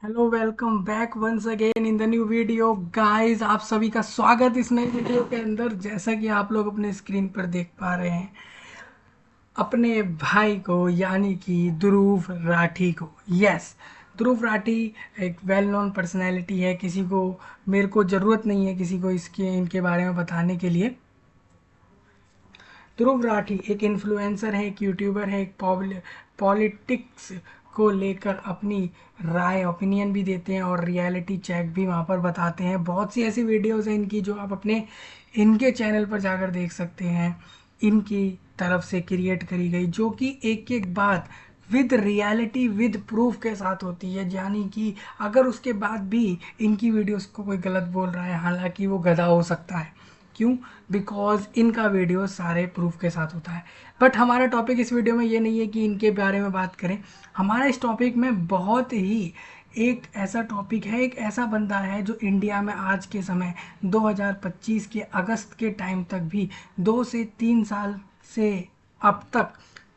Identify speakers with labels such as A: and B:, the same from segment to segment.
A: Hello, welcome back once again in the new video guys. आप सभी का स्वागत इस नई वीडियो के अंदर। जैसा कि आप लोग अपने स्क्रीन पर देख पा रहे हैं, अपने भाई को यानी कि ध्रुव राठी को। यस, ध्रुव राठी एक वेल नोन पर्सनैलिटी है। किसी को, मेरे को ज़रूरत नहीं है किसी को इसके इनके बारे में बताने के लिए। ध्रुव राठी एक इन्फ्लुएंसर है, एक यूट्यूबर है, एक पॉलिटिक्स को लेकर अपनी राय ओपिनियन भी देते हैं और रियलिटी चेक भी वहाँ पर बताते हैं। बहुत सी ऐसी वीडियोस हैं इनकी जो आप अपने इनके चैनल पर जाकर देख सकते हैं। इनकी तरफ से क्रिएट करी गई, जो कि एक एक बात विद रियलिटी विद प्रूफ के साथ होती है। यानी कि अगर उसके बाद भी इनकी वीडियोस को कोई गलत बोल रहा है, हालांकि वो गधा हो सकता है। क्यों? बिकॉज इनका वीडियो सारे प्रूफ के साथ होता है। बट हमारा टॉपिक इस वीडियो में ये नहीं है कि इनके बारे में बात करें। हमारा इस टॉपिक में बहुत ही एक ऐसा टॉपिक है, एक ऐसा बंदा है जो इंडिया में आज के समय 2025 के अगस्त के टाइम तक भी 2 से 3 साल से अब तक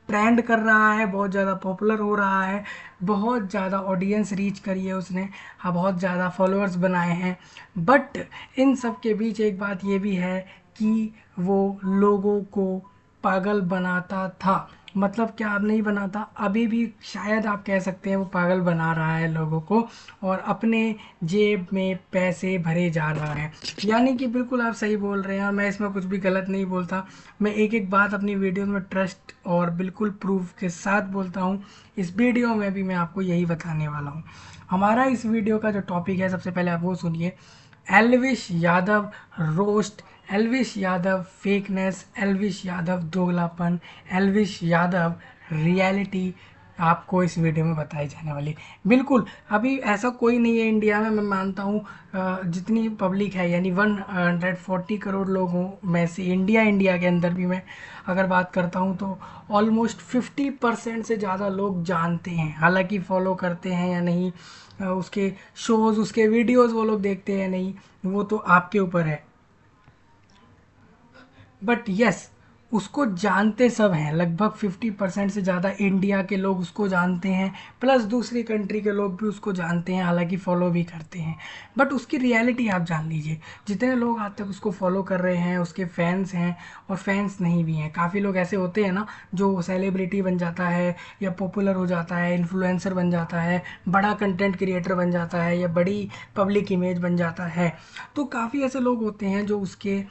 A: ट्रेंड कर रहा है, बहुत ज़्यादा पॉपुलर हो रहा है, बहुत ज़्यादा ऑडियंस रीच करी है उसने, हाँ, बहुत ज़्यादा फॉलोअर्स बनाए हैं। बट इन सब के बीच एक बात ये भी है कि वो लोगों को पागल बनाता था। मतलब क्या, अब नहीं बनाता, अभी भी शायद आप कह सकते हैं वो पागल बना रहा है लोगों को और अपने जेब में पैसे भरे जा रहा है। यानी कि बिल्कुल आप सही बोल रहे हैं और मैं इसमें कुछ भी गलत नहीं बोलता। मैं एक एक बात अपनी वीडियो में ट्रस्ट और बिल्कुल प्रूफ के साथ बोलता हूँ। इस वीडियो में भी मैं आपको यही बताने वाला हूँ। हमारा इस वीडियो का जो टॉपिक है, सबसे पहले आप वो सुनिए। एल्विश यादव रोस्ट, एल्विश यादव फेकनेस, एल्विश यादव दोगलापन, एल्विश यादव रियलिटी आपको इस वीडियो में बताई जाने वाली। बिल्कुल, अभी ऐसा कोई नहीं है इंडिया में, मैं मानता हूँ जितनी पब्लिक है, यानी 140 करोड़ लोगों में से इंडिया के अंदर भी मैं अगर बात करता हूँ तो ऑलमोस्ट 50% से ज़्यादा लोग जानते हैं। हालांकि फॉलो करते हैं या नहीं, उसके शोज़, उसके वीडियोज़ वो लोग देखते हैं नहीं, वो तो आपके ऊपर है। बट यस, उसको जानते सब हैं। लगभग 50% से ज़्यादा इंडिया के लोग उसको जानते हैं, प्लस दूसरी कंट्री के लोग भी उसको जानते हैं, हालांकि फॉलो भी करते हैं। बट उसकी रियलिटी आप जान लीजिए। जितने लोग आज तक उसको फॉलो कर रहे हैं, उसके फैंस हैं और फैंस नहीं भी हैं। काफ़ी लोग ऐसे होते हैं ना, जो सेलिब्रिटी बन जाता है या पॉपुलर हो जाता है, इन्फ्लुएंसर बन जाता है, बड़ा कंटेंट क्रिएटर बन जाता है या बड़ी पब्लिक इमेज बन जाता है, तो काफ़ी ऐसे लोग होते हैं जो उसके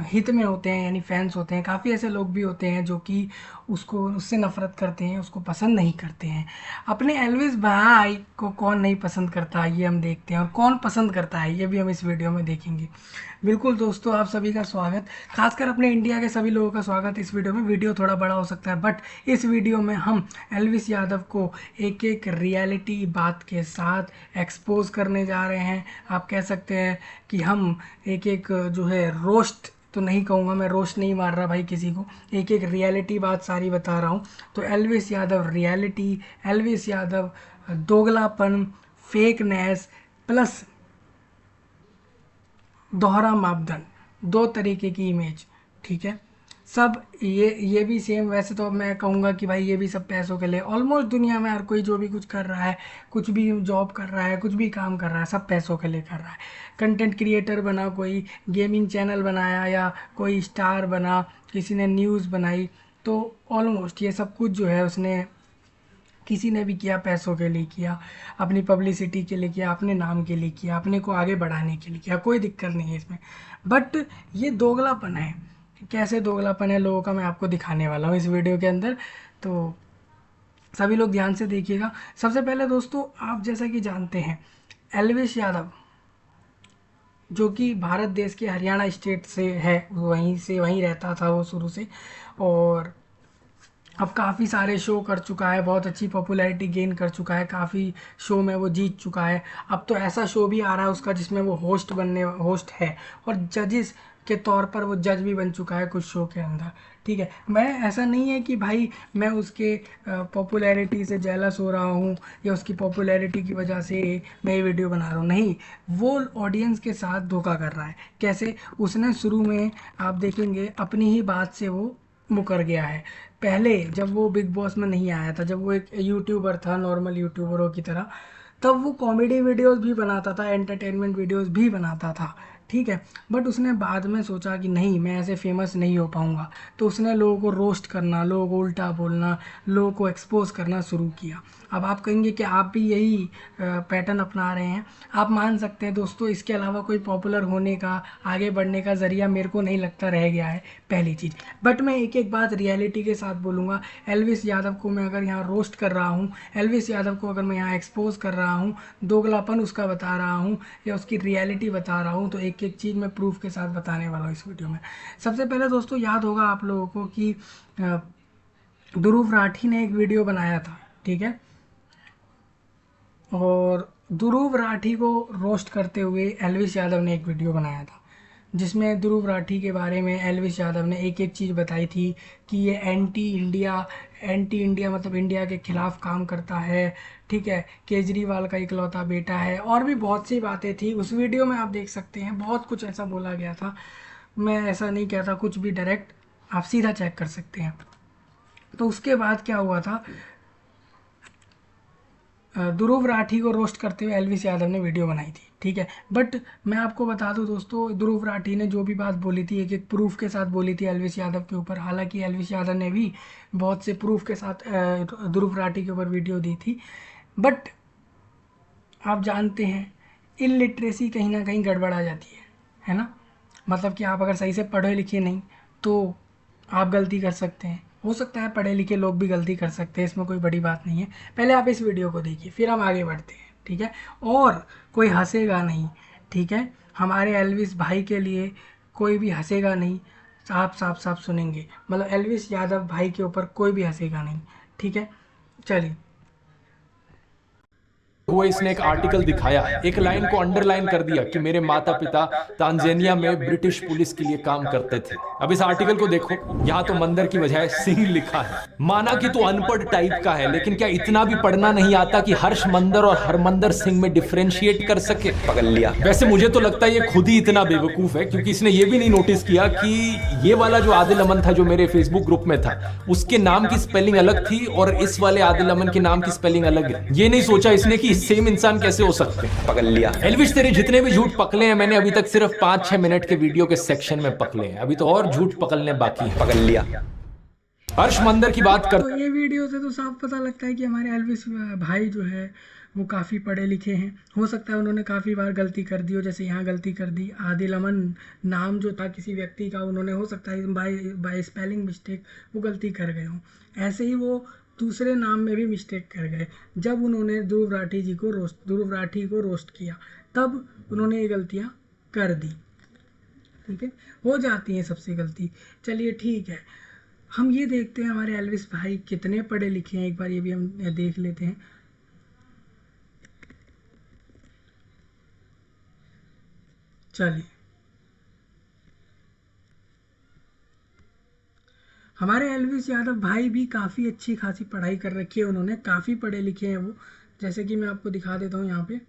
A: हित में होते हैं, यानी फैंस होते हैं। काफ़ी ऐसे लोग भी होते हैं जो कि उसको, उससे नफरत करते हैं, उसको पसंद नहीं करते हैं। अपने एल्विस भाई को कौन नहीं पसंद करता, ये हम देखते हैं, और कौन पसंद करता है ये भी हम इस वीडियो में देखेंगे। बिल्कुल दोस्तों, आप सभी का स्वागत, खासकर अपने इंडिया के सभी लोगों का स्वागत इस वीडियो में। वीडियो थोड़ा बड़ा हो सकता है, बट इस वीडियो में हम एल्विस यादव को एक एक रियलिटी बात के साथ एक्सपोज करने जा रहे हैं। आप कह सकते हैं कि हम एक एक जो है रोस्ट तो नहीं कहूँगा, मैं रोस्ट नहीं मार रहा भाई किसी को, एक एक रियलिटी बात सारी बता रहा हूँ। तो एल्विस यादव रियलिटी, एल्विस यादव दोगलापन, फेकनेस, प्लस दोहरा मापदंड, दो तरीके की इमेज, ठीक है। सब ये भी सेम। वैसे तो अब मैं कहूँगा कि भाई ये भी सब पैसों के लिए, ऑलमोस्ट दुनिया में हर कोई जो भी कुछ कर रहा है, कुछ भी जॉब कर रहा है, कुछ भी काम कर रहा है, सब पैसों के लिए कर रहा है। कंटेंट क्रिएटर बना, कोई गेमिंग चैनल बनाया या कोई स्टार बना, किसी ने न्यूज़ बनाई, तो ऑलमोस्ट ये सब कुछ जो है उसने, किसी ने भी किया पैसों के लिए किया, अपनी पब्लिसिटी के लिए किया, अपने नाम के लिए किया, अपने को आगे बढ़ाने के लिए किया, कोई दिक्कत नहीं है इसमें। बट ये दोगलापन है। कैसे दोगलापन है लोगों का, मैं आपको दिखाने वाला हूँ इस वीडियो के अंदर। तो सभी लोग ध्यान से देखिएगा। सबसे पहले दोस्तों, आप जैसा कि जानते हैं, एल्विश यादव जो कि भारत देश के हरियाणा स्टेट से है, वहीं से वहीं रहता था वो शुरू से, और अब काफ़ी सारे शो कर चुका है, बहुत अच्छी पॉपुलैरिटी गेन कर चुका है, काफ़ी शो में वो जीत चुका है। अब तो ऐसा शो भी आ रहा है उसका जिसमें वो होस्ट है, और जजेस के तौर पर वो जज भी बन चुका है कुछ शो के अंदर, ठीक है। मैं, ऐसा नहीं है कि भाई मैं उसके पॉपुलैरिटी से जेलस हो रहा हूँ या उसकी पॉपुलैरिटी की वजह से मैं ये वीडियो बना रहा हूँ, नहीं। वो ऑडियंस के साथ धोखा कर रहा है। कैसे? उसने शुरू में, आप देखेंगे, अपनी ही बात से वो मुकर गया है। पहले जब वो बिग बॉस में नहीं आया था, जब वो एक यूट्यूबर था, नॉर्मल यूट्यूबरों की तरह, तब वो कॉमेडी वीडियोस भी बनाता था, एंटरटेनमेंट वीडियोस भी बनाता था, ठीक है। बट उसने बाद में सोचा कि नहीं, मैं ऐसे फेमस नहीं हो पाऊँगा, तो उसने लोगों को रोस्ट करना, लोगों को उल्टा बोलना, लोगों को एक्सपोज करना शुरू किया। अब आप कहेंगे कि आप भी यही पैटर्न अपना रहे हैं। आप मान सकते हैं दोस्तों, इसके अलावा कोई पॉपुलर होने का, आगे बढ़ने का ज़रिया मेरे को नहीं लगता रह गया है, पहली चीज़। बट मैं एक एक बात रियलिटी के साथ बोलूँगा। एल्विस यादव को मैं अगर यहाँ रोस्ट कर रहा हूँ, एल्विस यादव को अगर मैं यहाँ एक्सपोज कर रहा हूँ, दोगलापन उसका बता रहा हूँ या उसकी रियलिटी बता रहा हूँ, तो एक एक चीज़ मैं प्रूफ के साथ बताने वाला हूँ इस वीडियो में। सबसे पहले दोस्तों याद होगा आप लोगों को कि ध्रुव राठी ने एक वीडियो बनाया था, ठीक है, और ध्रुव राठी को रोस्ट करते हुए एल्विस यादव ने एक वीडियो बनाया था, जिसमें ध्रुव राठी के बारे में एल्विस यादव ने एक एक चीज़ बताई थी कि ये एंटी इंडिया मतलब इंडिया के खिलाफ काम करता है, ठीक है, केजरीवाल का इकलौता बेटा है, और भी बहुत सी बातें थी उस वीडियो में। आप देख सकते हैं बहुत कुछ ऐसा बोला गया था। मैं ऐसा नहीं कहता कुछ भी डायरेक्ट, आप सीधा चेक कर सकते हैं। तो उसके बाद क्या हुआ था, ध्रुव राठी को रोस्ट करते हुए एल्विस यादव ने वीडियो बनाई थी, ठीक है। बट मैं आपको बता दूं दोस्तों, ध्रुव राठी ने जो भी बात बोली थी एक एक प्रूफ के साथ बोली थी एल्विस यादव के ऊपर। हालांकि एल्विस यादव ने भी बहुत से प्रूफ के साथ ध्रुव राठी के ऊपर वीडियो दी थी। बट आप जानते हैं इलिटरेसी कहीं ना कहीं गड़बड़ आ जाती है ना। मतलब कि आप अगर सही से पढ़े लिखे नहीं तो आप गलती कर सकते हैं। हो सकता है पढ़े लिखे लोग भी गलती कर सकते हैं, इसमें कोई बड़ी बात नहीं है। पहले आप इस वीडियो को देखिए, फिर हम आगे बढ़ते हैं, ठीक है। और कोई हंसेगा नहीं, ठीक है। हमारे एल्विस भाई के लिए कोई भी हंसेगा नहीं, साफ साफ साफ सुनेंगे। मतलब एल्विस यादव भाई के ऊपर कोई भी हंसेगा नहीं, ठीक है। चलिए,
B: हुए इसने एक आर्टिकल दिखाया, एक लाइन को अंडरलाइन कर दिया कि मेरे माता पिता तांजानिया में ब्रिटिश पुलिस के लिए काम करते थे। अब इस आर्टिकल को देखो, यहां तो मंदिर की बजाय सिंह लिखा है। माना कि तू अनपढ़ टाइप का है, लेकिन क्या इतना भी पढ़ना नहीं आता कि हर्ष मंदर और हरमंदर सिंह में डिफरेंशिएट कर सके? पकड़ लिया। वैसे मुझे तो लगता है ये खुद ही इतना बेवकूफ है, क्योंकि इसने ये भी नहीं नोटिस किया कि ये वाला जो आदिल अमन था जो मेरे फेसबुक ग्रुप में था, उसके नाम की स्पेलिंग अलग थी और इस वाले आदिल अमन के नाम की स्पेलिंग अलग है। ये नहीं सोचा इसने कि सेम इंसान कैसे हो सकते हैं। पकड़ लिया। एल्विस, तेरे जितने भी झूठ पकड़े हैं मैंने अभी तक सिर्फ 5-6 मिनट के वीडियो के सेक्शन में पकड़े हैं, अभी तो और झूठ पकड़ने बाकी है। पकड़ लिया। हर्ष मंदर की बात कर,
A: तो ये वीडियो से तो साफ पता लगता है कि हमारे एल्विस भाई जो है वो काफ़ी पढ़े लिखे हैं। हो सकता है उन्होंने काफ़ी बार गलती कर दी हो, जैसे यहाँ गलती कर दी। आदिल अमन नाम जो था किसी व्यक्ति का, उन्होंने हो सकता है बाय स्पेलिंग मिस्टेक वो गलती कर गए हों। ऐसे ही वो दूसरे नाम में भी मिस्टेक कर गए। जब उन्होंने ध्रुव राठी को रोस्ट किया, तब उन्होंने ये गलतियाँ कर दी, ठीक है। हो जाती हैं सबसे गलती। चलिए ठीक है, हम ये देखते हैं हमारे एल्विस भाई कितने पढ़े लिखे हैं, एक बार ये भी हम देख लेते हैं। चलिए, हमारे एल्विस यादव भाई भी काफ़ी अच्छी खासी पढ़ाई कर रखी है उन्होंने, काफ़ी पढ़े लिखे हैं वो। जैसे कि मैं आपको दिखा देता हूँ यहाँ पे,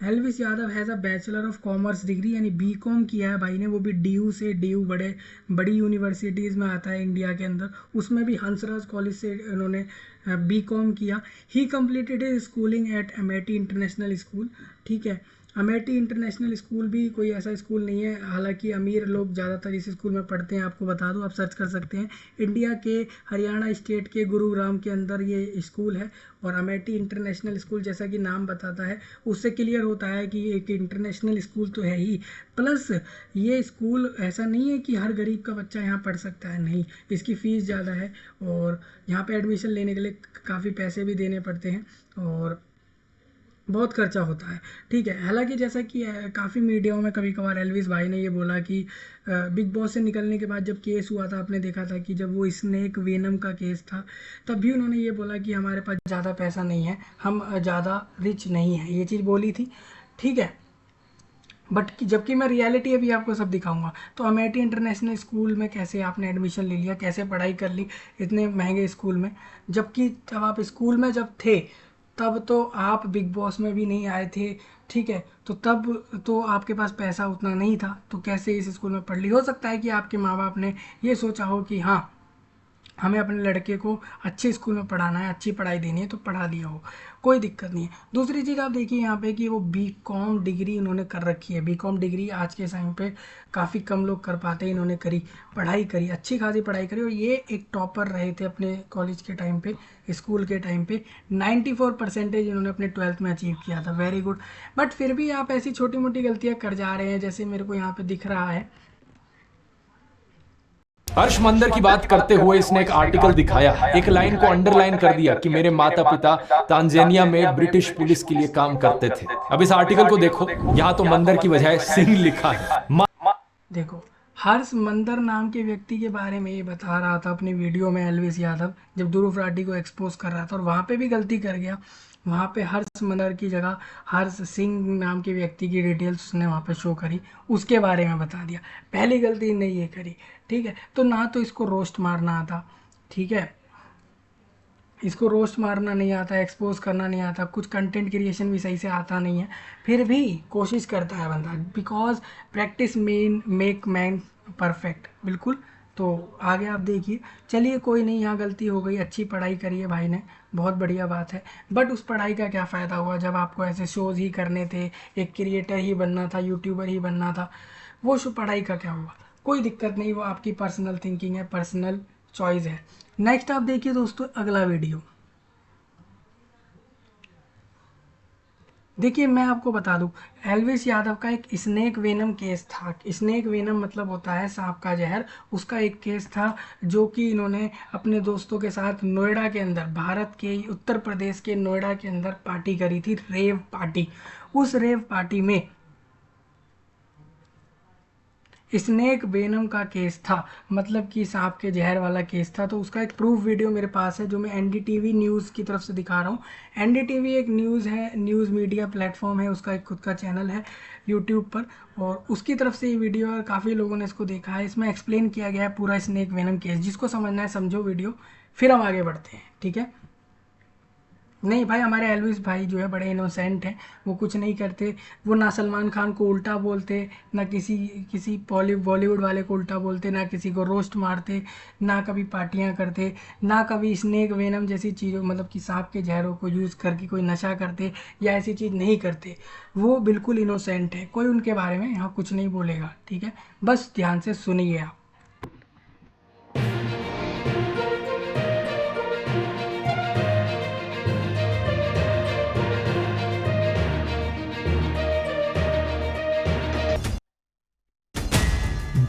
A: Elvis Yadav has a bachelor of commerce degree, यानी बीकॉम किया है भाई ने, वो भी डीयू से। डीयू बड़ी यूनिवर्सिटीज़ में आता है इंडिया के अंदर, उसमें भी हंसराज कॉलेज से उन्होंने बीकॉम किया। He completed his schooling at Amethi International School, ठीक है। अमेठी इंटरनेशनल स्कूल भी कोई ऐसा स्कूल नहीं है, हालांकि अमीर लोग ज़्यादातर इस स्कूल में पढ़ते हैं। आपको बता दूं, आप सर्च कर सकते हैं, इंडिया के हरियाणा स्टेट के गुरुग्राम के अंदर ये स्कूल है। और अमेठी इंटरनेशनल स्कूल, जैसा कि नाम बताता है, उससे क्लियर होता है कि एक इंटरनेशनल स्कूल तो है ही, प्लस ये स्कूल ऐसा नहीं है कि हर गरीब का बच्चा यहाँ पढ़ सकता है, नहीं, इसकी फ़ीस ज़्यादा है और यहाँ पे एडमिशन लेने के लिए काफ़ी पैसे भी देने पड़ते हैं और बहुत खर्चा होता है, ठीक है। हालांकि जैसा कि काफ़ी मीडियाओं में कभी कभार एल्विस भाई ने ये बोला कि बिग बॉस से निकलने के बाद जब केस हुआ था, आपने देखा था कि जब वो स्नेक वेनम का केस था, तब भी उन्होंने ये बोला कि हमारे पास ज़्यादा पैसा नहीं है, हम ज़्यादा रिच नहीं है, ये चीज़ बोली थी, ठीक है। बट जबकि मैं रियलिटी अभी आपको सब दिखाऊंगा। तो अमेठी इंटरनेशनल स्कूल में कैसे आपने एडमिशन ले लिया, कैसे पढ़ाई कर ली इतने महंगे स्कूल में, जबकि जब आप स्कूल में जब थे तब तो आप बिग बॉस में भी नहीं आए थे, ठीक है। तो तब तो आपके पास पैसा उतना नहीं था, तो कैसे इस स्कूल में पढ़ ली। हो सकता है कि आपके माँ बाप ने ये सोचा हो कि हाँ हमें अपने लड़के को अच्छे स्कूल में पढ़ाना है, अच्छी पढ़ाई देनी है तो पढ़ा दिया हो, कोई दिक्कत नहीं है। दूसरी चीज़ आप देखिए यहाँ पे कि वो बीकॉम डिग्री इन्होंने कर रखी है। बीकॉम डिग्री आज के टाइम पे काफ़ी कम लोग कर पाते हैं, इन्होंने करी, पढ़ाई करी, अच्छी खासी पढ़ाई करी, और ये एक टॉपर रहे थे अपने कॉलेज के टाइम पे, स्कूल के टाइम पे। 94% इन्होंने अपने 12th में अचीव किया था, वेरी गुड। बट फिर भी आप ऐसी छोटी मोटी गलतियाँ कर जा रहे हैं, जैसे मेरे को यहाँ पे दिख रहा है।
B: हर्ष मंदर की बात करते हुए इसने एक आर्टिकल दिखाया, एक लाइन को अंडरलाइन कर दिया कि मेरे माता पिता तांजानिया में ब्रिटिश पुलिस के लिए काम करते थे। अब इस आर्टिकल को देखो, यहाँ तो मंदर की बजाय सिंह लिखा है।
A: देखो, हर्ष मंदर नाम के व्यक्ति के बारे में ये बता रहा था अपनी वीडियो में एल्विस यादव, जब ध्रुव राठी को एक्सपोज कर रहा था, और वहाँ पे भी गलती कर गया। वहाँ पे हर्ष मंदर की जगह हर्ष सिंह नाम के व्यक्ति की डिटेल्स उसने वहाँ पे शो करी, उसके बारे में बता दिया। पहली गलती ने ये करी, ठीक है। तो ना तो इसको रोस्ट मारना आता, ठीक है, इसको रोस्ट मारना नहीं आता, एक्सपोज करना नहीं आता, कुछ कंटेंट क्रिएशन भी सही से आता नहीं है, फिर भी कोशिश करता है बंदा, because practice make man perfect, बिल्कुल। तो आगे आप देखिए, चलिए कोई नहीं, यहाँ गलती हो गई, अच्छी पढ़ाई करी है भाई ने, बहुत बढ़िया बात है। बट उस पढ़ाई का क्या फ़ायदा हुआ जब आपको ऐसे शोज़ ही करने थे, एक क्रिएटर ही बनना था, यूट्यूबर ही बनना था, वो शो पढ़ाई का क्या हुआ? कोई दिक्कत नहीं, वो आपकी पर्सनल थिंकिंग है, पर्सनल चॉइस है। नेक्स्ट आप देखिए दोस्तों अगला वीडियो। देखिए मैं आपको बता दूं, एल्विस यादव का एक स्नेक वेनम केस था। स्नेक वेनम मतलब होता है सांप का जहर। उसका एक केस था जो कि इन्होंने अपने दोस्तों के साथ नोएडा के अंदर, भारत के उत्तर प्रदेश के नोएडा के अंदर पार्टी करी थी, रेव पार्टी। उस रेव पार्टी में स्नेक वेनम का केस था, मतलब कि सांप के जहर वाला केस था। तो उसका एक प्रूफ वीडियो मेरे पास है जो मैं एनडीटीवी न्यूज़ की तरफ से दिखा रहा हूँ। एनडीटीवी एक न्यूज़ है, न्यूज़ मीडिया प्लेटफॉर्म है, उसका एक खुद का चैनल है यूट्यूब पर, और उसकी तरफ से ये वीडियो है, काफ़ी लोगों ने इसको देखा है। इसमें एक्सप्लेन किया गया है पूरा स्नेक वेनम केस। जिसको समझना है समझो वीडियो, फिर हम आगे बढ़ते हैं, ठीक है। नहीं भाई, हमारे एल्विस भाई जो है बड़े इनोसेंट हैं, वो कुछ नहीं करते। वो ना सलमान खान को उल्टा बोलते, ना किसी बॉलीवुड वाले को उल्टा बोलते, ना किसी को रोस्ट मारते, ना कभी पार्टियां करते, ना कभी स्नेक वेनम जैसी चीज़ों, मतलब कि सांप के जहरों को यूज़ करके कोई नशा करते या ऐसी चीज़ नहीं करते। वो बिल्कुल इनोसेंट है, कोई उनके बारे में यहाँ कुछ नहीं बोलेगा, ठीक है। बस ध्यान से सुनिए आप।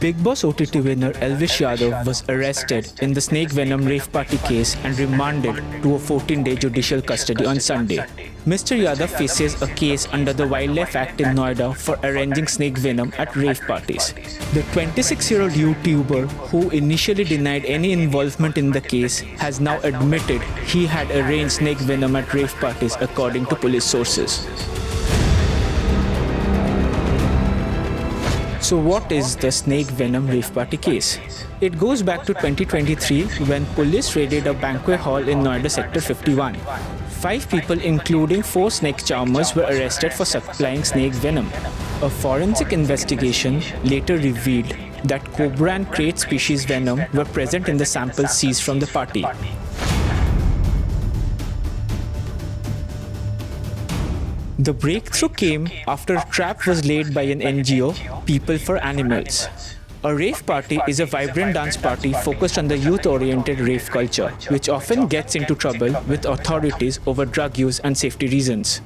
C: Big Boss OTT winner Elvish Yadav was arrested in the Snake Venom rave party case and remanded to a 14-day judicial custody on Sunday. Mr. Yadav faces a case under the Wildlife Act in Noida for arranging snake venom at rave parties. The 26-year-old YouTuber, who initially denied any involvement in the case, has now admitted he had arranged snake venom at rave parties, according to police sources. So what is the snake venom rave party case? It goes back to 2023 when police raided a banquet hall in Noida Sector 51. 5 people, including 4 snake charmers, were arrested for supplying snake venom. A forensic investigation later revealed that cobra and crate species venom were present in the samples seized from the party. The breakthrough came after a trap was laid by an NGO, People for Animals. A rave party is a vibrant dance party focused on the youth-oriented rave culture, which often gets into trouble with authorities over drug use and safety reasons.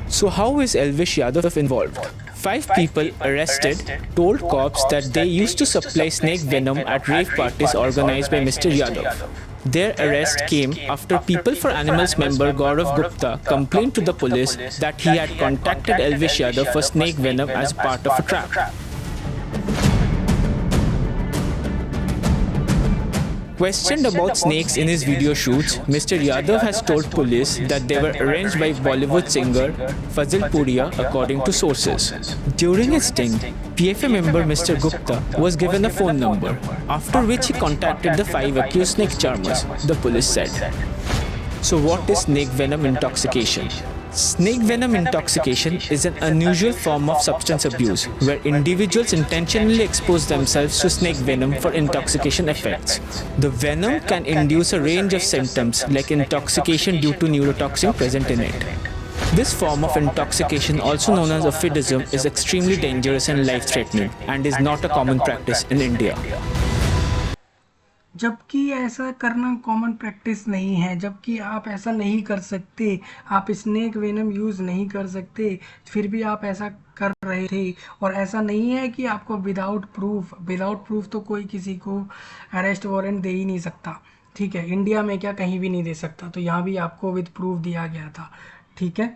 C: So how is Elvish Yadav involved? 5 people arrested told cops that they used to supply snake venom at rave parties organized by Mr. Yadav. Their arrest came after People for Animals member Gaurav Gupta complained to the police that he had contacted Elvish Yadav for snake venom as part of a trap. Questioned about snakes in his video shoots, Mr. Yadav has told police that they were arranged by Bollywood singer Fazil Puria, according to sources. During his sting, PFA member Mr. Gupta was given a phone number, after which he contacted the 5 accused snake charmers, the police said. So what is snake venom intoxication? Snake venom intoxication is an unusual form of substance abuse where individuals intentionally expose themselves to snake venom for intoxication effects. The venom can induce a range of symptoms like intoxication due to neurotoxin present in it. This form of intoxication, also known as offidism, is extremely dangerous and life-threatening and is not a common practice in India.
A: जबकि ऐसा करना common practice नहीं है, जबकि आप ऐसा नहीं कर सकते, आप स्नेक वेनम यूज़ नहीं कर सकते, फिर भी आप ऐसा कर रहे थे। और ऐसा नहीं है कि आपको विदाउट प्रूफ तो कोई किसी को अरेस्ट वारंट दे ही नहीं सकता, ठीक है। इंडिया में क्या, कहीं भी नहीं दे सकता, तो यहाँ भी आपको विद प्रूफ दिया गया था, ठीक है।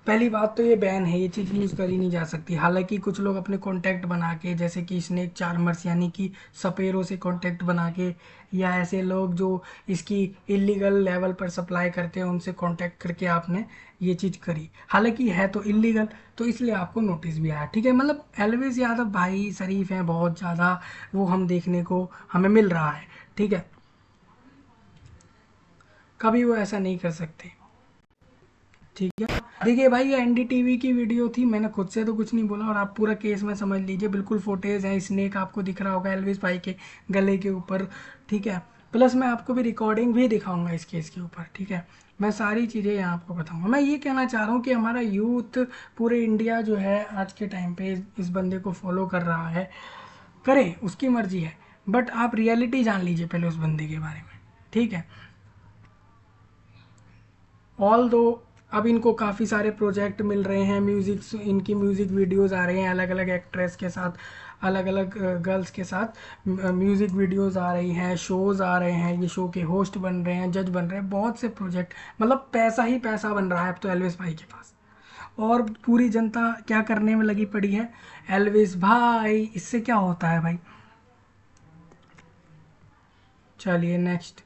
A: पहली बात तो ये बैन है, ये चीज़ यूज़ करी नहीं जा सकती। हालांकि कुछ लोग अपने कॉन्टैक्ट बना के, जैसे कि स्नेक चार्मर्स यानी कि सपेरों से कॉन्टैक्ट बना के, या ऐसे लोग जो इसकी इलीगल लेवल पर सप्लाई करते हैं उनसे कॉन्टैक्ट करके आपने ये चीज़ करी। हालांकि है तो इलीगल, तो इसलिए आपको नोटिस भी आया, ठीक है। मतलब एलविस यादव भाई शरीफ हैं बहुत ज़्यादा, वो हम देखने को हमें मिल रहा है, ठीक है। कभी वो ऐसा नहीं कर सकते, ठीक है। देखिए भाई, ये एनडीटीवी की वीडियो थी, मैंने खुद से तो कुछ नहीं बोला, और आप पूरा केस में समझ लीजिए, बिल्कुल फुटेज है, स्नेक आपको दिख रहा होगा एल्विस भाई के गले के ऊपर, ठीक है। प्लस मैं आपको भी रिकॉर्डिंग भी दिखाऊंगा इस केस के ऊपर, ठीक है। मैं सारी चीज़ें यहाँ आपको बताऊंगा। मैं ये कहना चाह रहा हूँ कि हमारा यूथ, पूरे इंडिया जो है आज के टाइम पे इस बंदे को फॉलो कर रहा है, करे, उसकी मर्जी है, बट आप रियलिटी जान लीजिए पहले उस बंदे के बारे में, ठीक है। ऑल दो अब इनको काफ़ी सारे प्रोजेक्ट मिल रहे हैं, इनकी म्यूज़िक वीडियोज़ आ रहे हैं, अलग अलग एक्ट्रेस के साथ, अलग अलग गर्ल्स के साथ म्यूज़िक वीडियोज़ आ रही हैं, शोज़ आ रहे हैं, ये शो के होस्ट बन रहे हैं, जज बन रहे हैं, बहुत से प्रोजेक्ट, मतलब पैसा ही पैसा बन रहा है अब तो एल्विस भाई के पास। और पूरी जनता क्या करने में लगी पड़ी है, एल्विस भाई, इससे क्या होता है भाई। चलिए नेक्स्ट,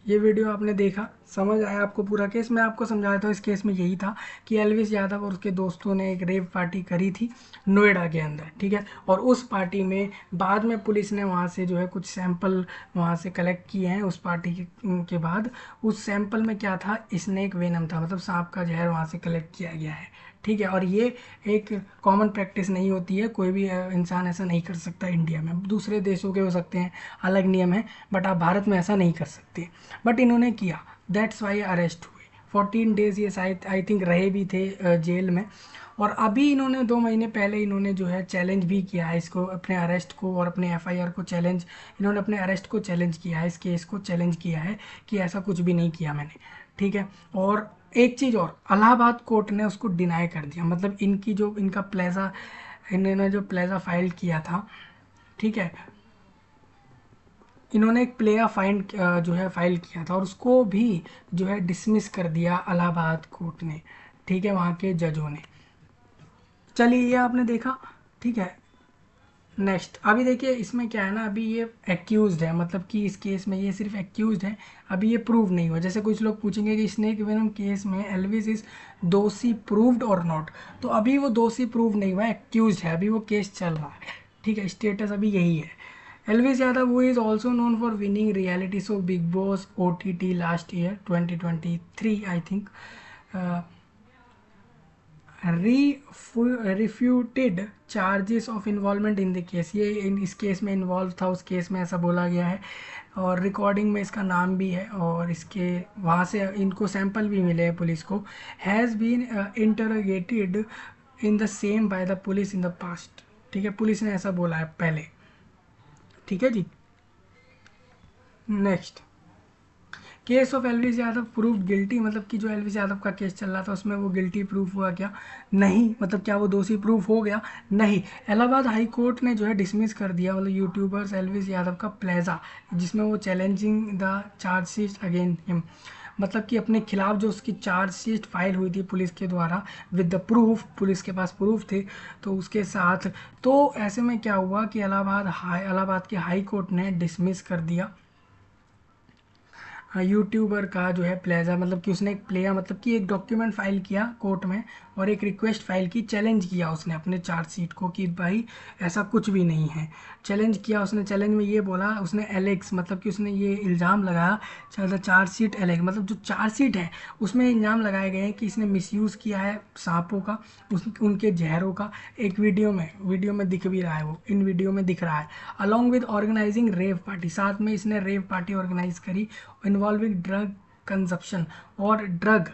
A: ये वीडियो आपने देखा, समझ आया आपको पूरा केस। मैं आपको समझाया था, इस केस में यही था कि एल्विस यादव और उसके दोस्तों ने एक रेव पार्टी करी थी नोएडा के अंदर, ठीक है। और उस पार्टी में बाद में पुलिस ने वहाँ से जो है कुछ सैंपल वहाँ से कलेक्ट किए हैं। उस पार्टी के बाद उस सैंपल में क्या था, स्नेक वेनम था, मतलब सांप का जहर वहाँ से कलेक्ट किया गया है, ठीक है। और ये एक कॉमन प्रैक्टिस नहीं होती है, कोई भी इंसान ऐसा नहीं कर सकता इंडिया में। दूसरे देशों के हो सकते हैं, अलग नियम है, बट आप भारत में ऐसा नहीं कर सकते। बट इन्होंने किया, दैट्स वाई अरेस्ट हुए। 14 डेज़ ये शायद आई थिंक रहे भी थे जेल में। और अभी इन्होंने 2 महीने पहले इन्होंने जो है चैलेंज भी किया है इसको, अपने अरेस्ट को और अपने एफआईआर को चैलेंज, इन्होंने अपने अरेस्ट को चैलेंज किया है, इस केस को चैलेंज किया है कि ऐसा कुछ भी नहीं किया मैंने, ठीक है। और एक चीज़ और, इलाहाबाद कोर्ट ने उसको डिनाई कर दिया, मतलब इनका प्लेज़ा, इन्होंने जो प्लेज़ा फाइल किया था, ठीक है, इन्होंने एक प्लेया फाइन जो है फाइल किया था, और उसको भी जो है डिसमिस कर दिया इलाहाबाद कोर्ट ने, ठीक है, वहाँ के जजों ने। चलिए ये आपने देखा, ठीक है। नेक्स्ट, अभी देखिए इसमें क्या है ना, अभी ये एक्यूज्ड है, मतलब कि इस केस में ये सिर्फ एक्यूज्ड है, अभी ये प्रूव नहीं हुआ। जैसे कुछ लोग पूछेंगे कि स्नेक वेनम केस में एल्विस इज दोषी प्रूव्ड और नॉट, तो अभी वो दोषी प्रूव नहीं हुआ, एक्यूज्ड है, अभी वो केस चल रहा है, ठीक है। स्टेटस अभी यही है। Elvish Yadav who is also known for winning reality show big boss OTT last year 2023 I think, refuted charges of involvement in the case, ये इस केस में इन्वॉल्व था, उस केस में ऐसा बोला गया है, और रिकॉर्डिंग में इसका नाम भी है, और इसके वहाँ से इनको सैंपल भी मिले हैं पुलिस को। Has been interrogated in the same by the police in the past, ठीक है, पुलिस ने ऐसा बोला है पहले, ठीक है जी। Next, case of Elvis Yadav proved guilty, मतलब कि जो एल्विस यादव का केस चल रहा था उसमें वो गिल्टी प्रूफ हुआ क्या, नहीं, मतलब क्या वो दोषी प्रूफ हो गया, नहीं। इलाहाबाद हाई कोर्ट ने जो है डिसमिस कर दिया, मतलब यूट्यूबर्स एल्विस यादव का प्लेज़ा, जिसमें वो challenging the chargesheet again him, मतलब कि अपने खिलाफ जो उसकी चार्जशीट फाइल हुई थी पुलिस के द्वारा विद द प्रूफ, पुलिस के पास प्रूफ थे, तो उसके साथ, तो ऐसे में क्या हुआ कि इलाहाबाद के हाई कोर्ट ने डिसमिस कर दिया यूट्यूबर का जो है प्लेजर, मतलब कि उसने एक प्लेयर मतलब कि एक डॉक्यूमेंट फाइल किया कोर्ट में और एक रिक्वेस्ट फाइल की, चैलेंज किया उसने अपने चार्जशीट को कि भाई ऐसा कुछ भी नहीं है। चैलेंज किया उसने, चैलेंज में ये बोला उसने एलेक्स, मतलब कि उसने ये इल्ज़ाम लगाया चार्जशीट एलेक्स, मतलब जो चार्जशीट है उसमें इल्ज़ाम लगाए गए हैं कि इसने मिसयूज़ किया है सांपों का, उनके जहरों का। एक वीडियो में दिख भी रहा है, वो इन वीडियो में दिख रहा है। Along with organizing rave party, साथ में इसने रेव पार्टी ऑर्गेनाइज करी इन्वॉल्विंग ड्रग कंजप्शन, और ड्रग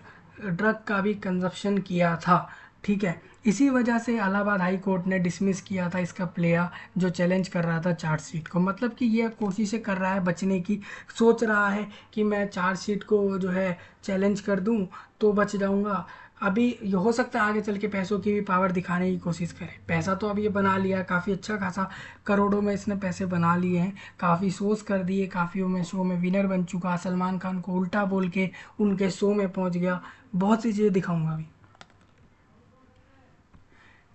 A: का भी कंजप्शन किया था। ठीक है, इसी वजह से इलाहाबाद हाई कोर्ट ने डिसमिस किया था इसका प्लेयर जो चैलेंज कर रहा था चार्जशीट को। मतलब कि ये कोशिशें कर रहा है बचने की, सोच रहा है कि मैं चार्जशीट को जो है चैलेंज कर दूं तो बच जाऊंगा। अभी ये हो सकता है आगे चल के पैसों की भी पावर दिखाने की कोशिश करे। पैसा तो अब ये बना लिया है काफ़ी अच्छा खासा, करोड़ों में इसने पैसे बना लिए हैं, काफ़ी शोज कर दिए, काफ़ी में शो में विनर बन चुका, सलमान खान को उल्टा बोल के उनके शो में पहुंच गया। बहुत सी चीज़ें दिखाऊंगा अभी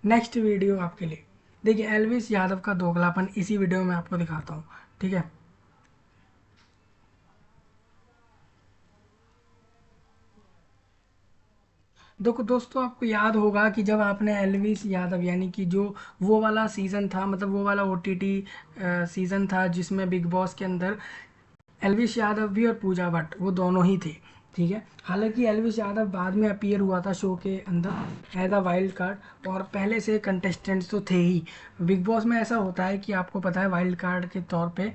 A: नेक्स्ट वीडियो आपके लिए। देखिए एल्विस यादव का दोगलापन इसी वीडियो में आपको दिखाता हूँ। ठीक है, देखो दोस्तों, आपको याद होगा कि जब आपने एल्विस यादव यानी कि जो वो वाला सीज़न था, मतलब वो वाला ओटीटी सीज़न था जिसमें बिग बॉस के अंदर एल्विस यादव भी और पूजा भट्ट वो दोनों ही थे। ठीक है, हालांकि एल्विस यादव बाद में अपीयर हुआ था शो के अंदर एज अ वाइल्ड कार्ड, और पहले से कंटेस्टेंट्स तो थे ही। बिग बॉस में ऐसा होता है कि आपको पता है वाइल्ड कार्ड के तौर पे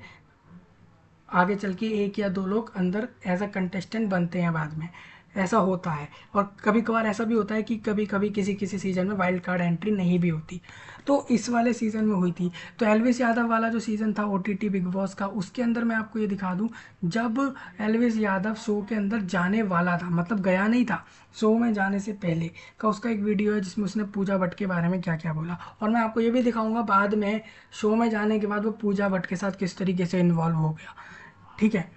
A: आगे चल के एक या दो लोग अंदर एज अ कंटेस्टेंट बनते हैं बाद में, ऐसा होता है। और कभी कभार ऐसा भी होता है कि कभी कभी किसी किसी सीज़न में वाइल्ड कार्ड एंट्री नहीं भी होती, तो इस वाले सीज़न में हुई थी। तो एल्विस यादव वाला जो सीज़न था ओटीटी बिग बॉस का, उसके अंदर मैं आपको ये दिखा दूं, जब एल्विस यादव शो के अंदर जाने वाला था, मतलब गया नहीं था, शो में जाने से पहले का उसका एक वीडियो है जिसमें उसने पूजा भट्ट के बारे में क्या क्या बोला। और मैं आपको ये भी दिखाऊंगा बाद में शो में जाने के बाद वो पूजा भट्ट के साथ किस तरीके से इन्वॉल्व हो गया। ठीक है,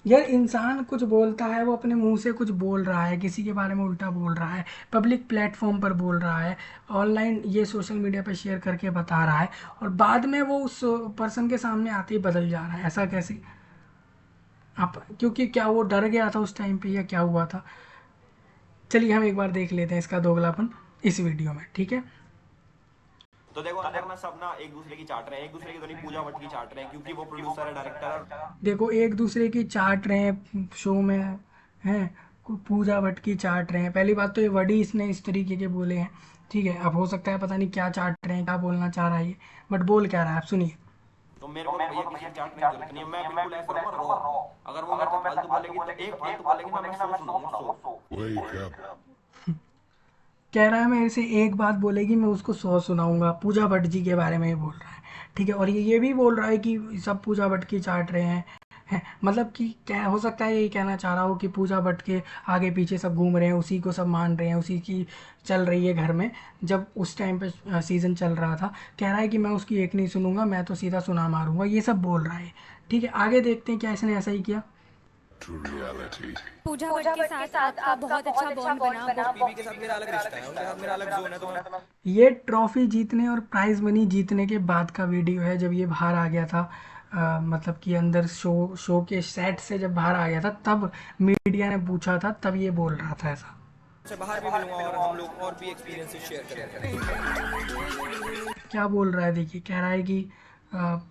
A: यार इंसान कुछ बोलता है, वो अपने मुंह से कुछ बोल रहा है, किसी के बारे में उल्टा बोल रहा है, पब्लिक प्लेटफॉर्म पर बोल रहा है, ऑनलाइन ये सोशल मीडिया पर शेयर करके बता रहा है, और बाद में वो उस पर्सन के सामने आते ही बदल जा रहा है। ऐसा कैसे? आप क्योंकि क्या वो डर गया था उस टाइम पे या क्या हुआ था? चलिए हम एक बार देख लेते हैं इसका दोगलापन इस वीडियो में। ठीक है,
D: तो देखो अंदर में सब ना एक दूसरे की चाट रहे हैं, एक दूसरे की तो नहीं पूजा भट्ट की चाट रहे हैं क्योंकि वो प्रोड्यूसर है, डायरेक्टर है।
A: देखो एक दूसरे की चाट रहे हैं शो में, हैं पूजा भट्ट की चाट रहे हैं। पहली बात तो ये वर्ड ही इसने इस तरीके के बोले हैं। ठीक है, अब हो सकता है पता नहीं क्या चाट रहे हैं, क्या बोलना चाह रहा है ये, बट बोल क्या रहा है आप सुनिए।
D: तो मेरे को भैया किसी की चाटने की जरूरत नहीं है, मैं बिल्कुल ऐसा रहूंगा रॉ। अगर वो मेरे से फालतू बोलेगी तो एक फालतू बोलेगी ना, मैं सौ सुनाऊंगा, 100।
A: कह रहा है मेरे से एक बात बोलेगी मैं उसको 100 सुनाऊंगा, पूजा भट्ट जी के बारे में ही बोल रहा है। ठीक है, और ये भी बोल रहा है कि सब पूजा भट्ट की चाट रहे हैं, मतलब कि क्या हो सकता है यही कहना चाह रहा हो कि पूजा भट्ट के आगे पीछे सब घूम रहे हैं, उसी को सब मान रहे हैं, उसी की चल रही है घर में। जब उस टाइम पे सीज़न चल रहा था, कह रहा है कि मैं उसकी एक नहीं सुनूंगा, मैं तो सीधा सुना मारूंगा, ये सब बोल रहा है। ठीक है, आगे देखते हैं क्या इसने ऐसा ही किया।
E: पूजा भट्ट के साथ आपका बहुत अच्छा बॉन्ड बना।
D: बीबी के साथ मेरा अलग रिश्ता है, उनके साथ मेरा अलग जोन है। तो
A: ये ट्रॉफी जीतने और प्राइज मनी जीतने के बाद का वीडियो है, जब ये बाहर आ गया था, मतलब कि अंदर शो के सेट से जब बाहर आ गया था, तब मीडिया ने पूछा था, तब ये बोल रहा था ऐसा।
D: से बाहर भी मिलूंगा और हम लोग और भी एक्सपीरियंसेस शेयर करेंगे।
A: क्या बोल रहा है देखिए, कह रहा है कि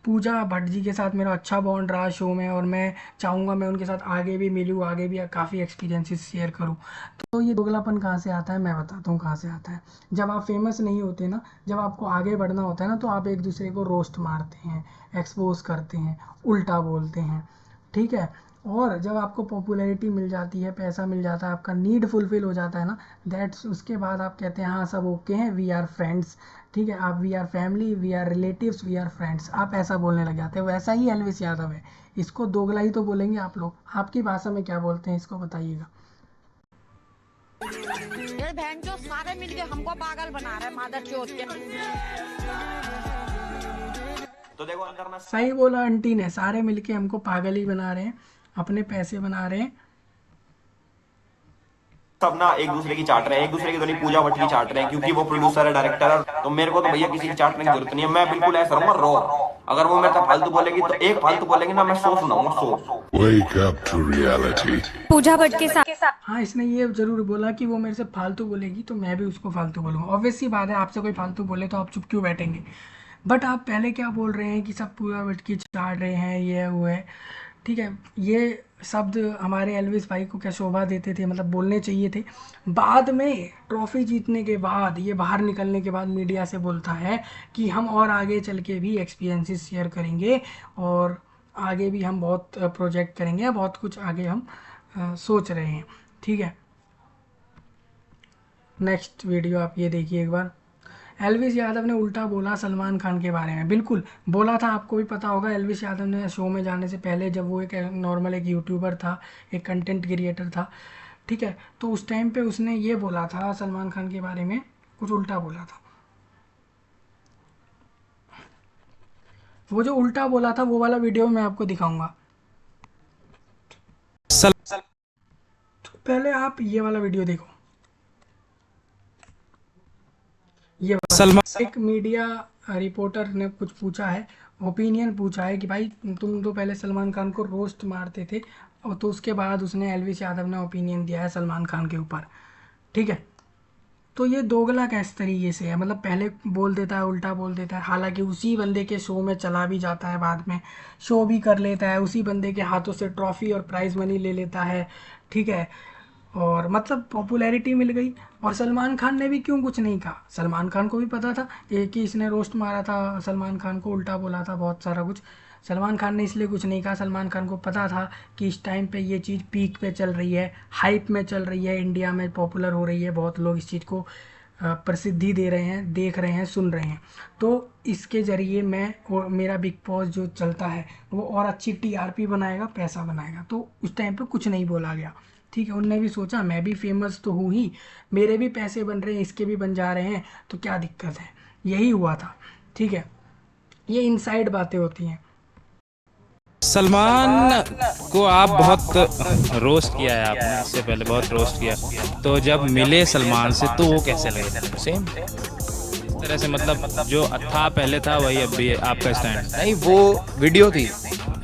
A: पूजा भट्ट जी के साथ मेरा अच्छा बॉन्ड रहा शो में, और मैं चाहूँगा मैं उनके साथ आगे भी मिलूँ, आगे भी काफ़ी एक्सपीरियंसेस शेयर करूँ। तो ये दोगलापन कहाँ से आता है, मैं बताता हूँ कहाँ से आता है। जब आप फेमस नहीं होते ना, जब आपको आगे बढ़ना होता है ना, तो आप एक दूसरे को रोस्ट मारते हैं, एक्सपोज करते हैं, उल्टा बोलते हैं। ठीक है, और जब आपको पॉपुलैरिटी मिल जाती है, पैसा मिल जाता है, आपका नीड फुलफिल हो जाता है ना, दैट्स उसके बाद आप कहते हैं हाँ सब ओके हैं, वी आर फ्रेंड्स। ठीक है, आप we are family, we are relatives, we are friends, आप ऐसा बोलने लग जाते हैं। वैसा ही एल्विस यादव है, इसको दोगला ही तो बोलेंगे आप लोग। आपकी भाषा में क्या बोलते हैं इसको बताइएगा।
F: ये बहन जो सारे मिलके हमको पागल बना रहे हैं, मादर चोद के।
D: तो देखो अंदर में
A: सही बोला आंटी ने, सारे मिलके हमको पागल ही बना रहे हैं, अपने पैसे बना रहे हैं।
D: सब ना एक दूसरे की चाट रहे हैं, एक दूसरे की तो नहीं पूजा भट्ट की चाट रहे हैं, क्योंकि वो प्रोड्यूसर है, डायरेक्टर है। तो मेरे को तो भैया किसी की चाटने की जरूरत नहीं है, मैं बिल्कुल ऐसा रहूंगा रॉ। अगर वो मेरे साथ फालतू बोलेगी तो एक फालतू बोलेगी ना, मैं 100 सुनाऊंगा 100।
G: Wake up to reality.
E: Pooja Bhatt के साथ
A: हाँ, इसने ये ज़रूर बोला कि वो मेरे से फालतू बोलेगी तो मैं भी उसको फालतू बोलूँगा। ऑब्वियस सी बात है, आपसे कोई फालतू बोले तो आप चुप क्यों बैठेंगे। बट आप पहले क्या बोल रहे हैं कि सब पूरा भटकी चाट रहे हैं, ये वो है, ठीक है। ये शब्द हमारे एल्विस भाई को क्या शोभा देते थे, मतलब बोलने चाहिए थे। बाद में ट्रॉफी जीतने के बाद, ये बाहर निकलने के बाद मीडिया से बोलता है कि हम और आगे चल के भी एक्सपीरियंसेस शेयर करेंगे और आगे भी हम बहुत प्रोजेक्ट करेंगे, बहुत कुछ आगे हम सोच रहे हैं, ठीक है। नेक्स्ट वीडियो आप ये देखिए एक बार। एल्विस यादव ने उल्टा बोला सलमान खान के बारे में। बिल्कुल बोला था, आपको भी पता होगा। एल्विस यादव ने शो में जाने से पहले, जब वो एक नॉर्मल एक यूट्यूबर था, एक कंटेंट क्रिएटर था, ठीक है, तो उस टाइम पे उसने ये बोला था सलमान खान के बारे में, कुछ उल्टा बोला था। वो जो उल्टा बोला था वो वाला वीडियो मैं आपको दिखाऊंगा। तो पहले आप ये वाला वीडियो देखो। ये सलमान, एक मीडिया रिपोर्टर ने कुछ पूछा है, ओपिनियन पूछा है कि भाई तुम तो पहले सलमान खान को रोस्ट मारते थे, और तो उसके बाद उसने एल्विस यादव ने ओपिनियन दिया है सलमान खान के ऊपर, ठीक है। तो ये दोगला किस तरीके से है, मतलब पहले बोल देता है, उल्टा बोल देता है, हालांकि उसी बंदे के शो में चला भी जाता है, बाद में शो भी कर लेता है, उसी बंदे के हाथों से ट्रॉफी और प्राइज़ मनी ले लेता है, ठीक है, और मतलब पॉपुलैरिटी मिल गई। और सलमान खान ने भी क्यों कुछ नहीं कहा, सलमान खान को भी पता था ये कि इसने रोस्ट मारा था, सलमान खान को उल्टा बोला था, बहुत सारा कुछ। सलमान खान ने इसलिए कुछ नहीं कहा, सलमान खान को पता था कि इस टाइम पे ये चीज़ पीक पे चल रही है, हाइप में चल रही है, इंडिया में पॉपुलर हो रही है, बहुत लोग इस चीज़ को प्रसिद्धि दे रहे हैं, देख रहे हैं, सुन रहे हैं। तो इसके ज़रिए मैं और मेरा बिग बॉस जो चलता है वो और अच्छी टीआरपी बनाएगा, पैसा बनाएगा। तो उस टाइम पे कुछ नहीं बोला गया, ठीक है। उनने भी सोचा मैं भी फेमस तो हूँ ही, मेरे भी पैसे बन रहे हैं, इसके भी बन जा रहे हैं, तो क्या दिक्कत है, यही हुआ था, ठीक है। ये इनसाइड बातें होती हैं।
H: सलमान को आप बहुत रोस्ट किया है आपने, इससे पहले बहुत रोस्ट किया, तो जब मिले सलमान से तो वो कैसे लगे? सेम इस तरह से, मतलब जो था पहले था वही अब भी है आपका स्टैंड?
I: नहीं, वो वीडियो थी,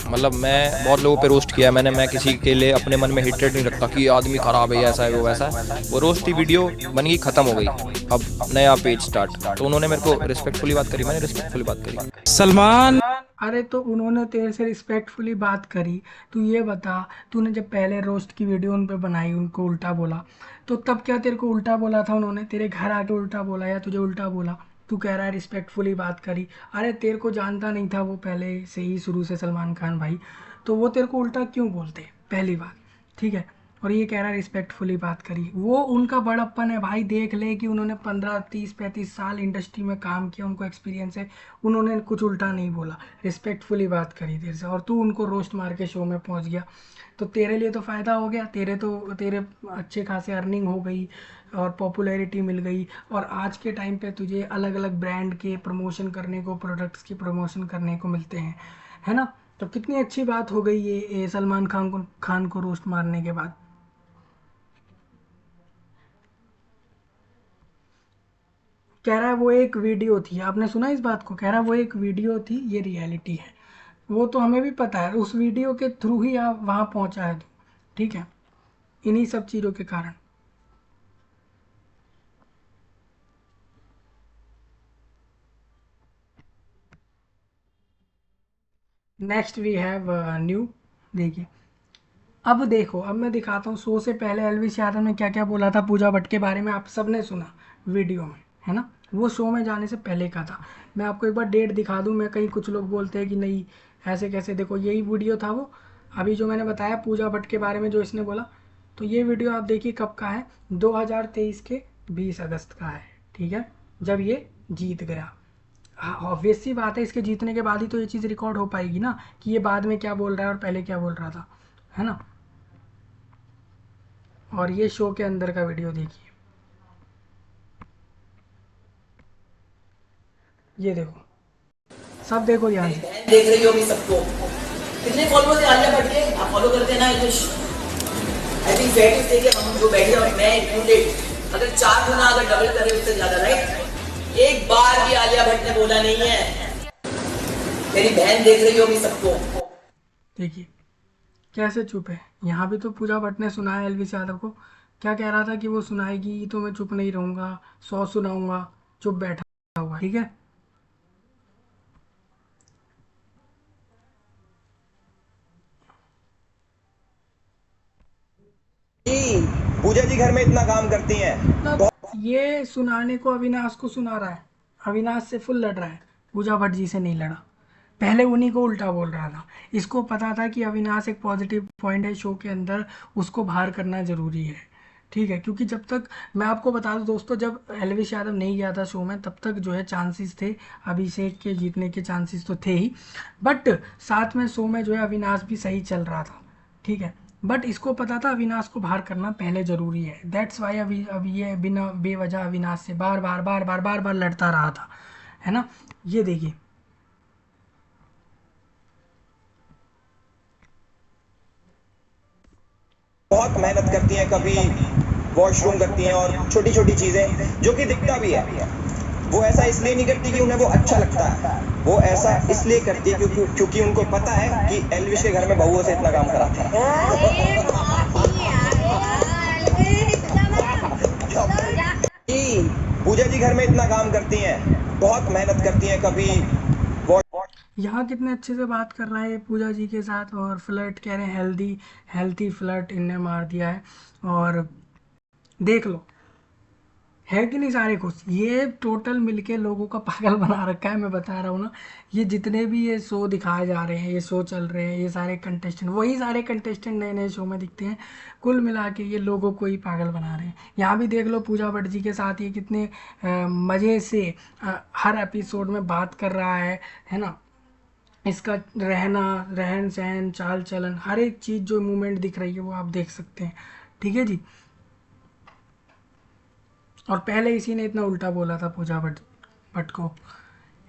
I: मतलब मैं बहुत लोगों पे रोस्ट किया मैंने, मैं किसी के लिए अपने मन में हेट्रेड नहीं रखता कि आदमी खराब है, ऐसा है वो वैसा है। वो रोस्ट की वीडियो बन गई, खत्म हो गई, अब नया पेज स्टार्ट। तो उन्होंने मेरे को रिस्पेक्टफुली बात करी, मैंने रिस्पेक्टफुली बात करी।
H: सलमान,
A: अरे तो उन्होंने तेरे से रिस्पेक्टफुली बात करी, तू ये बता, तूने जब पहले रोस्ट की वीडियो उन पे बनाई, उनको उल्टा बोला, तो तब क्या तेरे को उल्टा बोला था उन्होंने? तेरे घर आके उल्टा बोला या तुझे उल्टा बोला? तू कह रहा है रिस्पेक्टफुली बात करी। अरे तेरे को जानता नहीं था वो पहले से ही, शुरू से सलमान खान भाई, तो वो तेरे को उल्टा क्यों बोलते? पहली बात, ठीक है। और ये कह रहा है रिस्पेक्टफुली बात करी, वो उनका बड़प्पन है भाई। देख ले कि उन्होंने 15, 30, 35 साल इंडस्ट्री में काम किया, उनको एक्सपीरियंस है, उन्होंने कुछ उल्टा नहीं बोला, रिस्पेक्टफुली बात करी तेरे से, और तू उनको रोस्ट मार के शो में पहुंच गया। तो तेरे लिए तो फ़ायदा हो गया, तेरे अच्छे खासे अर्निंग हो गई और पॉपुलैरिटी मिल गई, और आज के टाइम पे तुझे अलग अलग ब्रांड के प्रमोशन करने को, प्रोडक्ट्स की प्रमोशन करने को मिलते हैं, है ना। तो कितनी अच्छी बात हो गई ये सलमान खान को रोस्ट मारने के बाद। कह रहा है वो एक वीडियो थी, आपने सुना इस बात को? कह रहा है वो एक वीडियो थी, ये रियलिटी है। वो तो हमें भी पता है, उस वीडियो के थ्रू ही आप वहाँ पहुँचा है तो, ठीक है, इन्हीं सब चीज़ों के कारण। नेक्स्ट वी हैव न्यू, देखिए। अब देखो, अब मैं दिखाता हूँ शो से पहले एल्विस यादव ने क्या क्या बोला था पूजा भट्ट के बारे में, आप सबने सुना वीडियो में, है ना। वो शो में जाने से पहले का था। मैं आपको एक बार डेट दिखा दूँ, मैं कहीं कुछ लोग बोलते हैं कि नहीं ऐसे कैसे, देखो यही वीडियो था वो, अभी जो मैंने बताया पूजा भट्ट के बारे में जो इसने बोला, तो ये वीडियो आप देखिए कब का है, 2023 के 20 अगस्त का है, ठीक है, जब ये जीत गया। हाँ, ऑब्वियस सी बात है, इसके जीतने के बाद ही तो ये चीज़ रिकॉर्ड हो पाएगी ना, कि ये बाद में क्या बोल रहा है और पहले क्या बोल रहा था, है ना। और ये शो के अंदर का वीडियो देखिए, ये देखो, सब देखो ध्यान से।
J: देख रही होगी सबको, कितने फॉलोअर्स है आलिया भट्ट के? आप फॉलो करते हैं ना? आई थिंक फेयर टू से कि हम जो बैठे और मैं इंक्लूडेड अगर 4 गुना अगर डबल करें उससे ज्यादा, राइट? एक बार भी आलिया भट्ट ने बोला नहीं है। मेरी बहन देख रही होगी सबको।
A: देखिए कैसे चुप है। यहाँ भी तो पूजा भट्ट ने सुनाया एलविस यादव को, क्या कह रहा था कि वो सुनाएगी तो मैं चुप नहीं रहूंगा, 100 सुनाऊंगा, चुप बैठा हुआ। ठीक है,
D: पूजा जी घर में इतना काम करती हैं।
A: मतलब ये सुनाने को अविनाश को सुना रहा है, अविनाश से फुल लड़ रहा है, पूजा भट्ट जी से नहीं लड़ा। पहले उन्हीं को उल्टा बोल रहा था। इसको पता था कि अविनाश एक पॉजिटिव पॉइंट है शो के अंदर, उसको बाहर करना ज़रूरी है। ठीक है, क्योंकि जब तक मैं आपको बता दूं दोस्तों, जब एलविस यादव नहीं गया था शो में तब तक जो है चांसेस थे अभिषेक के जीतने के, चांसेस तो थे ही, बट साथ में शो में जो है अविनाश भी सही चल रहा था। ठीक है, बट इसको पता था अविनाश को बाहर करना पहले ज़रूरी है। दैट्स वाई अभी ये बिना बेवजह अविनाश से बार बार लड़ता रहा था, है ना। ये देखिए
D: बहुत मेहनत करती हैं, कभी वॉशरूम करती हैं और छोटी छोटी चीजें जो कि दिखता भी है। वो ऐसा इसलिए नहीं करती कि उन्हें वो अच्छा लगता है, वो ऐसा इसलिए करती है क्योंकि उनको पता है कि एलविश के घर में बहुओं से इतना काम कराता है। पूजा जी घर में इतना काम करती हैं, बहुत मेहनत करती हैं, कभी
A: यहाँ कितने अच्छे से बात कर रहा है पूजा जी के साथ, और फ्लर्ट कह रहे हैं, हेल्थी फ्लर्ट इनने मार दिया है। और देख लो है कि नहीं सारे खुश। ये टोटल मिलके लोगों का पागल बना रखा है, मैं बता रहा हूँ ना। ये जितने भी ये शो दिखाए जा रहे हैं, ये शो चल रहे हैं, ये सारे कंटेस्टेंट, वही सारे कंटेस्टेंट नए नए शो में दिखते हैं। कुल मिला के ये लोगों को ही पागल बना रहे हैं। यहाँ भी देख लो पूजा भट्ट जी के साथ ये कितने मज़े से हर एपिसोड में बात कर रहा है ना। इसका रहन सहन, चाल चलन, हर एक चीज़ जो मूवमेंट दिख रही है वो आप देख सकते हैं। ठीक है जी, और पहले इसी ने इतना उल्टा बोला था पूजा भट्ट को,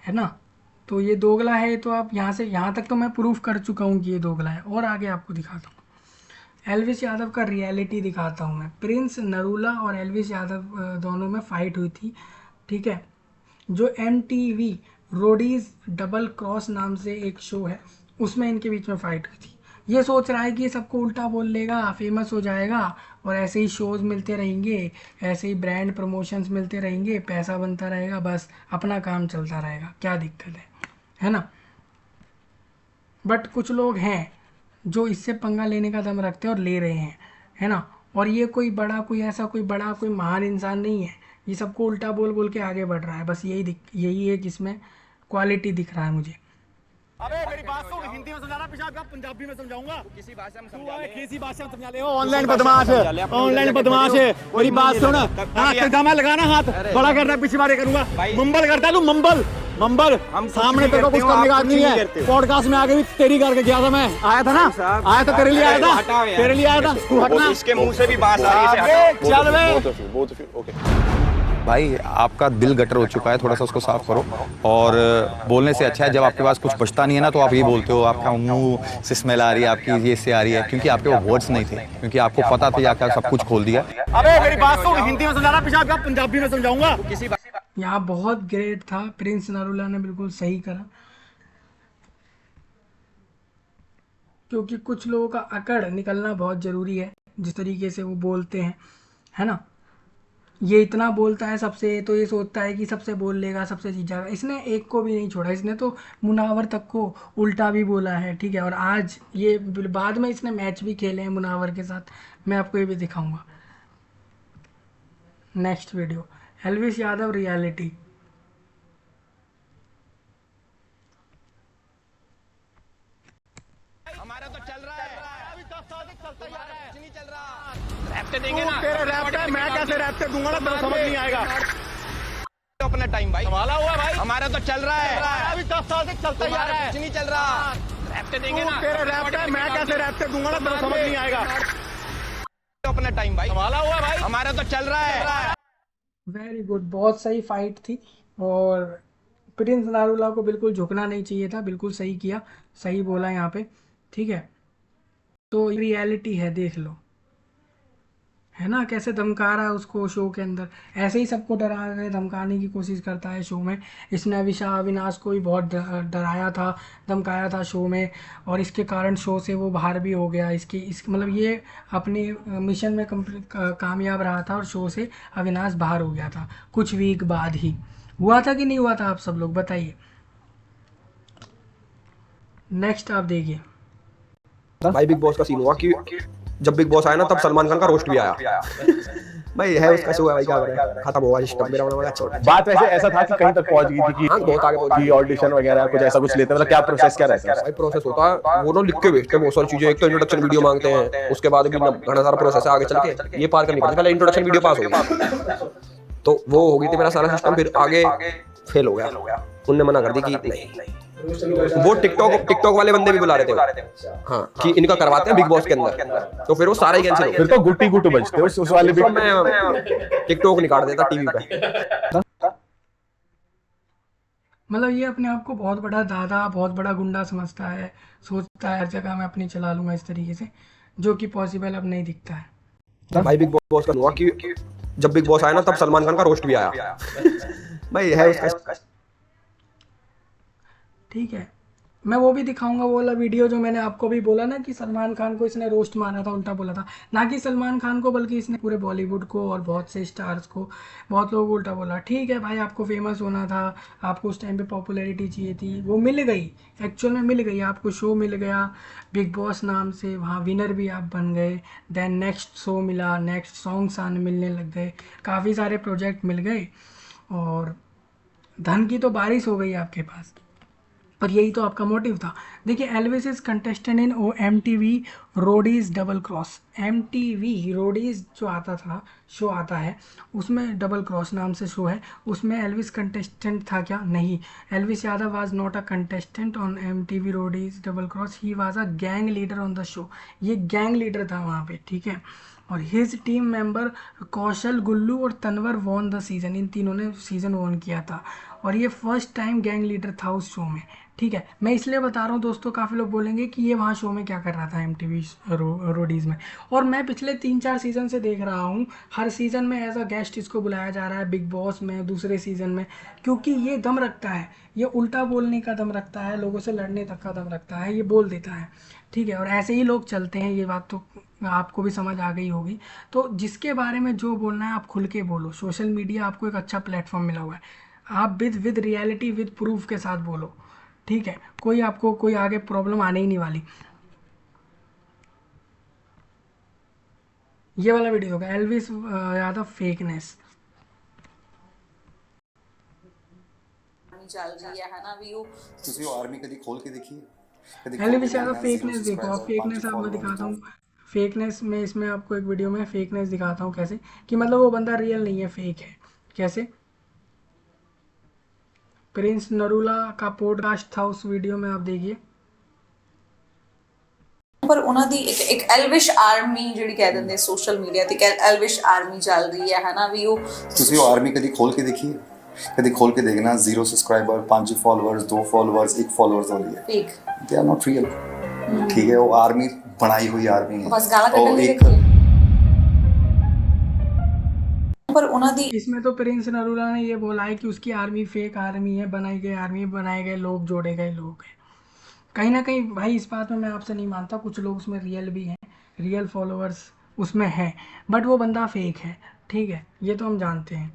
A: है ना। तो ये दोगला है, तो आप यहाँ तक तो मैं प्रूफ कर चुका हूँ कि ये दोगला है। और आगे आपको दिखाता हूँ, एलविस यादव का रियलिटी दिखाता हूँ मैं। प्रिंस नरूला और एलविस यादव दोनों में फाइट हुई थी। ठीक है, जो MTV रोडीज डबल क्रॉस नाम से एक शो है, उसमें इनके बीच में फाइट हुई थी। ये सोच रहा है कि ये सबको उल्टा बोल लेगा, फेमस हो जाएगा, और ऐसे ही शोज़ मिलते रहेंगे, ऐसे ही ब्रांड प्रमोशंस मिलते रहेंगे, पैसा बनता रहेगा, बस अपना काम चलता रहेगा, क्या दिक्कत है ना। बट कुछ लोग हैं जो इससे पंगा लेने का दम रखते हैं और ले रहे हैं, है ना। और ये कोई बड़ा कोई महान इंसान नहीं है, ये सबको उल्टा बोल बोल के आगे बढ़ रहा है। बस यही एक इसमें क्वालिटी दिख रहा है मुझे।
K: अबे मेरी बात सुन, हिंदी में समझाना, पिछाब पंजाबी में समझाऊंगा। किसी भाषा में समझा ले। ऑनलाइन बदमाश है, मेरी बात सुन। हाथ लगाना, हाथ बड़ा करना, पिछली बार करूंगा, मंबल करता तू, मंबल सामने तेरे को कुछ करने का नहीं है। पॉडकास्ट में आगे भी तेरी करके गया था, मैं आया था ना, आया तो तेरे लिए आया था, तू हटना।
D: इसके मुंह से भी बात आ रही है,
K: चल बे।
L: भाई आपका दिल गटर हो चुका है, थोड़ा सा उसको साफ करो। और बोलने से अच्छा है जब आपके पास कुछ बचता नहीं है ना, तो आप ये बोलते हो आपका मुंह से स्मेल आ रही है, आपकी ये से आ रही है, क्योंकि आपके वो वर्ड्स नहीं थे, क्योंकि आपको पता था आपका सब कुछ खोल दिया।
K: अबे मेरी बात सुन, हिंदी में समझाना, पिछाब पंजाबी में समझाऊंगा।
A: यहाँ बहुत ग्रेट था, प्रिंस नरूला ने बिल्कुल सही करा, क्योंकि कुछ लोगों का अकड़ निकलना बहुत ज़रूरी है, जिस तरीके से वो बोलते हैं, है ना। ये इतना बोलता है सबसे, तो ये सोचता है कि सबसे बोल लेगा, सबसे जीत जाएगा। इसने एक को भी नहीं छोड़ा, इसने तो मुनावर तक को उल्टा भी बोला है। ठीक है, और आज ये बाद में इसने मैच भी खेले हैं मुनावर के साथ, मैं आपको ये भी दिखाऊंगा next video. Elvis Yadav reality.
K: हमारा तो चल रहा है, अभी 10 साल तक चलता ही आ रहा है, नहीं चल रहा। रैप्टे देंगे ना, तेरे रैप्टे मैं कैसे रैप्टे दूंगा ना, तेरे समझ नहीं आएगा। अपना टाइम भाई संभाला हुआ भाई, हमारा तो चल रहा है, अभी 10 साल तक चलता ही आ रहा है, नहीं चल रहा। रैप्टे देंगे ना, तेरे रैप्टे मैं कैसे रैप्टे दूंगा ना, तेरे समझ नहीं आएगा। अपना टाइम भाई संभाला हुआ भाई, हमारा तो चल रहा है।
A: वेरी गुड, बहुत सही फाइट थी, और प्रिंस नारूला को बिल्कुल झुकना नहीं चाहिए था, बिल्कुल सही किया, सही बोला यहाँ पे। ठीक है, तो रियलिटी है, देख लो। है ना, कैसे धमका रहा है उसको शो के अंदर, ऐसे ही सबको डरा के धमकाने की कोशिश करता है शो में। इसने अविनाश को भी बहुत डराया था, धमकाया था शो में, और इसके कारण शो से वो बाहर भी हो गया। इस मतलब ये अपने मिशन में कामयाब रहा था और शो से अविनाश बाहर हो गया था कुछ वीक बाद ही। हुआ था कि नहीं हुआ था, आप सब लोग बताइए। नेक्स्ट आप देखिए
K: भाई बिग बॉस का सीन हुआ कि जब बिग बॉस आया ना तब सलमान खान का रोस्ट भी आया। भाई है उसका शो है भाई, क्या करें, खत्म हुआ सिस्टम मेरा वाला छोटा।
M: बात वैसे ऐसा था कि कहीं तक पहुंच गई थी कि
K: हाँ बहुत आगे पहुंच गई,
M: ऑडिशन वगैरह कुछ ऐसा कुछ लेते, मतलब क्या प्रोसेस क्या रहता है?
K: भाई प्रोसेस होता है, वो ना लिख के भेजते हैं बहुत सारी चीजें। एक तो इंट्रोडक्शन वीडियो मांगते हैं, उसके बाद भी घना सारा प्रोसेस है आगे चल के, ये पार करनी पड़ती है। पहले इंट्रोडक्शन वीडियो पास हो गई तो वो हो गई थी मेरा सारा सिस्टम, फिर आगे फेल हो गया। उनने मना कर दी कि नहीं, वो टिकटॉक वाले बंदे भी बुला रहे थे हाँ कि इनका करवाते हैं बिग बॉस के अंदर, तो फिर वो सारा ही कैंसिल हो गया।
M: फिर तो गुट्टी गुट्टू बजते उस वाले
K: तो मैं टिकटॉक निकाल देता टीवी पे।
A: मतलब ये अपने आप को बहुत बड़ा दादा, बहुत बड़ा गुंडा समझता है, सोचता है हर जगह मैं अपनी चला लूंगा इस तरीके से, जो कि पॉसिबल अब नहीं दिखता है।
K: भाई बिग बॉस का हुआ कि जब बिग बॉस आया ना तब सलमान खान का रोस्ट भी आया। भाई है उसका,
A: ठीक है, मैं वो भी दिखाऊंगा, वो वाला वीडियो जो मैंने आपको भी बोला ना कि सलमान खान को इसने रोस्ट मारा था, उल्टा बोला था, ना कि सलमान खान को बल्कि इसने पूरे बॉलीवुड को और बहुत से स्टार्स को, बहुत लोग उल्टा बोला। ठीक है भाई, आपको फेमस होना था, आपको उस टाइम पे पॉपुलैरिटी चाहिए थी, वो मिल गई, एक्चुअल में मिल गई, आपको शो मिल गया बिग बॉस नाम से, वहाँ विनर भी आप बन गए। देन नेक्स्ट शो मिला, नेक्स्ट सॉन्ग्स आने मिलने लग गए, काफ़ी सारे प्रोजेक्ट मिल गए और धन की तो बारिश हो गई आपके पास। पर यही तो आपका मोटिव था। देखिए, Elvis is contestant in MTV Roadies double cross. MTV Roadies जो आता था, शो आता है, उसमें डबल क्रॉस नाम से शो है, उसमें एल्विस कंटेस्टेंट था क्या? नहीं, Elvis Yadav was not a contestant on MTV Roadies double cross, he was a gang leader on the show. ये गैंग लीडर था वहाँ पे, ठीक है। और हिज टीम मेंबर कौशल, गुल्लू और तनवर वॉन द सीजन, इन तीनों ने सीजन वॉन किया था और ये फर्स्ट टाइम गैंग लीडर था उस शो में, ठीक है। मैं इसलिए बता रहा हूँ दोस्तों, काफ़ी लोग बोलेंगे कि ये वहाँ शो में क्या कर रहा था MTV रोडीज़ में, और मैं पिछले 3-4 सीज़न से देख रहा हूँ, हर सीज़न में एज अ गेस्ट इसको बुलाया जा रहा है, बिग बॉस में दूसरे सीज़न में, क्योंकि ये दम रखता है, ये उल्टा बोलने का दम रखता है, लोगों से लड़ने तक का दम रखता है, ये बोल देता है, ठीक है। और ऐसे ही लोग चलते हैं, ये बात तो आपको भी समझ आ गई होगी। तो जिसके बारे में जो बोलना है आप खुल के बोलो, सोशल मीडिया आपको एक अच्छा प्लेटफॉर्म मिला हुआ है, आप विद रियलिटी, विद प्रूफ के साथ बोलो, ठीक है। कोई आपको कोई आगे प्रॉब्लम आने ही नहीं वाली। ये वाला वीडियो होगा एल्विस यादव फेकनेस
N: चल रही है ना व्यू।
L: ਤੁਸੀਂ ਉਹ ਆਰਮੀ कभी खोल के देखिए,
A: एल्विस यादव फेकनेस देखो आप, फेकनेस आपको दिखाता हूँ, फेकनेस में इसमें आपको एक वीडियो में फेकनेस दिखाता हूँ कैसे, कि मतलब वो बंदा रियल नहीं है, फेक है। कैसे? प्रिंस नरूला का पॉडकास्ट था, उस वीडियो में आप देखिए।
N: पर ਉਹਨਾਂ ਦੀ ਇੱਕ ਐਲਵਿਸ਼ ਆਰਮੀ ਜਿਹੜੀ ਕਹਿ ਦਿੰਦੇ ਸੋਸ਼ਲ ਮੀਡੀਆ ਤੇ ਐਲਵਿਸ਼ ਆਰਮੀ ਚੱਲ ਰਹੀ ਹੈ ਨਾ ਵੀ ਉਹ।
L: ਤੁਸੀਂ ਉਹ ਆਰਮੀ कभी खोल के देखिए, कभी खोल के देखना, 0 सब्सक्राइबर, 5 फॉलोअर्स, 2 फॉलोअर्स, 1 फॉलोअर्स हो रही है, fake, they are not real, ठीक है। वो आर्मी बनाई हुई आर्मी है,
N: बस गाला कटने
L: एक
N: पर ਉਹਨਾਂ ਦੀ।
A: इसमें तो प्रिंस नरूला ने ये बोला है कि उसकी आर्मी फेक आर्मी है, बनाई गई आर्मी, बनाए गए लोग, जोड़े गए लोग हैं। कहीं ना कहीं भाई इस बात में मैं आपसे नहीं मानता, कुछ लोग उसमें रियल भी हैं, रियल फॉलोअर्स उसमें हैं, बट वो बंदा फेक है, ठीक है, ये तो हम जानते हैं।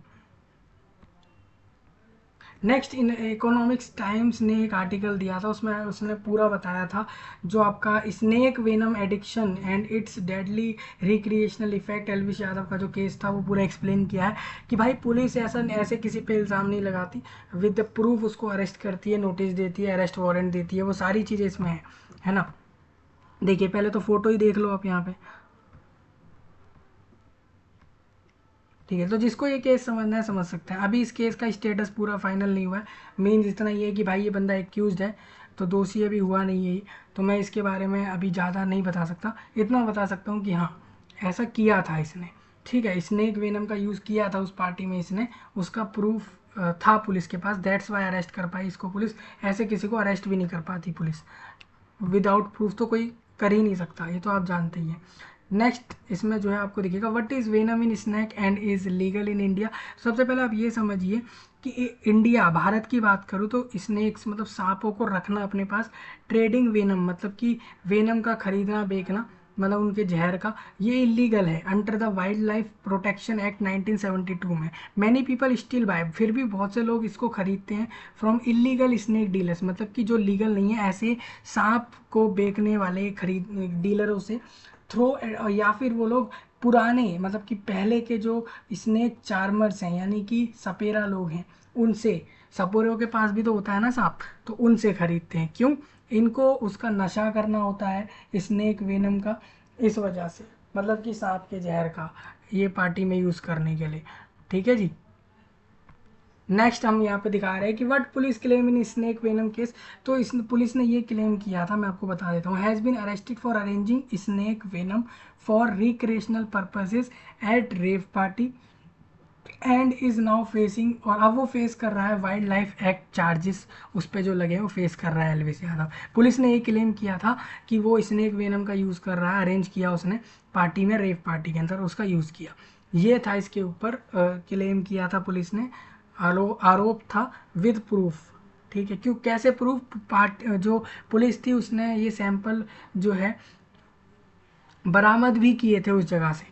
A: नेक्स्ट, इन इकोनॉमिक्स टाइम्स ने एक आर्टिकल दिया था, उसमें उसने पूरा बताया था जो आपका snake venom addiction and it's deadly recreational effect, Elvis Yadav का जो केस था वो पूरा एक्सप्लेन किया है कि भाई पुलिस ऐसे किसी पे इल्ज़ाम नहीं लगाती, विद द प्रूफ उसको अरेस्ट करती है, नोटिस देती है, अरेस्ट वारंट देती है, वो सारी चीज़ें इसमें है ना। देखिए पहले तो फ़ोटो ही देख लो आप यहाँ पे, ठीक है। तो जिसको ये केस समझना है समझ सकते हैं। अभी इस केस का स्टेटस पूरा फाइनल नहीं हुआ है, मीन्स इतना ये है कि भाई ये बंदा एक्यूज्ड है, तो दोषी अभी हुआ नहीं है, तो मैं इसके बारे में अभी ज़्यादा नहीं बता सकता। इतना बता सकता हूँ कि हाँ ऐसा किया था इसने, ठीक है, स्नेक वेनम का यूज़ किया था उस पार्टी में इसने, उसका प्रूफ था पुलिस के पास, दैट्स वाई अरेस्ट कर पाई इसको पुलिस। ऐसे किसी को अरेस्ट भी नहीं कर पाती पुलिस, विदाउट प्रूफ तो कोई कर ही नहीं सकता, ये तो आप जानते ही हैं। नेक्स्ट इसमें जो है आपको दिखेगा what is venom in snake and is legal in India. सबसे पहले आप ये समझिए कि इंडिया भारत की बात करूँ तो स्नैक्स मतलब सांपों को रखना अपने पास, ट्रेडिंग वेनम मतलब कि वेनम का खरीदना बेचना मतलब उनके जहर का, ये इलीगल है under the wild life protection act 1972 में। मैनी पीपल स्टिल बाय, फिर भी बहुत से लोग इसको खरीदते हैं फ्रॉम इलीगल स्नेक डीलर्स, मतलब कि जो लीगल नहीं है ऐसे सांप को बेचने वाले खरीद डीलरों से थ्रो, या फिर वो लोग पुराने मतलब कि पहले के जो स्नेक चार्मर्स हैं यानी कि सपेरा लोग हैं उनसे, सपेरों के पास भी तो होता है ना सांप, तो उनसे खरीदते हैं। क्यों? इनको उसका नशा करना होता है स्नेक वेनम का, इस वजह से मतलब कि सांप के जहर का ये पार्टी में यूज़ करने के लिए। ठीक है जी। नेक्स्ट हम यहाँ पे दिखा रहे हैं कि what police claim in snake venom case. तो इस पुलिस ने ये क्लेम किया था, मैं आपको बता देता हूँ, has been arrested for arranging snake venom for recreational purposes at rave party and is now facing, और अब वो फेस कर रहा है वाइल्ड लाइफ एक्ट चार्जेस, उस पर जो लगे हैं वो फेस कर रहा है एल्विस यादव। पुलिस ने ये क्लेम किया था कि वो स्नेक वेनम का यूज़ कर रहा है, अरेंज किया उसने पार्टी में, रेव पार्टी के अंदर उसका यूज़ किया, ये था इसके ऊपर क्लेम किया था पुलिस ने, आरोप था विद प्रूफ। ठीक है, क्यों कैसे प्रूफ? जो पुलिस थी उसने ये सैंपल जो है बरामद भी किए थे उस जगह से।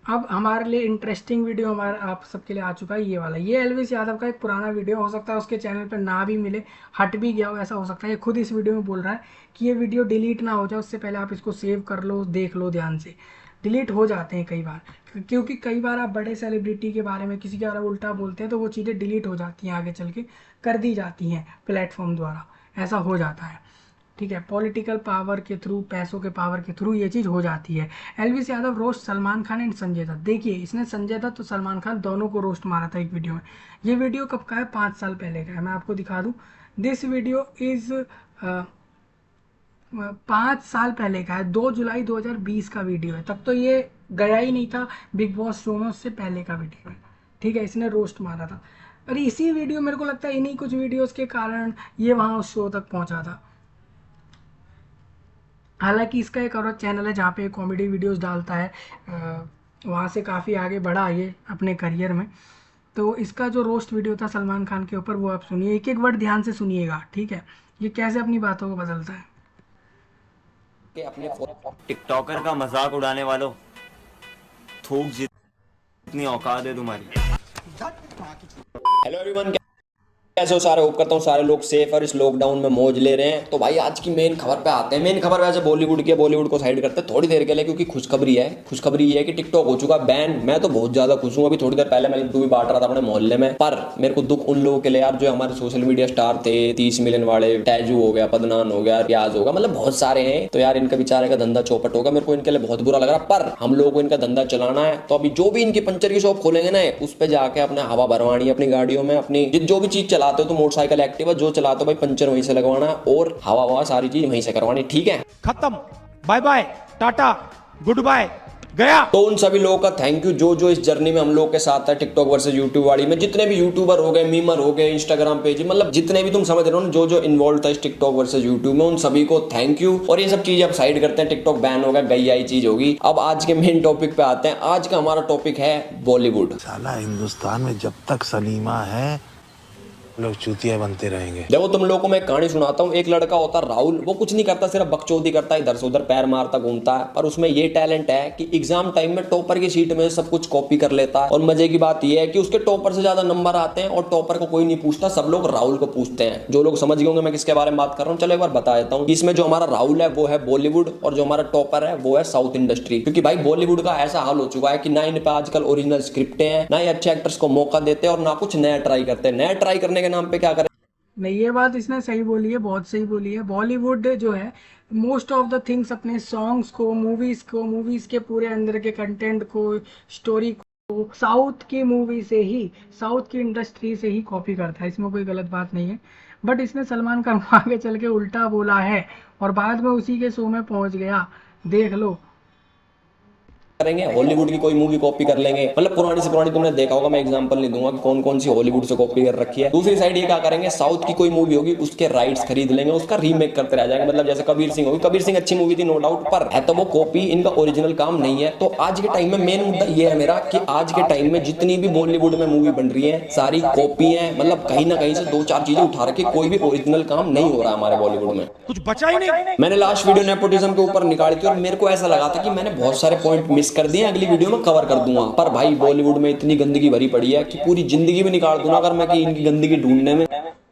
A: अब हमारे लिए इंटरेस्टिंग वीडियो हमारा आप सबके लिए आ चुका है, ये वाला, ये एल्विस यादव का एक पुराना वीडियो, हो सकता है उसके चैनल पर ना भी मिले, हट भी गया हो, ऐसा हो सकता है। ये खुद इस वीडियो में बोल रहा है कि ये वीडियो डिलीट ना हो जाए उससे पहले आप इसको सेव कर लो, देख लो ध्यान से। डिलीट हो जाते हैं कई बार, क्योंकि कई बार आप बड़े सेलिब्रिटी के बारे में किसी के बारे में उल्टा बोलते हैं तो वो चीज़ें डिलीट हो जाती हैं, आगे चल के कर दी जाती हैं प्लेटफॉर्म द्वारा, ऐसा हो जाता है। ठीक है, पॉलिटिकल पावर के थ्रू, पैसों के पावर के थ्रू ये चीज़ हो जाती है। Elvish Yadav roast Salman Khan and Sanjay Dutt. देखिए इसने संजय दत्त तो सलमान खान दोनों को रोस्ट मारा था एक वीडियो में। ये वीडियो कब का है? 5 साल पहले का है, मैं आपको दिखा दूँ। दिस वीडियो इज़ 5 साल पहले का है, 2 जुलाई 2020 का वीडियो है, तब तो ये गया ही नहीं था बिग बॉस शो में, उससे पहले का वीडियो है। ठीक है, इसने रोस्ट मारा था, और इसी वीडियो मेरे को लगता है इन्हीं कुछ वीडियोस के कारण ये वहाँ उस शो तक पहुँचा था। हालांकि इसका एक और चैनल है जहाँ पे कॉमेडी वीडियोस डालता है, वहाँ से काफ़ी आगे बढ़ा ये अपने करियर में। तो इसका जो रोस्ट वीडियो था सलमान खान के ऊपर वो आप सुनिए, एक एक वर्ड ध्यान से सुनिएगा। ठीक है, ये कैसे अपनी बातों को बदलता है।
O: टिकटॉकर का मजाक उड़ाने वालों, थूक जितनी औकात है तुम्हारी।
I: हेलो एवरीवन, कैसे हो सारे? होप करता हूँ सारे लोग सेफ और इस लॉकडाउन में मौज ले रहे हैं। तो भाई आज की मेन खबर पे आते हैं। मेन खबर वैसे बॉलीवुड की है, बॉलीवुड को साइड करते हैं थोड़ी देर के लिए, क्योंकि खुशखबरी है। खुशखबरी ये है कि टिकटॉक हो चुका बैन। मैं तो बहुत ज्यादा खुश हूँ। अभी थोड़ी देर पहले मैं लड्डू भी बांट रहा था अपने मोहल्ले में, पर मेरे को दुख उन लोगों के लिए यार जो हमारे सोशल मीडिया स्टार थे, 30 मिलियन वाले, टैजू हो गया, पदनान हो गया, रियाज होगा, मतलब बहुत सारे हैं। तो यार इनका बेचारे का धंधा चौपट होगा, मेरे को इनके लिए बहुत बुरा लग रहा। पर हम लोगों को इनका धंधा चलाना है, तो अभी जो भी इनकी पंचर की शॉप खोलेंगे ना, उस पर जाके अपने हवा भरवानी है अपनी गाड़ियों में। अपनी जो भी चीज चलाते हो, तो मोटरसाइकिल एक्टिवा जो चलाते हो भाई, पंचर वहीं से लगवाना और हवा सारी चीज वहीं से करवानी। ठीक है,
P: खत्म, bye bye, tata, goodbye, गया।
I: तो उन सभी लोगों का थैंक यू जो इस जर्नी में हम लोग के साथ है, टिकटॉक वर्सेस यूट्यूब वाली में। जितने भी यूट्यूबर हो गए, मीमर हो गए, इंस्टाग्राम पेज, मतलब जितने भी तुम समझ रहे हो ना, जो इन्वॉल्व था इस टिकटॉक वर्सेस यूट्यूब में, उन सभी को थैंक यू। और ये सब चीजें अब साइड करते हैं, टिकटॉक बैन होगा, गई आई चीज होगी। अब आज के मेन टॉपिक पे आते हैं। आज का हमारा टॉपिक है बॉलीवुड।
Q: साला हिंदुस्तान में जब तक सलीमा है लोग चूतिया बनते रहेंगे।
I: देखो तुम लोगों को मैं कहानी सुनाता हूँ। एक लड़का होता है राहुल, वो कुछ नहीं करता, सिर्फ बकचोदी करता है, इधर से उधर पैर मारता घूमता है। पर उसमें ये टैलेंट है कि एग्जाम टाइम में टॉपर की सीट में सब कुछ कॉपी कर लेता है। और मजे की बात यह है कि उसके टॉपर से ज्यादा नंबर आते हैं और टॉपर को कोई नहीं पूछता, सब लोग राहुल को पूछते हैं। जो लोग समझ गए होंगे मैं किसके बारे में बात कर रहा हूँ, चलो एक बार बता देता हूँ। इसमें जो हमारा राहुल है वो है बॉलीवुड, और जो हमारा टॉपर है वो है साउथ इंडस्ट्री। क्योंकि भाई बॉलीवुड का ऐसा हाल हो चुका है कि ना इन पे आजकल ओरिजिनल स्क्रिप्टें हैं, ना ही अच्छे एक्टर्स को मौका देते हैं, और ना कुछ नया ट्राई करते हैं। नया ट्राई करने के नाम पे क्या करें।
A: नहीं, ये बात इसने सही बोली है, बहुत सही बोली है। बॉलीवुड जो है मोस्ट ऑफ द थिंग्स अपने सॉन्ग्स को, मूवीज के पूरे अंदर के कंटेंट को, स्टोरी को साउथ की मूवी से ही, साउथ की इंडस्ट्री से ही कॉपी करता है। इसमें कोई गलत बात नहीं है। बट इसने सलमान खान को आगे चल के उल्टा बोला है और बाद में उसी के शो में पहुंच गया, देख लो।
R: करेंगे, हॉलीवुड की कोई मूवी कॉपी कर लेंगे, मतलब पुरानी से पुरानी, तुमने देखा होगा, मैं एग्जांपल नहीं दूंगा कि कौन कौन सी हॉलीवुड से कॉपी कर रखी है। दूसरी साइड ये क्या करेंगे, साउथ की कोई मूवी होगी उसके राइट्स खरीद लेंगे, उसका रीमेक करते रह जाएंगे। मतलब जैसे कबीर सिंह होगी, कबीर सिंह अच्छी मूवी थी नो डाउट, पर है तो वो कॉपी, इनका ओरिजिनल काम नहीं है। तो आज के टाइम में मेन मुद्दा ये है मेरा कि आज के टाइम में जितनी भी बॉलीवुड में मूवी बन रही है सारी कॉपी है, मतलब कहीं ना कहीं से 2-4 चीजें उठा रखी, कोई भी ओरिजिनल काम नहीं हो रहा हमारे बॉलीवुड में, कुछ बचा ही नहीं। मैंने लास्ट वीडियो नेपोटिज्म के ऊपर निकाली थी और मेरे को ऐसा लगा था कि मैंने बहुत सारे पॉइंट मिस कर दिए, अगली वीडियो में कवर कर दूंगा, पर भाई बॉलीवुड में इतनी गंदगी भरी पड़ी है कि पूरी जिंदगी में निकाल दूंगा अगर मैं कि इनकी गंदगी ढूंढने में।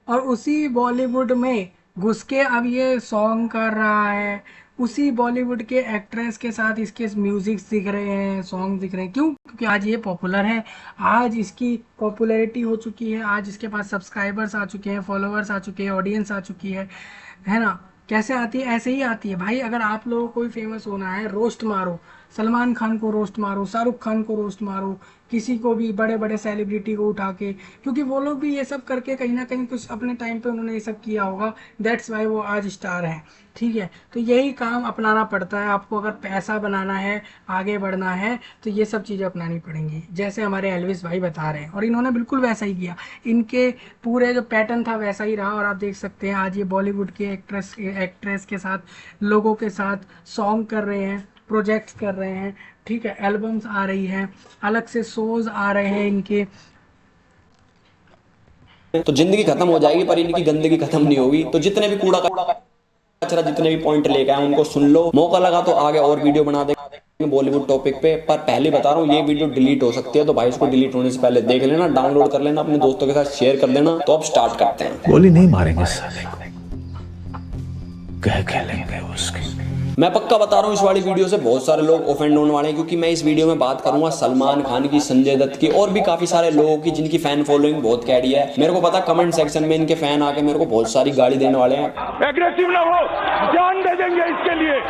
A: और उसी बॉलीवुड में घुस के अब ये सॉन्ग कर रहा है, उसी बॉलीवुड के एक्ट्रेस के साथ इसके म्यूजिक दिख रहे हैं, सॉन्ग दिख रहे हैं। क्यों? क्योंकि आज ये पॉपुलर है, आज इसकी पॉपुलैरिटी हो चुकी है, आज इसके पास सब्सक्राइबर्स आ चुके हैं, फॉलोअर्स आ चुके हैं, ऑडियंस आ चुकी है ना। कैसे आती है? ऐसे ही आती है भाई। अगर आप लोगों को कोई फेमस होना है, रोस्ट मारो, सलमान खान को रोस्ट मारो, शाहरुख खान को रोस्ट मारो, किसी को भी, बड़े बड़े सेलिब्रिटी को उठा के, क्योंकि वो लोग भी ये सब करके कहीं ना कहीं कुछ अपने टाइम पे उन्होंने ये सब किया होगा, दैट्स वाई वो आज स्टार हैं। ठीक है, तो यही काम अपनाना पड़ता है आपको। अगर पैसा बनाना है, आगे बढ़ना है, तो ये सब चीज़ें अपनानी पड़ेंगी, जैसे हमारे एल्विस भाई बता रहे हैं। और इन्होंने बिल्कुल वैसा ही किया, इनके पूरे जो पैटर्न था वैसा ही रहा। और आप देख सकते हैं आज ये बॉलीवुड के एक्ट्रेस के साथ, लोगों के साथ सॉन्ग कर रहे हैं, प्रोजेक्ट्स कर रहे हैं, ठीक है, एल्बम्स आ रही हैं, अलग से शोज आ रहे हैं इनके।
R: तो जिंदगी खत्म हो जाएगी पर इनकी गंदगी खत्म नहीं होगी। तो जितने भी कूड़ा कचरा, जितने भी पॉइंट लेके आए उनको सुन लो, मौका लगा तो आगे और वीडियो बना देंगे बॉलीवुड टॉपिक पे। पर पहले बता रहा हूँ ये वीडियो डिलीट हो सकती है, तो भाई इसको डिलीट होने से पहले देख लेना, डाउनलोड कर लेना, अपने दोस्तों के साथ शेयर कर देना। तो अब स्टार्ट करते हैं।
Q: गोली नहीं मारेंगे साले को, कह लेंगे उसकी।
R: मैं पक्का बता रहा हूँ इस वाली वीडियो से बहुत सारे लोग ऑफेंड होने वाले हैं, क्योंकि मैं इस वीडियो में बात करूंगा सलमान खान की, संजय दत्त की और भी काफी सारे लोगों की जिनकी फैन फॉलोइंग बहुत कैडी है। मेरे को पता कमेंट सेक्शन में इनके फैन आके मेरे को बहुत सारी गाली देने वाले हैं।
K: एग्रेसिव ना हो, जान दे देंगे इसके लिए,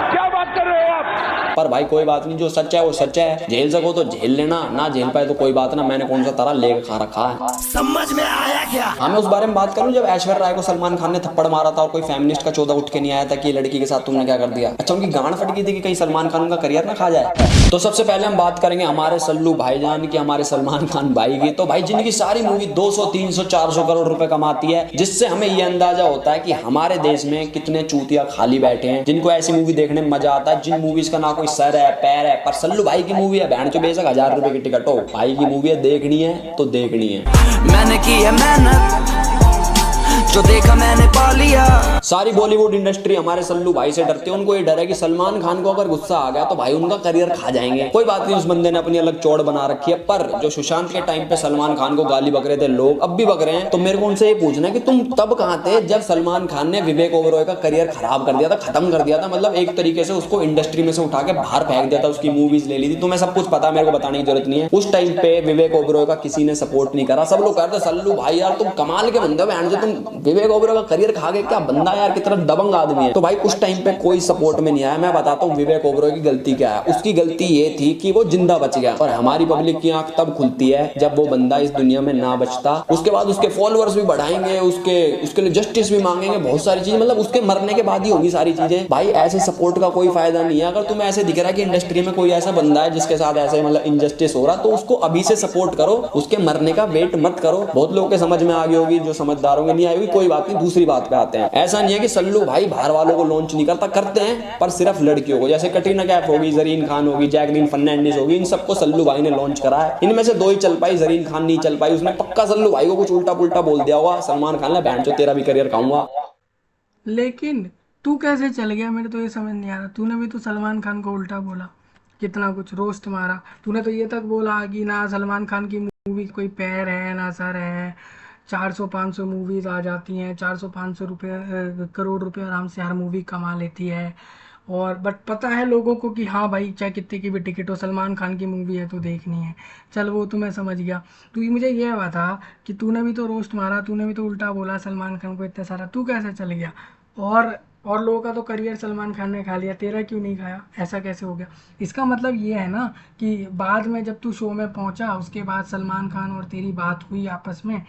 K: क्या बात कर रहे हो आप।
R: पर भाई कोई बात नहीं, जो सच है वो सच है, झेल सको तो झेल लेना, ना झेल पाए तो कोई बात ना, मैंने कौन सा तारा लेके खा रखा है, समझ में आया क्या। हाँ, मैं उस बारे में बात करूँ जब ऐश्वर्या राय को सलमान खान ने थप्पड़ मारा था और कोई फेमिनिस्ट का चौदह उठ के नहीं आया था कि ये लड़की के साथ तुमने क्या कर दिया। अच्छा, उनकी गांड फट गई थी कि कहीं सलमान खान का करियर ना खा जाए। तो सबसे पहले हम बात करेंगे हमारे सल्लू भाईजान की, हमारे सलमान खान भाई की। तो भाई जिनकी सारी मूवी 200, 300, 400 करोड़ रुपए कमाती है, जिससे हमें ये अंदाजा होता है कि हमारे देश में कितने चूतिया खाली बैठे हैं जिनको ऐसी मूवी देखने में मजा आता है, जिन मूवीज का ना कोई सर है पैर है। पर सल्लू भाई की मूवी है, बहन चो बेशक 1000 रुपए की टिकट हो, भाई की मूवी है, देखनी है तो देखनी है।
J: मैंने की है मेहनत, जो देखा मैंने पा लिया।
R: सारी बॉलीवुड इंडस्ट्री हमारे सल्लू भाई से डरती है, उनको ये डर है कि सलमान खान को अगर गुस्सा आ गया तो भाई उनका करियर खा जाएंगे। कोई बात नहीं, उस बंदे ने अपनी अलग चौड़ बना रखी है, पर जो सुशांत के टाइम पे सलमान खान को गाली बक रहे थे लोग, अब भी बक रहे हैं। तो मेरे को उनसे ये पूछना है कि तुम तब कहाँ थे जब सलमान खान ने विवेक ओबरॉय का करियर खराब कर दिया था, खत्म कर दिया था, मतलब एक तरीके से उसको इंडस्ट्री में से उठा के बाहर फेंक दिया था, उसकी मूवीज ले ली थी। तुम्हें सब कुछ पता, मेरे को बताने की जरूरत नहीं है। उस टाइम पे विवेक ओबरॉय का किसी ने सपोर्ट नहीं करा, सब लोग कहते सल्लू भाई यार तुम कमाल के बंदे हो, तुम विवेक ओबरॉय का करियर खा गए, क्या बंदा यार, कितना दबंग आदमी है। तो भाई उस टाइम पे कोई सपोर्ट में नहीं आया। मैं बताता हूँ विवेक ओबरॉय की गलती क्या है। उसकी गलती ये थी कि वो जिंदा बच गया, और हमारी पब्लिक की आंख तब खुलती है जब वो बंदा इस दुनिया में ना बचता। उसके बाद उसके फॉलोअर्स भी बढ़ाएंगे, उसके लिए जस्टिस भी मांगेंगे, बहुत सारी चीजें, मतलब उसके मरने के बाद ही होगी सारी चीजें। भाई ऐसे सपोर्ट का कोई फायदा नहीं है। अगर तुम्हें ऐसे दिख रहा है कि इंडस्ट्री में कोई ऐसा बंदा है जिसके साथ ऐसे मतलब इनजस्टिस हो रहा, तो उसको अभी से सपोर्ट करो, उसके मरने का वेट मत करो। बहुत लोगों के समझ में आ गई होगी, जो समझदार होंगे नहीं आई होगी, कोई बात नहीं। दूसरी बात पे आते हैं, ऐसा नहीं है कि सल्लू भाई बाहर वालों को लॉन्च नहीं करता, करते हैं, पर सिर्फ लड़कियों को, जैसे कटरीना कैफ होगी, जरीन खान होगी, जैकलीन फर्नांडिस होगी, इन सबको सल्लू भाई ने लॉन्च करा है। इनमें से 2 ही चल पाई, जरीन खान नहीं चल पाई। उसने पक्का सल्लू भाई को कुछ उल्टा पुल्टा बोल दिया होगा, सलमान खान ने बहन चो तेरा भी करियर खाऊंगा।
A: लेकिन तू कैसे चल गया, मेरे तो ये समझ नहीं आ रहा। तूने भी तो सलमान खान को उल्टा बोला, कितना कुछ रोस्ट मारा। तूने तो ये तक बोला कि ना सलमान खान की मूवी कोई पैर है ना सर है, 400-500 मूवीज आ जाती हैं, 400-500 रुपये करोड़ रुपए आराम से हर मूवी कमा लेती है। और बट पता है लोगों को कि हाँ भाई चाहे कितने की भी टिकट हो, सलमान खान की मूवी है तो देखनी है। चल वो तो मैं समझ गया। तू मुझे ये बता कि तूने भी तो रोस्ट मारा, तूने भी तो उल्टा बोला सलमान खान को इतना सारा, तू कैसे चल गया? और लोगों का तो करियर सलमान खान ने खा लिया, तेरा क्यों नहीं खाया? ऐसा कैसे हो गया? इसका मतलब ये है ना कि बाद में जब तू शो में पहुंचा, उसके बाद सलमान खान और तेरी बात हुई आपस में,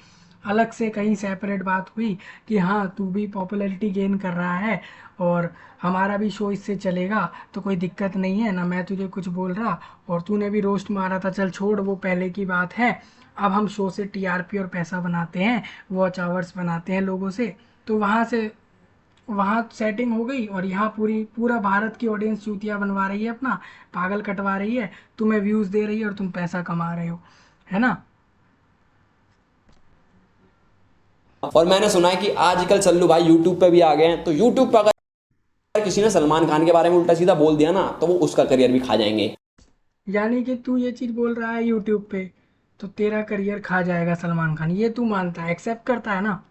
A: अलग से कहीं सेपरेट बात हुई कि हाँ तू भी पॉपुलैरिटी गेन कर रहा है और हमारा भी शो इससे चलेगा तो कोई दिक्कत नहीं है ना, मैं तुझे कुछ बोल रहा, और तूने भी रोस्ट मारा था, चल छोड़ वो पहले की बात है, अब हम शो से टीआरपी और पैसा बनाते हैं, वॉच आवर्स बनाते हैं लोगों से, तो वहाँ सेटिंग हो गई। और यहाँ पूरा भारत की ऑडियंस चूतिया बनवा रही है, अपना पागल कटवा रही है, तुम्हें व्यूज़ दे रही है और तुम पैसा कमा रहे हो, है ना।
R: और मैंने सुना है कि आजकल सल्लू भाई यूट्यूब पे भी आ गए हैं, तो यूट्यूब पे अगर किसी ने सलमान खान के बारे में उल्टा सीधा बोल दिया ना तो वो उसका करियर भी खा जाएंगे।
A: यानी कि तू ये चीज़ बोल रहा है यूट्यूब पे तो तेरा करियर खा जाएगा सलमान खान, ये तू मानता है, एक्सेप्ट करता है ना।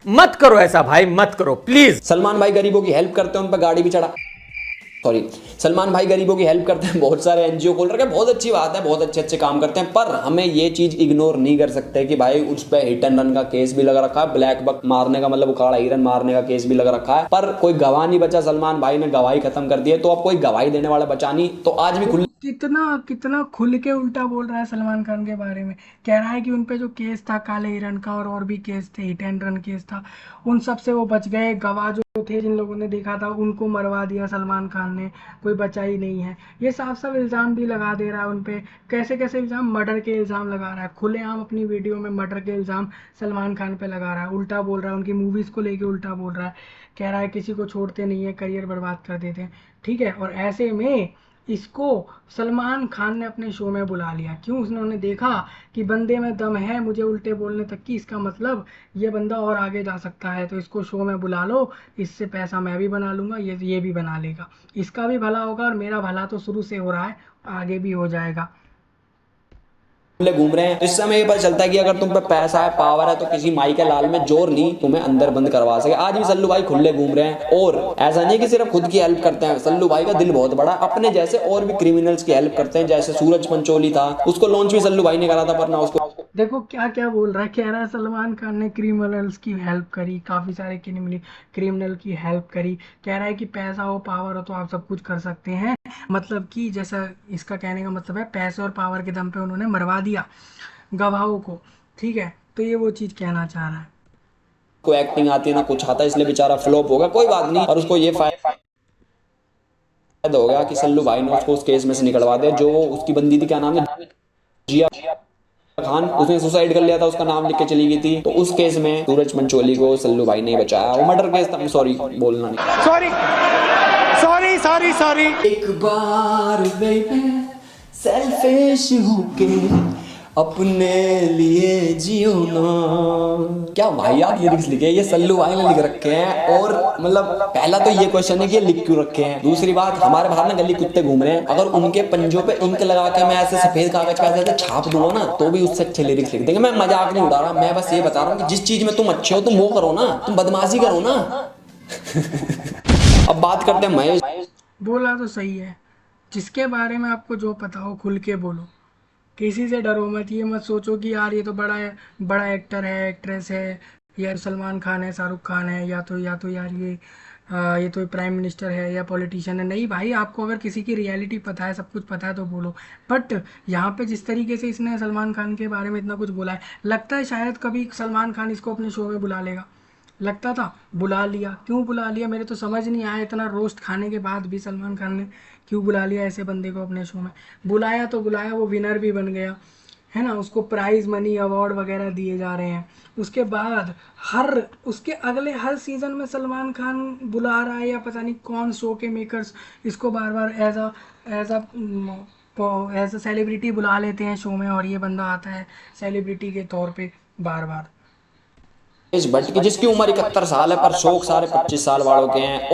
R: मत करो ऐसा भाई, मत करो प्लीज। सलमान भाई गरीबों की हेल्प करते हैं, उन पर गाड़ी भी चढ़ा, सॉरी, सलमान भाई गरीबों की हेल्प करते हैं, बहुत सारे एनजीओ खोल रखे हैं, बहुत अच्छी बात है, बहुत अच्छे काम करते हैं, पर हमें ये चीज इग्नोर नहीं कर सकते कि भाई उस पर हिट एंड रन का केस भी लगा रखा है, ब्लैक बक मारने का मतलब उखाड़ा हिरन मारने का केस भी लगा रखा है, पर कोई गवाह नहीं बचा। सलमान भाई ने गवाही खत्म कर दी है, तो अब कोई गवाही देने वाला बचा नहीं, तो आज भी खुल
A: कितना खुल के उल्टा बोल रहा है सलमान खान के बारे में। कह रहा है कि उन पे जो केस था काले हिरन का और भी केस थे, हिट एंड रन केस था, उन सब से वो बच गए। गवाह जो थे जिन लोगों ने देखा था उनको मरवा दिया सलमान खान ने, कोई बचा ही नहीं है। ये साफ साफ इल्ज़ाम भी लगा दे रहा है उन पे। कैसे कैसे इल्ज़ाम, मर्डर के इल्ज़ाम लगा रहा है, खुलेआम अपनी वीडियो में मर्डर के इल्ज़ाम सलमान खान पे लगा रहा है, उल्टा बोल रहा है, उनकी मूवीज़ को लेके उल्टा बोल रहा है, कह रहा है किसी को छोड़ते नहीं है, करियर बर्बाद कर देते हैं, ठीक है। और ऐसे में इसको सलमान खान ने अपने शो में बुला लिया, क्यों? उन्होंने देखा कि बंदे में दम है, मुझे उल्टे बोलने तक की, इसका मतलब ये बंदा और आगे जा सकता है, तो इसको शो में बुला लो, इससे पैसा मैं भी बना लूँगा, ये भी बना लेगा, इसका भी भला होगा और मेरा भला तो शुरू से हो रहा है, आगे भी हो जाएगा।
R: घूम रहे हैं, तो इस समय ये पता चलता है कि अगर तुम पे पैसा है, पावर है, तो किसी माई के लाल में जोर नहीं तुम्हें अंदर बंद करवा सके। आज भी सल्लू भाई खुले घूम रहे हैं, और ऐसा नहीं कि सिर्फ खुद की हेल्प करते हैं, सल्लू भाई का दिल बहुत बड़ा, अपने जैसे और भी क्रिमिनल्स की हेल्प करते हैं। जैसे सूरज पंचोली था, उसको लॉन्च भी सल्लू भाई ने करा था, पर ना उसको
A: देखो क्या क्या बोल रहा है, कह रहा है सलमान खान ने क्रिमिनल्स की हेल्प करी, काफ़ी सारे क्रिमिनल की हेल्प करी, कह रहा है कि पैसा हो, पावर हो तो आप सब कुछ कर सकते हैं, मतलब कि जैसा इसका कहने का मतलब है पैसे और पावर के दम पे उन्होंने मरवा दिया गवाहों को, ठीक है। तो ये वो चीज़ कहना चाह रहा है।
R: को एक्टिंग आती है ना कुछ आता है, इसलिए बेचारा फ्लॉप होगा, कोई बात नहीं। और उसको ये फायदा हो गया कि सल्लू भाई ने उसको उस केस में से निकलवा दिया। जो उसकी बंदी थी, क्या नाम है, जिया खान, उसने सुसाइड कर लिया था, उसका नाम लिख के चली गई थी, तो उस केस में सूरज पंचोली को सल्लू भाई ने बचाया। वो मर्डर केस था, सॉरी बोलना नहीं,
P: सॉरी।
R: एक बार बेबी सेल्फिश होके अपने लिए जियो ना। क्या वाहियात लिरिक्स लिखे हैं, ये सल्लू भाई ने लिख रखे हैं। और मतलब पहला तो ये क्वेश्चन है कि ये लिख क्यों रखे हैं। दूसरी बात, हमारे बाहर ना गली कुत्ते घूम रहे हैं, अगर उनके पंजों पे इंक लगा के मैं ऐसे सफेद कागज पे ऐसे छाप दूंगा ना, तो भी उससे अच्छे लिरिक्स लिख देंगे। मैं मजाक नहीं उड़ा रहा, मैं बस ये बता रहा हूँ कि जिस चीज में तुम अच्छे हो तुम वो करो ना, तुम बदमाशी करो ना। अब बात करते हैं महेश।
A: बोला तो सही है, जिसके बारे में आपको जो पता हो खुल के बोलो, किसी से डरो मत। ये मत सोचो कि यार ये तो बड़ा एक्टर है, एक्ट्रेस है, या सलमान खान है, शाहरुख खान है, या तो यार ये तो प्राइम मिनिस्टर है या पॉलिटिशियन है। नहीं भाई, आपको अगर किसी की रियलिटी पता है, सब कुछ पता है तो बोलो। बट यहाँ पे जिस तरीके से इसने सलमान खान के बारे में इतना कुछ बोला है, लगता है शायद कभी सलमान खान इसको अपने शो में बुला लेगा, लगता था, बुला लिया। क्यों बुला लिया मेरे तो समझ नहीं आया, इतना रोस्ट खाने के बाद भी सलमान खान ने क्यों बुला लिया ऐसे बंदे को अपने शो में। बुलाया तो बुलाया, वो विनर भी बन गया है ना, उसको प्राइज़ मनी अवार्ड वगैरह दिए जा रहे हैं। उसके बाद उसके अगले हर सीज़न में सलमान खान बुला रहा है, या पता नहीं कौन शो के मेकर्स इसको बार बार एज अ सेलिब्रिटी बुला लेते हैं शो में, और ये बंदा आता है सेलिब्रिटी के तौर पे बार बार।
R: इस भट्ट की जिसकी उम्र 71 साल है, पर शौक सारे 25 साल वालों के हैं,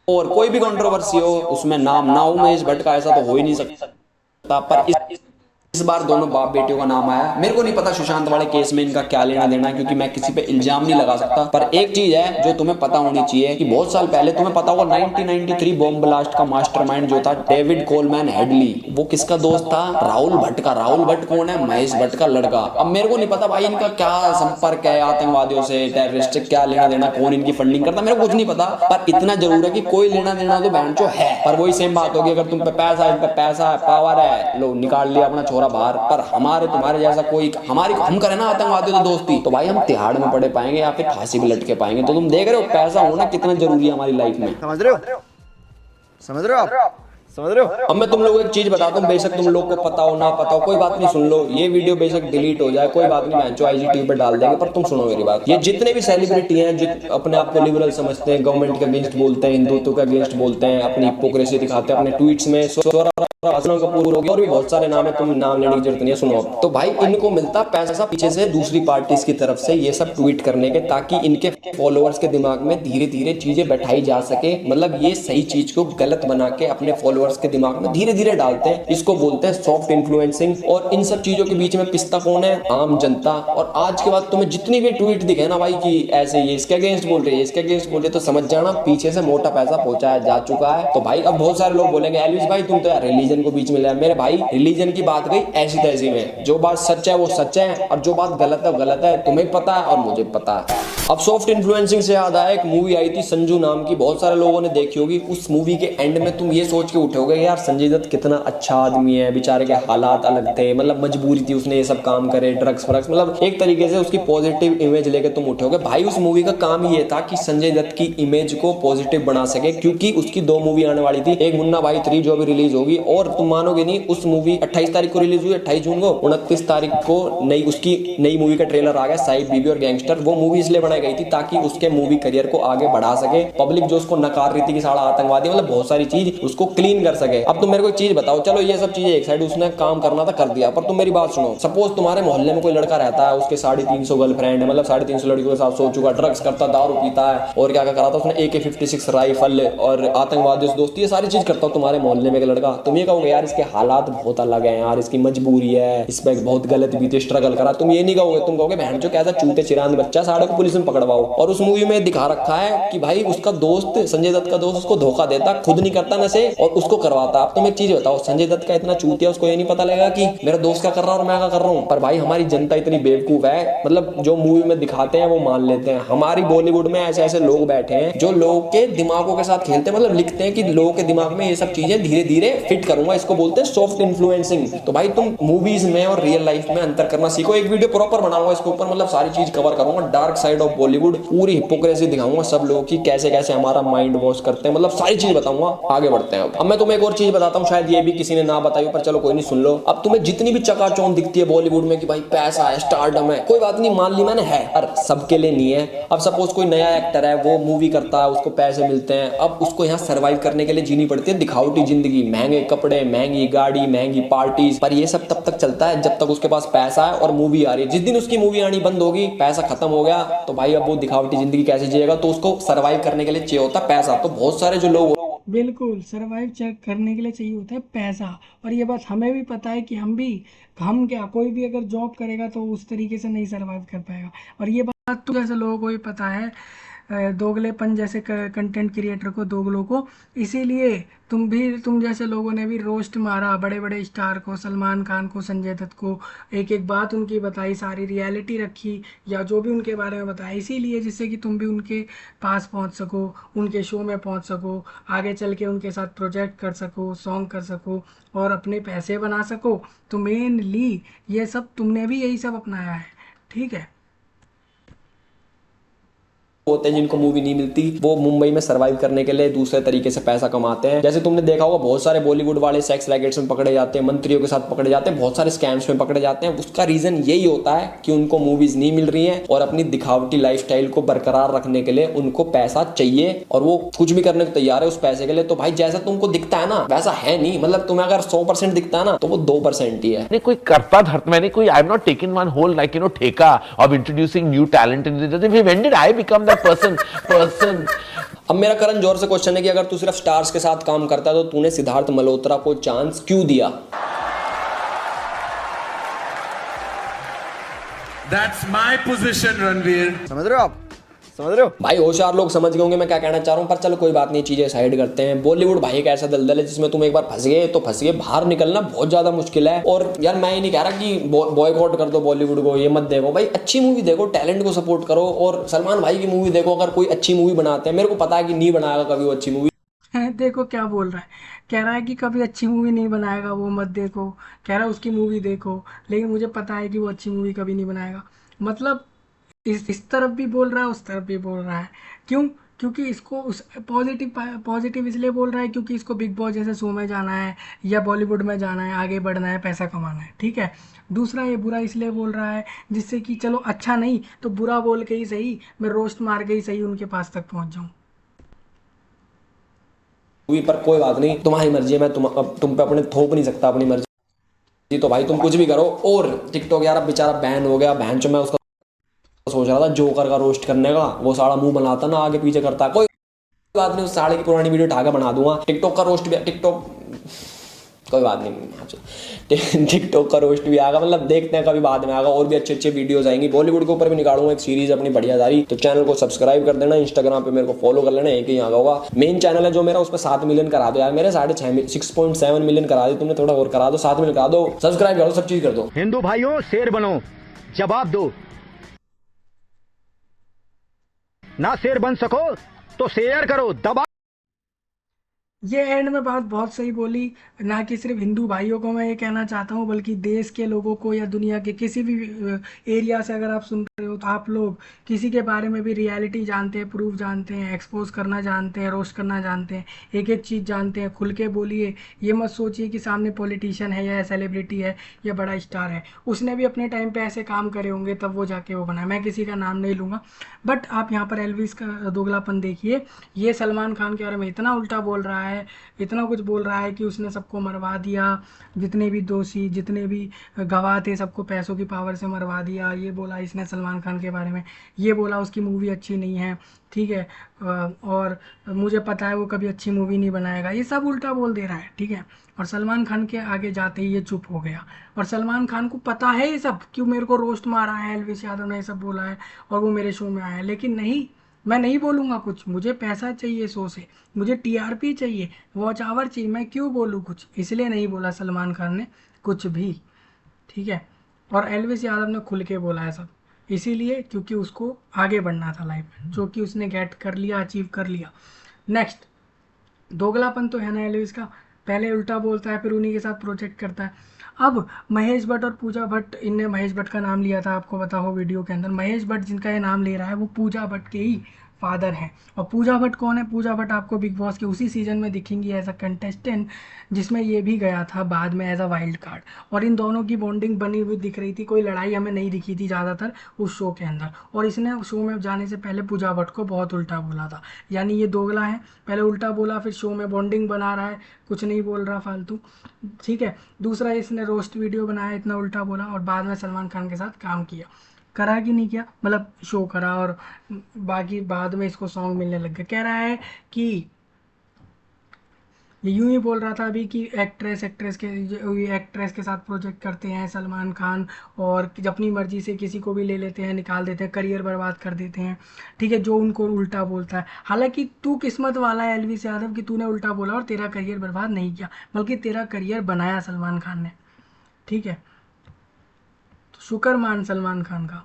R: और कोई भी कंट्रोवर्सी हो उसमें नाम ना हो महेश भट्ट का, ऐसा तो हो ही नहीं सकता। पर इस बार दोनों बाप बेटियों का नाम आया। मेरे को नहीं पता सुशांत वाले केस में इनका क्या लेना देना है, क्योंकि मैं किसी पे इल्जाम नहीं लगा सकता। पर एक चीज है जो तुम्हें पता होनी चाहिए कि बहुत साल पहले, तुम्हें पता होगा 1993 बॉम्ब ब्लास्ट का मास्टरमाइंड जो था डेविड कोलमैन हेडली, वो किसका दोस्त था? राहुल भट्ट का। राहुल भट्ट कौन है? महेश भट्ट का लड़का। अब मेरे को नहीं पता भाई इनका क्या संपर्क है आतंकवादियों से, टेररिस्ट से क्या लेना देना, कौन इनकी फंडिंग करता, मेरे को कुछ नहीं पता। पर इतना जरूर है कि कोई लेना देना तो बैंचो है। पर वही सेम बात होगी, अगर तुम पे पैसा है, पावर है, लो निकाल लिया अपना छोरा छोड़ा बाहर, पर हमारे तुम्हारे जैसा कोई हमारी हम करें ना आतंकवादियों से दोस्ती, तो भाई हम तिहाड़ में पड़े पाएंगे या फिर फांसी पे लटके पाएंगे। तो तुम देख रहे हो पैसा होना कितना जरूरी है हमारी लाइफ में।
I: समझ रहे हो, समझ रहे हो आप, समझ रहे हो।
R: अब मैं तुम लोगों को एक चीज बताता हूँ, बेशक तुम लोग को पता हो ना पता हो कोई बात नहीं, सुन लो। ये वीडियो बेशक डिलीट हो जाए कोई बात नहीं, मैं जो IGTV पे डाल देंगे, पर तुम सुनो मेरी बात। ये जितने भी सेलिब्रिटी हैं जो अपने आप को लिबरल समझते हैं, गवर्नमेंट के अगेंस्ट बोलते हैं, हिंदुत्व के अगेंस्ट बोलते हैं, अपनी हिपोक्रेसी दिखाते हैं अपने ट्वीट्स में, आसना कपूर हो गया और भी बहुत सारे नाम है, तुम नाम लेने की जरूरत नहीं है, सुनो। तो भाई इनको मिलता पैसा पीछे से दूसरी पार्टीज की तरफ से ये सब ट्वीट करने के, ताकि इनके फॉलोअर्स के दिमाग में धीरे धीरे चीजें बैठाई जा सके। मतलब ये सही चीज को गलत बना के अपने फॉलोअर्स के दिमाग में धीरे धीरे डालते हैं। इसको बोलते हैं सॉफ्ट इन्फ्लुएंसिंग। और इन सब चीजों के बीच में पिस्ता कौन है? आम जनता। और आज के बाद तुम्हें जितनी भी ट्वीट दिखे ना भाई कि ऐसे ये इसके अगेंस्ट बोल रहे हैं, इसके अगेंस्ट बोल रहे, तो समझ जाना पीछे से मोटा पैसा पहुंचाया जा चुका है। तो भाई अब बहुत सारे लोग बोलेंगे एल्विस भाई तुम तो यार रिलीजन को बीच में ले। मेरे भाई रिलीजन की बात गई ऐसी तैसी में, जो बात सच है वो सच है और जो बात गलत है वो गलत है। तुम्हें पता है और मुझे पता है। अब सॉफ्ट इन्फ्लुएंसिंग से याद आया, एक मूवी आई थी संजू नाम की, बहुत सारे लोगों ने देखी होगी। उस मूवी के एंड में तुम ये सोच के उठोगे यार संजय दत्त कितना अच्छा आदमी है, बेचारे के हालात अलग थे, मतलब मजबूरी थी उसने ये सब काम करे, ड्रग्स व्रग्स, मतलब एक तरीके से उसकी पॉजिटिव इमेज लेके तुम उठोगे। भाई उस मूवी का काम ये था कि संजय दत्त की इमेज को पॉजिटिव बना सके, क्योंकि उसकी 2 मूवी आने वाली थी, एक मुन्ना भाई 3 जो अभी रिलीज होगी, और तुम मानोगे नहीं उस मूवी 28 तारीख को रिलीज हुई, 28 जून को, 29 तारीख को उसकी नई मूवी का ट्रेलर आ गया, साहिब बीबी और गैंगस्टर। वो मूवी इसलिए बनाई गई थी ताकि उसके मूवी करियर को आगे बढ़ा सके। पब्लिक जो उसको नकार रही थी कि साला आतंकवादी, मतलब बहुत सारी चीज उसको क्लीन कर सके। अब तुम मेरे को एक चीज बताओ, चलो ये सब चीजें एक साइड, उसने काम करना था कर दिया, पर तुम मेरी बात सुनो। सपोज तुम्हारे मोहल्ले में कोई लड़का रहता है, उसके 350 गर्लफ्रेंड है, मतलब 350 लड़कियों के साथ सो चुका, ड्रग्स करता, दारू पीता है, और क्या क्या करा था उसने, AK-56 राइफल और आतंकवादियों से दोस्ती, ये सारी चीज करता हो तुम्हारे मोहल्ले में एक लड़का। तुम ये कहोगे यार इसके हालात बहुत अलग है यार, इसकी मजबूरी है, इसमें बहुत गलत बीते, स्ट्रगल करा। तुम ये नहीं कहोगे, तुम कहोगे बहन जो कैसा चूते चिरांद बच्चा, साढ़े को पुलिस में पकड़वाओ। और उस मूवी में दिखा रखा है कि भाई उसका दोस्त, संजय दत्त का दोस्त उसको धोखा देता, खुद नहीं करता नशे और उसको करवाता। अब तुम एक चीज बताओ, संजय दत्त का इतना चूतिया, उसको ये नहीं पता लगेगा कि मेरा दोस्त क्या कर रहा है और मैं क्या कर रहा हूँ? पर भाई हमारी जनता इतनी बेवकूफ है, मतलब जो मूवी में दिखाते हैं वो मान लेते हैं। हमारी बॉलीवुड में ऐसे ऐसे लोग बैठे हैं जो लोगों के दिमागों के साथ खेलते हैं, मतलब लिखते हैं कि लोगों के दिमाग में ये सब चीजें धीरे धीरे फिट करूंगा, इसको बोलते हैं सॉफ्ट इन्फ्लुएंसिंग। तो भाई तुम मूवीज में और रियल लाइफ में अंतर करना सीखो। एक वीडियो प्रॉपर बनाऊंगा इसके ऊपर, मतलब सारी चीज कवर करूंगा, डार्क साइड ऑफ बॉलीवुड, पूरी हिपोक्रेसी दिखाऊंगा सब लोगों की, कैसे कैसे हमारा माइंड वॉश करते हैं, मतलब सारी चीज बताऊंगा। आगे बढ़ते हैं। अब मैं तुम्हें एक और चीज बताता हूँ, शायद ये भी किसी ने ना बताई हो, पर चलो कोई नहीं, सुन लो। अब तुम्हें जितनी भी चकाचौंध दिखती है बॉलीवुड में कि भाई पैसा है, स्टारडम है, कोई बात नहीं, मान ली मैंने है, पर सबके लिए नहीं है। अब सपोज कोई नया एक्टर है, वो मूवी करता है, उसको पैसे मिलते हैं, अब उसको यहाँ सर्वाइव करने के लिए जीनी पड़ती है दिखावटी जिंदगी, महंगे कपड़े, महंगी गाड़ी, महंगी पार्टीज। पर ये सब तब तक चलता है जब तक उसके पास पैसा है और मूवी आ रही है। जिस दिन उसकी मूवी आनी बंद होगी, पैसा खत्म हो गया, तो भाई अब वो दिखावटी जिंदगी कैसे जिएगा? तो उसको सर्वाइव करने के लिए चाहिए होता है पैसा। तो बहुत सारे जो लोग,
A: बिल्कुल सर्वाइव चेक करने के लिए चाहिए होता है पैसा। और ये बात हमें भी पता है कि हम क्या, कोई भी अगर जॉब करेगा तो उस तरीके से नहीं सर्वाइव कर पाएगा। और ये बात तो जैसे लोगों को भी पता है, दोगलेपन जैसे कंटेंट क्रिएटर को, दोगलों को, इसीलिए तुम जैसे लोगों ने भी रोस्ट मारा बड़े बड़े स्टार को, सलमान खान को, संजय दत्त को, एक एक बात उनकी बताई, सारी रियलिटी रखी या जो भी उनके बारे में बताया, इसीलिए जिससे कि तुम भी उनके पास पहुंच सको, उनके शो में पहुंच सको, आगे चल के उनके साथ प्रोजेक्ट कर सको, सॉन्ग कर सको और अपने पैसे बना सको। तो मेनली ये सब तुमने भी यही सब अपनाया है, ठीक है।
R: होते हैं जिनको मूवी नहीं मिलती, वो मुंबई में सर्वाइव करने के लिए दूसरे तरीके से पैसा कमाते हैं। जैसे तुमने देखा होगा बहुत सारे बॉलीवुड वाले सेक्स रैकेट्स में पकड़े जाते हैं, मंत्रियों के साथ पकड़े जाते हैं, बहुत सारे स्कैम्स में पकड़े जाते हैं। उसका रीजन यही होता है कि उनको मूवीज नहीं मिल रही हैं और अपनी दिखावटी लाइफस्टाइल को बरकरार रखने के लिए उनको पैसा चाहिए और वो कुछ भी करने को तैयार है उस पैसे के लिए। तो भाई जैसा तुमको दिखता है ना वैसा है नहीं, मतलब तुम्हें अगर 100% दिखता है ना तो वो 2% ही है।
S: कोई करता धरता, मैंने कोई, I am not taking one whole like you know ठेका of introducing new talent in the, when did I become that person.
R: अब मेरा करण जोर से क्वेश्चन है कि अगर तू सिर्फ स्टार्स के साथ काम करता है तो तूने सिद्धार्थ मल्होत्रा को चांस क्यों दिया?
T: That's my position, Ranveer.
I: समझ रहे हो आप? समझ रहे हो
R: भाई? होशियार लोग समझ गए होंगे मैं क्या कहना चाह रहा हूँ, पर चलो कोई बात नहीं, चीजें साइड करते हैं। बॉलीवुड भाई एक ऐसा दलदल है जिसमें तुम एक बार फंस गए तो फंस गए, बाहर निकलना बहुत ज्यादा मुश्किल है। और यार मैं ये नहीं कह रहा कि बॉयकॉट कर दो बॉलीवुड को, ये मत देखो भाई, अच्छी मूवी देखो, टैलेंट को सपोर्ट करो। और सलमान भाई की मूवी देखो, अगर कोई अच्छी मूवी बनाते हैं, मेरे को पता है कि नहीं बनाएगा कभी वो अच्छी मूवी।
A: देखो क्या बोल रहा है, कह रहा है कि कभी अच्छी मूवी नहीं बनाएगा, वो मत देखो, कह रहा है उसकी मूवी देखो, लेकिन मुझे पता है कि वो अच्छी मूवी कभी नहीं बनाएगा। मतलब इस तरफ भी बोल रहा है, उस तरफ भी बोल रहा है। क्यों? क्योंकि इसको उस पॉजिटिव इसलिए बोल रहा है क्योंकि इसको बिग बॉस जैसे शो में जाना है या बॉलीवुड में जाना है, आगे बढ़ना है, पैसा कमाना है, ठीक है। दूसरा ये बुरा इसलिए बोल रहा है जिससे कि चलो अच्छा नहीं तो बुरा बोल के ही सही, मैं रोस्ट मार के ही सही उनके पास तक पहुंच जाऊं।
R: मूवी पर कोई बात नहीं, तुम्हारी मर्जी है, मैं तुम पे अपने थोप नहीं सकता अपनी मर्जी, तो भाई तुम कुछ भी करो। और टिकटॉक यार अब बेचारा बैन हो गया, बहन चो मैं उसका सोच रहा था जोकर का रोस्ट करने का, वो सारा मुंह बनाता ना आगे पीछे करता, कोई बात नहीं, उस साले की पुरानी वीडियो उठा के बना दूंगा। टिकटॉक का रोस्ट भी, टिकटॉक कोई बात नहीं, टिकटॉक का रोस्ट भी आएगा, मतलब देखते हैं कभी बाद में आएगा। और भी अच्छे अच्छे वीडियोस आएंगी, बॉलीवुड के ऊपर भी निकालूंगा एक सीरीज अपनी बढ़िया सारी। तो चैनल को सब्सक्राइब कर देना, इंस्टाग्राम पे मेरे को फॉलो कर लेना, एक ही यहाँ होगा मेन चैनल है जो मेरा, उस पर 7 मिलियन करा दो यार, मेरे 6.7 मिलियन करा दे तुमने, थोड़ा और करा दो, 7 मिलियन करा दो, सब्सक्राइब करो, सब चीज कर दो।
P: हिंदू भाइयों शेर बनो, जवाब दो, ना शेर बन सको तो शेयर करो, दबा।
A: ये एंड में बात बहुत सही बोली, ना कि सिर्फ हिंदू भाइयों को मैं ये कहना चाहता हूँ, बल्कि देश के लोगों को या दुनिया के किसी भी एरिया से अगर आप सुन रहे हो तो आप लोग किसी के बारे में भी रियलिटी जानते हैं, प्रूफ जानते हैं, एक्सपोज करना जानते हैं, रोस्ट करना जानते हैं, एक एक चीज़ जानते हैं, खुल के बोलिए। ये मत सोचिए कि सामने पॉलिटिशियन है या सेलिब्रिटी है या बड़ा स्टार है, उसने भी अपने टाइम पे ऐसे काम करे होंगे तब वो जाके वो बना। मैं किसी का नाम नहीं लूँगा, बट आप यहाँ पर एल्विस का दोगलापन देखिए। ये सलमान खान के बारे में इतना उल्टा बोल रहा है, इतना कुछ बोल रहा है कि उसने सबको मरवा दिया, जितने भी दोषी, जितने भी गवाह थे, सबको पैसों की पावर से मरवा दिया। ये बोला इसने सलमान खान के बारे में, ये बोला उसकी मूवी अच्छी नहीं है, ठीक है, और मुझे पता है वो कभी अच्छी मूवी नहीं बनाएगा, ये सब उल्टा बोल दे रहा है, ठीक है। और सलमान खान के आगे जाते ही ये चुप हो गया, और सलमान खान को पता है ये सब, क्यों मेरे को रोस्ट मारा है, एल्विस यादव ने ये सब बोला है और वो मेरे शो में आया है। लेकिन नहीं, मैं नहीं बोलूँगा कुछ, मुझे पैसा चाहिए शो से, मुझे टीआरपी चाहिए, वॉच आवर चाहिए, मैं क्यों बोलूँ कुछ, इसलिए नहीं बोला सलमान खान ने कुछ भी, ठीक है। और एल्विस यादव ने खुल के बोला है सब, इसीलिए क्योंकि उसको आगे बढ़ना था लाइफ में, जो कि उसने गेट कर लिया, अचीव कर लिया। नेक्स्ट दोगलापन तो है ना एल्विस का, पहले उल्टा बोलता है फिर उन्हीं के साथ प्रोजेक्ट करता है। अब महेश भट्ट और पूजा भट्ट, इनने महेश भट्ट का नाम लिया था, आपको पता हो वीडियो के अंदर। महेश भट्ट जिनका ये नाम ले रहा है वो पूजा भट्ट के ही फादर हैं। और पूजा भट्ट कौन है? पूजा भट्ट आपको बिग बॉस के उसी सीजन में दिखेंगी एज अ कंटेस्टेंट, जिसमें ये भी गया था बाद में एज अ वाइल्ड कार्ड। और इन दोनों की बॉन्डिंग बनी हुई दिख रही थी, कोई लड़ाई हमें नहीं दिखी थी ज़्यादातर उस शो के अंदर। और इसने शो में जाने से पहले पूजा भट्ट को बहुत उल्टा बोला था, यानी ये दोगला है, पहले उल्टा बोला फिर शो में बॉन्डिंग बना रहा है, कुछ नहीं बोल रहा फालतू, ठीक है। दूसरा, इसने रोस्ट वीडियो बनाया, इतना उल्टा बोला, और बाद में सलमान खान के साथ काम किया, करा कि नहीं किया, मतलब शो करा, और बाकी बाद में इसको सॉन्ग मिलने लग गया। कह रहा है कि ये यूं ही बोल रहा था अभी कि एक्ट्रेस के साथ प्रोजेक्ट करते हैं सलमान खान, और अपनी मर्जी से किसी को भी ले लेते हैं, निकाल देते हैं, करियर बर्बाद कर देते हैं, ठीक है, जो उनको उल्टा बोलता है। हालांकि तू किस्मत वाला है एल्विस यादव कि तूने उल्टा बोला और तेरा करियर बर्बाद नहीं किया, बल्कि तेरा करियर बनाया सलमान खान ने, ठीक है, तो शुक्र मान सलमान खान का।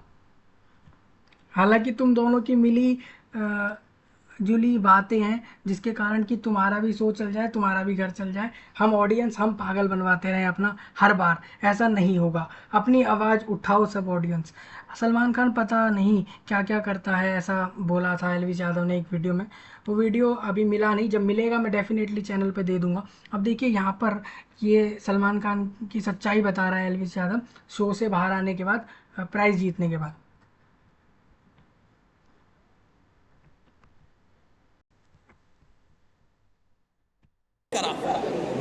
A: हालांकि तुम दोनों की मिली जुली बातें हैं जिसके कारण कि तुम्हारा भी शो चल जाए, तुम्हारा भी घर चल जाए, हम ऑडियंस हम पागल बनवाते रहे अपना हर बार, ऐसा नहीं होगा। अपनी आवाज़ उठाओ सब ऑडियंस। सलमान खान पता नहीं क्या क्या करता है, ऐसा बोला था एल्विस यादव ने एक वीडियो में। वो वीडियो अभी मिला नहीं, जब मिलेगा मैं डेफिनेटली चैनल पे दे दूंगा। अब देखिए यहाँ पर ये सलमान खान की सच्चाई बता रहा है एल्विस यादव शो से बाहर आने के बाद, प्राइज़ जीतने के बाद।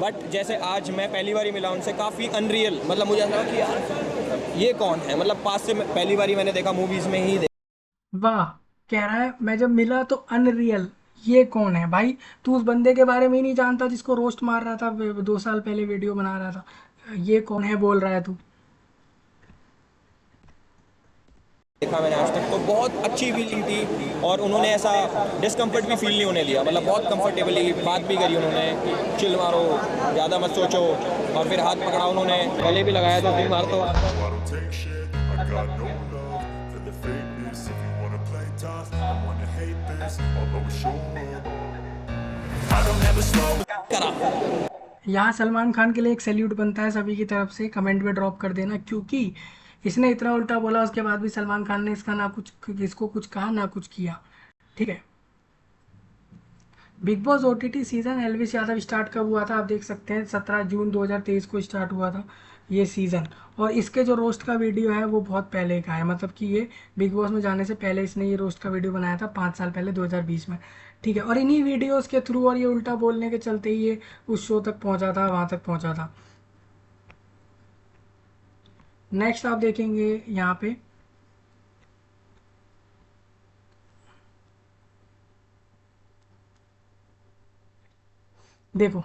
I: बट जैसे आज मैं पहली बार मिला उनसे, काफ़ी अनरियल, मतलब मुझे ऐसा कि यार ये कौन है, मतलब पास से पहली बार मैंने देखा, मूवीज़ में ही
A: वाह, कह रहा है मैं जब मिला तो अनरियल, ये कौन है भाई? तू उस बंदे के बारे में ही नहीं जानता जिसको रोस्ट मार रहा था 2 साल पहले वीडियो बना रहा था, ये कौन है बोल रहा है तू?
I: देखा मैंने आज तक, तो बहुत अच्छी फीलिंग थी, और उन्होंने ऐसा डिस्कम्फर्ट भी फील नहीं होने दिया, मतलब बहुत कंफर्टेबली बात भी करी उन्होंने, चिल मारो, ज़्यादा मत सोचो, और फिर हाथ पकड़ा उन्होंने, गले भी लगाया था, फिर मार तो
A: यहाँ सलमान खान के लिए एक सैल्यूट बनता है सभी की तरफ से, कमेंट में ड्रॉप कर देना, क्योंकि इसने इतना उल्टा बोला उसके बाद भी सलमान खान ने इसका ना कुछ इसको कुछ कहा ना कुछ किया। ठीक है, big boss OTT season Elvish Yadav start कब हुआ था आप देख सकते हैं, 17 जून 2023 को स्टार्ट हुआ था ये सीज़न। और इसके जो रोस्ट का वीडियो है वो बहुत पहले का है, मतलब कि ये बिग बॉस में जाने से पहले इसने ये रोस्ट का वीडियो बनाया था 5 साल पहले 2020 में। ठीक है, और इन्हीं वीडियोस के थ्रू और ये उल्टा बोलने के चलते ही ये उस शो तक पहुंचा था, वहाँ तक पहुंचा था। नेक्स्ट आप देखेंगे यहाँ पे देखो,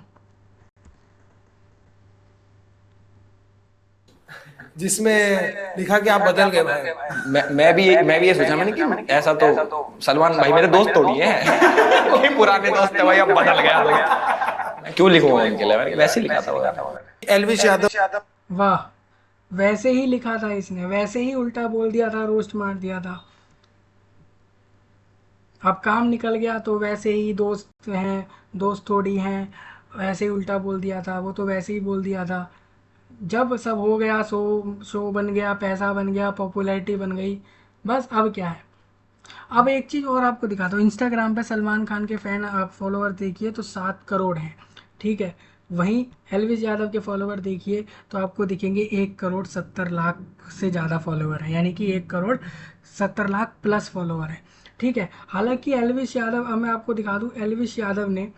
K: जिसमें लिखा कि आप बदल गए भाई।
I: मैं भी ये सोचा मैंने कि ऐसा तो सलमान भाई मेरे दोस्त थोड़ी हैं कोई पुराने दोस्त है भाई अब बदल गया, मैं क्यों लिखूंगा इनके लिए, मैंने वैसे ही लिखा था
K: एल्विश यादव।
A: वाह, वैसे ही लिखा था इसने, वैसे ही उल्टा बोल दिया था, रोस्ट मार दिया था। अब काम निकल गया तो वैसे ही दोस्त हैं, दोस्त थोड़ी हैं, वैसे ही उल्टा बोल दिया था, वो तो वैसे ही बोल दिया था। जब सब हो गया, शो बन गया, पैसा बन गया, पॉपुलैरिटी बन गई, बस अब क्या है। अब एक चीज़ और आपको दिखाता हूँ, इंस्टाग्राम पे सलमान खान के फ़ैन आप फॉलोअर देखिए तो 7 करोड़ हैं। ठीक है, वहीं एल्विश यादव के फॉलोअर देखिए तो आपको दिखेंगे 1 करोड़ 70 लाख से ज़्यादा फॉलोअर है, यानी कि 1 करोड़ 70 लाख प्लस फॉलोअर है। ठीक है, हालांकि एल्विश यादव, अब मैं आपको दिखा दूँ, एल्विश यादव ने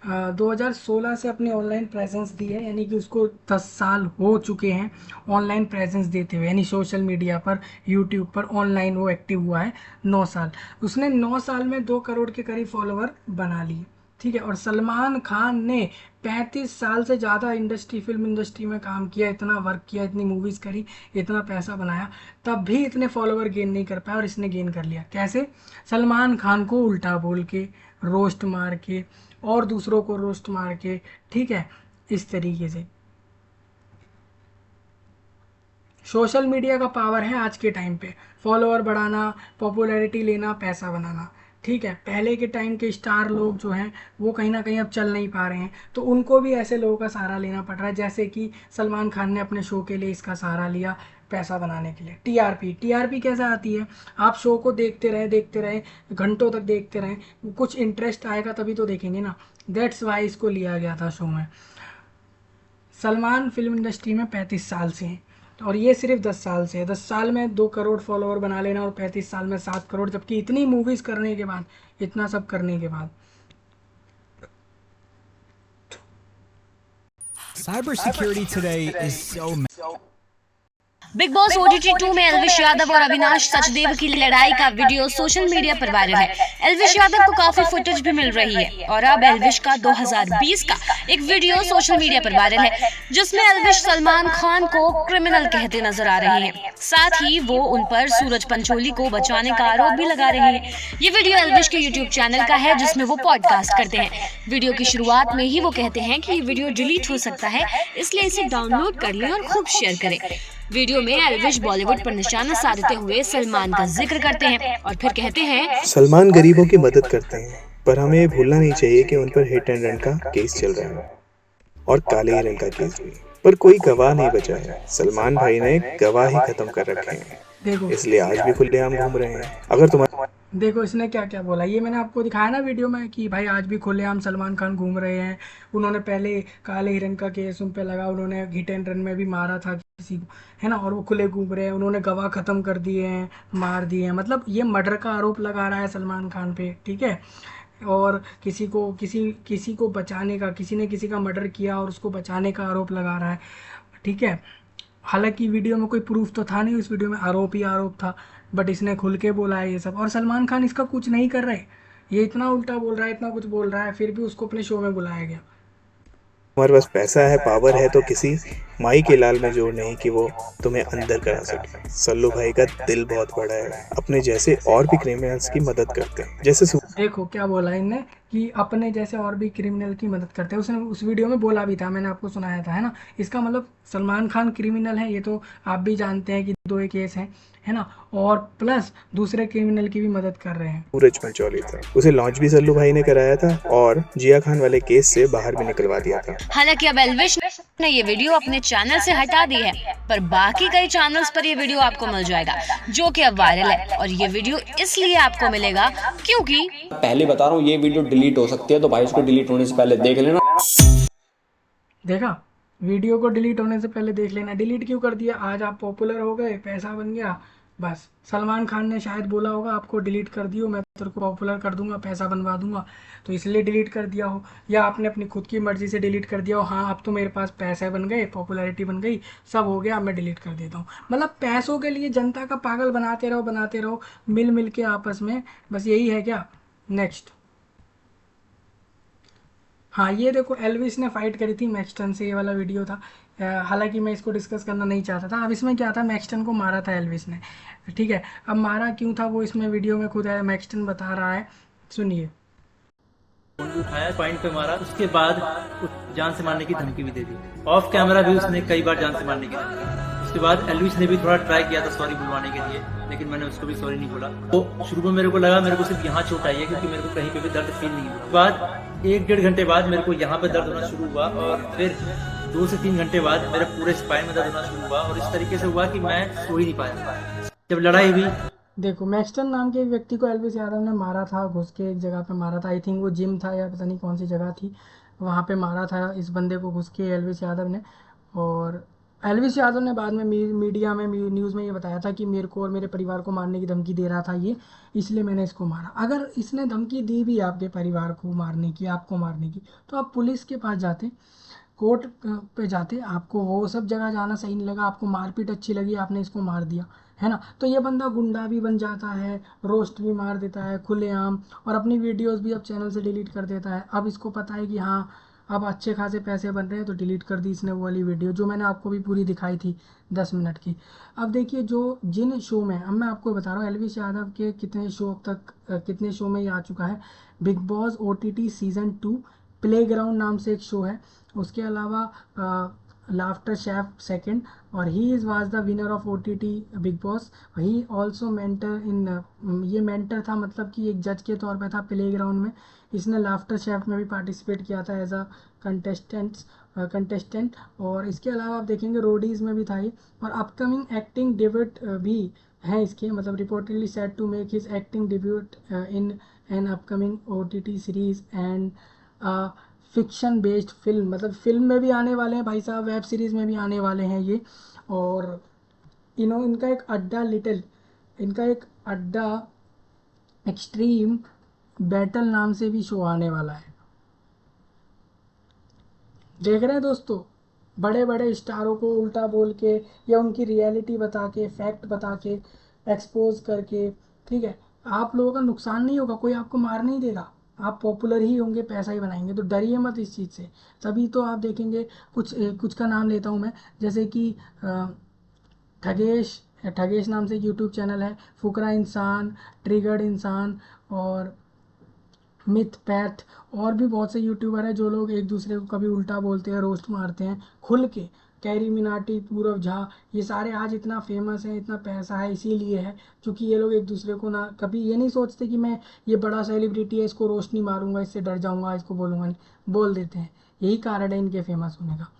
A: 2016 से अपनी ऑनलाइन प्रेजेंस दी है, यानी कि उसको 10 साल हो चुके हैं ऑनलाइन प्रेजेंस देते हुए, यानी सोशल मीडिया पर, यूट्यूब पर ऑनलाइन वो एक्टिव हुआ है 9 साल। उसने 9 साल में 2 करोड़ के करीब फॉलोअर बना लिए। ठीक है, और सलमान खान ने 35 साल से ज़्यादा फिल्म इंडस्ट्री में काम किया, इतना वर्क किया, इतनी मूवीज़ करी, इतना पैसा बनाया, तब भी इतने फॉलोअर गेन नहीं कर पाया, और इसने गेन कर लिया। कैसे? सलमान खान को उल्टा बोल के, रोस्ट मार के, और दूसरों को रोस्ट मार के। ठीक है, इस तरीके से सोशल मीडिया का पावर है आज के टाइम पे, फॉलोअर बढ़ाना, पॉपुलैरिटी लेना, पैसा बनाना। ठीक है, पहले के टाइम के स्टार लोग जो हैं वो कहीं ना कहीं अब चल नहीं पा रहे हैं, तो उनको भी ऐसे लोगों का सहारा लेना पड़ रहा है, जैसे कि सलमान खान ने अपने शो के लिए इसका सहारा लिया पैसा बनाने के लिए। टीआरपी कैसे आती है? आप शो को देखते रहे घंटों तक देखते रहें, कुछ इंटरेस्ट आएगा तभी तो देखेंगे ना। दैट्स वाई इसको लिया गया था शो में। सलमान फिल्म इंडस्ट्री में 35 साल से हैं, और ये सिर्फ 10 साल से है। 10 साल में 2 करोड़ फॉलोअर बना लेना, और 35 साल में 7 करोड़, जबकि इतनी मूवीज़ करने के बाद, इतना सब करने के बाद।
U: Cybersecurity today is so
E: big boss OTT 2 में एल्विश यादव और अविनाश सचदेव की लड़ाई का वीडियो सोशल मीडिया पर वायरल है। एल्विश यादव को काफी फुटेज भी मिल रही है, और अब एल्विश का 2020 का एक वीडियो सोशल मीडिया पर वायरल है, जिसमें एल्विश सलमान खान को क्रिमिनल कहते नजर आ रहे हैं। साथ ही वो उन पर सूरज पंचोली को बचाने का आरोप भी लगा रहे हैं। ये वीडियो एल्विश के यूट्यूब चैनल का है, जिसमें वो पॉडकास्ट करते हैं। वीडियो की शुरुआत में ही वो कहते हैं कि ये वीडियो डिलीट हो सकता है, इसलिए इसे डाउनलोड कर लें और खूब शेयर करें। वीडियो में एल्विश बॉलीवुड पर निशाना साधते हुए सलमान का जिक्र करते हैं, और फिर कहते हैं,
C: सलमान गरीबों की मदद करते हैं, पर हमें ये भूलना नहीं चाहिए कि उन पर हिट एंड रन का केस चल रहा है, और काले हिरन का केस भी, पर कोई गवाह नहीं बचा है। सलमान भाई ने गवाह ही खत्म कर रखे हैं, इसलिए आज भी खुलेआम घूम रहे हैं। अगर तुम्हारा
A: देखो इसने क्या क्या बोला, ये मैंने आपको दिखाया ना वीडियो में कि भाई आज भी खुलेआम सलमान खान घूम रहे हैं। उन्होंने पहले काले हिरन का केस उन पे लगा, उन्होंने हिट एंड रन में भी मारा था किसी को, है ना, और वो खुले घूम रहे हैं। उन्होंने गवाह ख़त्म कर दिए हैं, मार दिए हैं, मतलब ये मर्डर का आरोप लगा रहा है सलमान खान पे। ठीक है, और किसी को बचाने का, किसी ने किसी का मर्डर किया और उसको बचाने का आरोप लगा रहा है। ठीक है, हालांकि वीडियो में कोई प्रूफ तो था नहीं, उस वीडियो में आरोप ही आरोप था, बट इसने खुल के बोला है ये सब, और सलमान खान इसका कुछ नहीं कर रहे। ये इतना उल्टा बोल रहा है, इतना कुछ बोल रहा है, फिर भी उसको अपने शो में बुलाया गया।
C: तुम्हारे पास पैसा है, पावर है, तो किसी
B: माई के लाल में जोर नहीं कि वो तुम्हें अंदर करा सके। सल्लू भाई का दिल बहुत बड़ा है, अपने जैसे और भी क्रिमिनल्स की मदद करते हैं। जैसे
A: देखो क्या बोला इनने कि अपने जैसे और भी क्रिमिनल की मदद करते हैं। उसने उस वीडियो में बोला भी था, मैंने आपको सुनाया था, है ना। इसका मतलब सलमान खान क्रिमिनल है, ये तो आप भी जानते हैं कि 2 केस हैं, है ना, और प्लस दूसरे क्रिमिनल की भी मदद कर रहे हैं।
B: सूरज पंचौली था, उसे लॉन्च भी सल्लू भाई ने कराया था और जिया खान वाले केस से बाहर भी निकलवा दिया था।
E: हालांकि अब एल्विश ने ये वीडियो अपने चैनल से हटा दी है, पर बाकी कई चैनल्स पर ये वीडियो आपको मिल जाएगा जो कि अब वायरल है। और ये वीडियो इसलिए आपको मिलेगा क्योंकि
R: पहले बता रहा हूँ ये वीडियो डिलीट हो सकती है, तो भाई उसको डिलीट होने से पहले देख लेना।
A: देखा, वीडियो को डिलीट होने से पहले देख लेना। डिलीट क्यों कर दिया? आज आप पॉपुलर हो गए, पैसा बन गया, बस सलमान खान ने शायद बोला होगा आपको डिलीट कर दियो, मैं तेरे को पॉपुलर कर दूंगा, पैसा बनवा दूंगा, तो इसलिए डिलीट कर दिया हो, या आपने अपनी खुद की मर्जी से डिलीट कर दिया हो। हाँ, अब तो मेरे पास पैसे बन गए, पॉपुलैरिटी बन गई, सब हो गया, अब मैं डिलीट कर देता हूँ। मतलब पैसों के लिए जनता का पागल बनाते रहो मिल मिल के आपस में, बस यही है क्या। नेक्स्ट, हाँ ये देखो, एल्विस ने फाइट करी थी मैक्सटन से, ये वाला वीडियो था। हालांकि मैं इसको डिस्कस करना नहीं चाहता था। अब इसमें क्या था, मैक्सटन को मारा था एल्विस ने, ठीक है। अब मारा क्यों था वो इसमें वीडियो में खुद मैक्सटन बता रहा है, सुनिए।
V: उठाया, पॉइंट पे मारा, उसके बाद जान से मारने की धमकी भी दे दी। ऑफ कैमरा भी उसने कई बार जान से मारने की धमकी दी। उसके बाद एल्विस ने भी थोड़ा ट्राई किया था सॉरी बुलवाने के लिए, लेकिन मैंने उसको भी सॉरी नहीं बोला। तो शुरू में मेरे को लगा मेरे को सिर्फ यहाँ चोट आई है, क्योंकि मेरे को कहीं पे भी दर्द फील नहीं हुआ। बाद 1-1.5 घंटे बाद मेरे को यहाँ पे दर्द होना शुरू हुआ, और फिर 2 से 3 घंटे बाद मेरे पूरे स्पाइन में दर्द होना शुरू हुआ, और इस तरीके से हुआ कि मैं सो ही नहीं पाया। जब लड़ाई हुई,
A: देखो मैक्सटन नाम के एक व्यक्ति को एल्विस यादव ने मारा था, घुस के एक जगह पे मारा था। आई थिंक वो जिम था या पता नहीं कौन सी जगह थी, वहाँ पे मारा था इस बंदे को घुस के एल्विस यादव ने। और एल्विस यादव ने बाद में मीडिया में न्यूज़ में ये बताया था कि मेरे को और मेरे परिवार को मारने की धमकी दे रहा था ये, इसलिए मैंने इसको मारा। अगर इसने धमकी दी भी आपके परिवार को मारने की, आपको मारने की, तो आप पुलिस के पास जाते, कोर्ट पे जाते। आपको वो सब जगह जाना सही नहीं लगा, आपको मारपीट अच्छी लगी, आपने इसको मार दिया, है ना। तो ये बंदा गुंडा भी बन जाता है, रोस्ट भी मार देता है खुलेआम, और अपनी वीडियोस भी अब चैनल से डिलीट कर देता है। अब इसको पता है कि हाँ अब अच्छे खासे पैसे बन रहे हैं, तो डिलीट कर दी इसने वो वाली वीडियो जो मैंने आपको भी पूरी दिखाई थी 10 मिनट की। अब देखिए जो जिन शो में, अब मैं आपको बता रहा हूँ एल्विस यादव के कितने शो अब तक कितने शो में ये आ चुका है। Big boss OTT season 2, playground नाम से एक शो है, उसके अलावा लाफ्टर शेफ सेकंड, और he is was the winner of OTT Bigg Boss. He also mentor in, ये मेंटर था, मतलब कि एक जज के तौर पे था प्लेग्राउंड में। इसने लाफ्टर शेफ में भी पार्टिसिपेट किया था एज अ कंटेस्टेंट। और इसके अलावा आप देखेंगे रोडीज़ में भी था ये, और अपकमिंग एक्टिंग डेब्यूट भी हैं इसके, मतलब reportedly set to make his acting debut in an upcoming OTT series and fiction based film, मतलब फिल्म में भी आने वाले हैं भाई साहब, वेब सीरीज़ में भी आने वाले हैं ये। और इनका एक अड्डा एक्सट्रीम बैटल नाम से भी शो आने वाला है। देख रहे हैं दोस्तों, बड़े बड़े स्टारों को उल्टा बोल के या उनकी रियलिटी बता के, फैक्ट बता के, एक्सपोज करके, ठीक है, आप लोगों का नुकसान नहीं होगा, कोई आपको मार नहीं देगा, आप पॉपुलर ही होंगे, पैसा ही बनाएंगे। तो डरिए मत इस चीज़ से। तभी तो आप देखेंगे कुछ का नाम लेता हूँ मैं, जैसे कि ठगेश नाम से यूट्यूब चैनल है, फुकरा इंसान, ट्रिगर्ड इंसान और मिथ पैथ, और भी बहुत से यूट्यूबर हैं जो लोग एक दूसरे को कभी उल्टा बोलते हैं, रोस्ट मारते हैं खुल के। कैरी मिनाटी, पूरव झा, ये सारे आज इतना फेमस हैं, इतना पैसा है, इसीलिए है क्योंकि ये लोग एक दूसरे को ना, कभी ये नहीं सोचते कि मैं ये बड़ा सेलिब्रिटी है, इसको रोस्ट नहीं मारूंगा, इससे डर जाऊंगा, इसको बोलूँगा नहीं, बोल देते हैं। यही कारण है इनके फेमस होने का।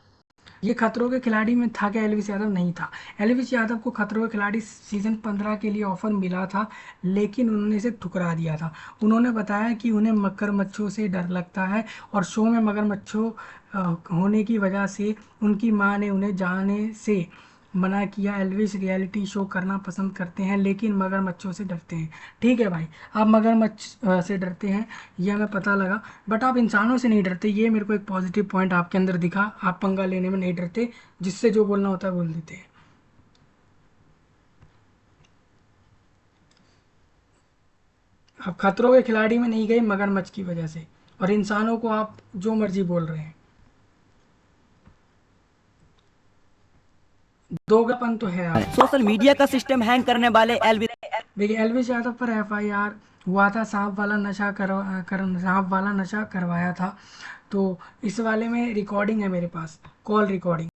A: ये खतरों के खिलाड़ी में था क्या एल्विस यादव? नहीं था। एल्विस यादव को खतरों के खिलाड़ी सीज़न 15 के लिए ऑफ़र मिला था, लेकिन उन्होंने इसे ठुकरा दिया था। उन्होंने बताया कि उन्हें मगरमच्छों से डर लगता है, और शो में मगरमच्छों होने की वजह से उनकी मां ने उन्हें जाने से मना किया। एल्विस रियलिटी शो करना पसंद करते हैं, लेकिन मगरमच्छों से डरते हैं। ठीक है भाई, आप मगरमच्छ से डरते हैं, यह हमें पता लगा, बट आप इंसानों से नहीं डरते। ये मेरे को एक पॉजिटिव पॉइंट आपके अंदर दिखा। आप पंगा लेने में नहीं डरते, जिससे जो बोलना होता है बोल देते हैं। आप खतरों के खिलाड़ी में नहीं गए मगरमच्छ की वजह से, और इंसानों को आप जो मर्जी बोल रहे हैं। दोगलापन तो है।
F: सोशल मीडिया का सिस्टम हैंग करने वाले एल्विस,
A: देखिए एल्विश यादव पर FIR हुआ था, सांप वाला नशा करवाया था। तो इस वाले में रिकॉर्डिंग है मेरे पास, कॉल रिकॉर्डिंग,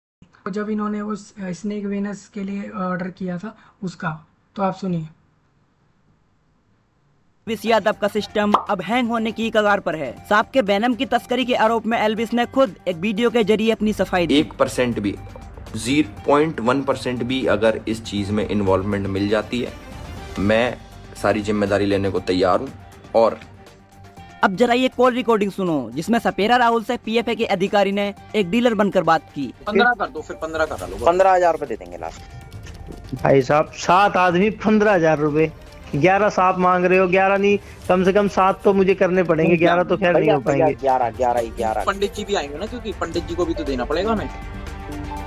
A: जब इन्होंने वो स्नेक वेनस के लिए ऑर्डर किया था उसका, तो आप सुनिए।
F: एल्विस यादव का सिस्टम अब हैंग होने की कगार पर है। सांप के वेनम की तस्करी के आरोप में एल्विस ने खुद एक वीडियो के जरिए अपनी सफाई दी।
I: 1% भी 0.1% भी अगर इस चीज़ में इन्वॉल्वमेंट मिल जाती है, मैं सारी जिम्मेदारी लेने को तैयार हूँ। और
F: अब जरा ये कॉल रिकॉर्डिंग सुनो, जिसमें सपेरा राहुल से PFA के अधिकारी ने एक डीलर बनकर बात की।
G: 15 कर दो, फिर 15 कर लो,
W: 15,000 रुपए दे देंगे लास्ट।
X: भाई साहब 7 आदमी 15,000 रुपए, 11 सांप मांग रहे हो। 11 नहीं, कम से कम 7 तो मुझे करने पड़ेंगे, 11 तो खैर नहीं हो पाएंगे।
W: 11
G: पंडित जी भी आएंगे ना, क्योंकि पंडित जी को भी तो देना पड़ेगा हमें।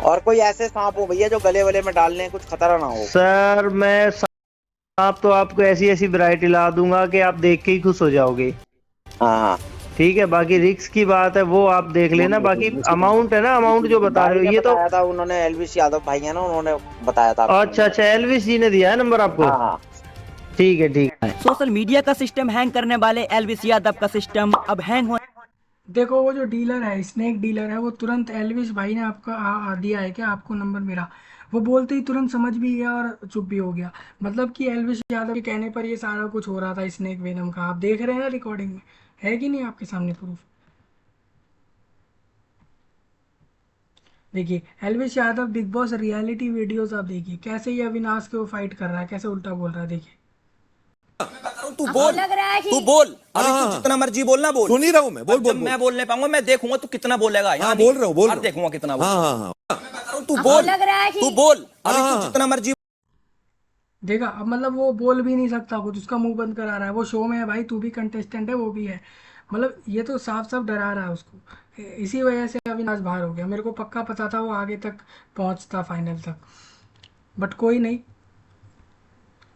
W: और कोई ऐसे सांप हो भैया जो गले वले में डालने कुछ खतरा ना हो।
X: सर मैं सांप तो आपको ऐसी ऐसी वैरायटी ला दूंगा कि आप देख के ही खुश हो जाओगे।
W: हाँ
X: ठीक है, बाकी रिस्क की बात है वो आप देख लेना। बाकी अमाउंट है ना, अमाउंट जो बता रहे हो ये तो
W: था उन्होंने, एल्विश यादव भाई है ना, उन्होंने बताया था।
X: अच्छा, एल्विश जी ने दिया है नंबर आपको। ठीक है, ठीक है।
F: सोशल मीडिया का सिस्टम हैंग करने वाले एल्विश यादव का सिस्टम अब हैंग हो।
A: देखो वो जो डीलर है, स्नेक डीलर है, वो तुरंत एल्विश भाई ने आपका दिया है क्या आपको नंबर मेरा, वो बोलते ही तुरंत समझ भी गया और चुप भी हो गया। मतलब कि एल्विश यादव के कहने पर ये सारा कुछ हो रहा था स्नेक वेनम का। आप देख रहे हैं ना रिकॉर्डिंग में, है कि नहीं आपके सामने प्रूफ। देखिए Elvish Yadav big boss reality videos आप देखिए, कैसे ये अविनाश को फाइट कर रहा है, कैसे उल्टा बोल रहा है। देखिए
G: तू बोल, तू बोल, अभी तू जितना मर्जी बोलना बोल। सुन ही रहा हूँ मैं, बोल। मैं बोल नहीं पाऊंगा, मैं देखूंगा तू कितना बोलेगा। हाँ बोल रहा हूँ, देखूंगा कितना बोल। तू बोल, अभी तू जितना मर्जी।
A: देखा, अब मतलब वो बोल भी नहीं सकता कुछ, उसका मुंह बंद करा रहा है। वो शो में है भाई, तू भी कंटेस्टेंट है, वो भी है। मतलब ये तो साफ साफ डरा रहा है उसको। इसी वजह से अविनाश बाहर हो गया। मेरे को पक्का पता था वो आगे तक पहुंचता, फाइनल तक, बट कोई नहीं।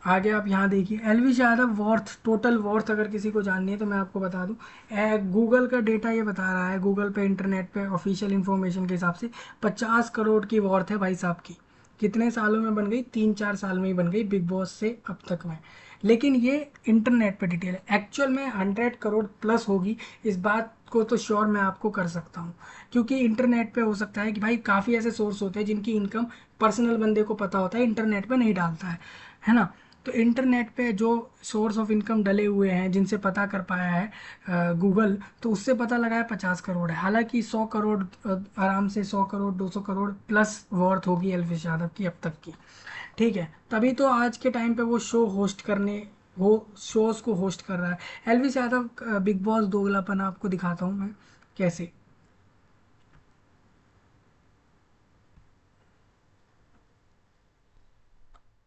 A: आगे आप यहाँ देखिए Elvish Yadav worth, total worth अगर किसी को जाननी है तो मैं आपको बता दूँ, गूगल का डेटा ये बता रहा है, गूगल पे इंटरनेट पे ऑफिशियल इन्फॉर्मेशन के हिसाब से 50 करोड़ की वॉर्थ है भाई साहब की। कितने सालों में बन गई? 3-4 साल में ही बन गई बिग बॉस से अब तक में। लेकिन ये इंटरनेट पे डिटेल है, एक्चुअल में 100 करोड़ प्लस होगी। इस बात को तो श्योर मैं आपको कर सकता हूँ, क्योंकि इंटरनेट पे हो सकता है कि भाई काफ़ी ऐसे सोर्स होते हैं जिनकी इनकम पर्सनल बंदे को पता होता है, इंटरनेट पे नहीं डालता है ना। तो इंटरनेट पे जो सोर्स ऑफ इनकम डले हुए हैं, जिनसे पता कर पाया है गूगल, तो उससे पता लगा है 50 करोड़ है। हालांकि 100 करोड़ आराम से 100 करोड़ 200 करोड़ प्लस वॉर्थ होगी एल्विश यादव की अब तक की। ठीक है, तभी तो आज के टाइम पे वो शोज़ को होस्ट कर रहा है। एल्विश यादव बिग बॉस दोगलापन आपको दिखाता हूँ मैं कैसे।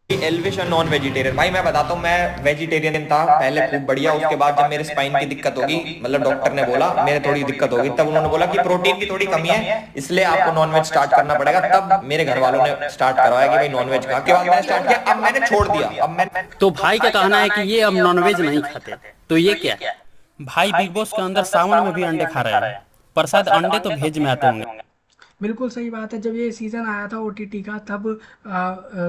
I: एल्विश और नॉन वेजिटेरियन, भाई मैं बताता हूँ, मैं वेजिटेरियन था पहले खूब बढ़िया। उसके बाद जब मेरे स्पाइन की दिक्कत होगी, मतलब डॉक्टर ने बोला मेरे थोड़ी दिक्कत होगी, तब उन्होंने बोला कि प्रोटीन की थोड़ी कमी है, इसलिए आपको नॉनवेज स्टार्ट करना पड़ेगा। तब मेरे घर वालों ने स्टार्ट करवाया कि भाई नॉनवेज खा के बाद मैंने स्टार्ट किया। अब मैंने छोड़ दिया। अब मैंने
Y: तो भाई का कहना है कि ये अब नॉनवेज नहीं खाते, तो ये क्या है? भाई बिग बॉस के अंदर सावन में भी अंडे खा रहे हैं, पर शायद अंडे तो भेज में आते होंगे।
A: बिल्कुल सही बात है। जब ये सीज़न आया था OTT का, तब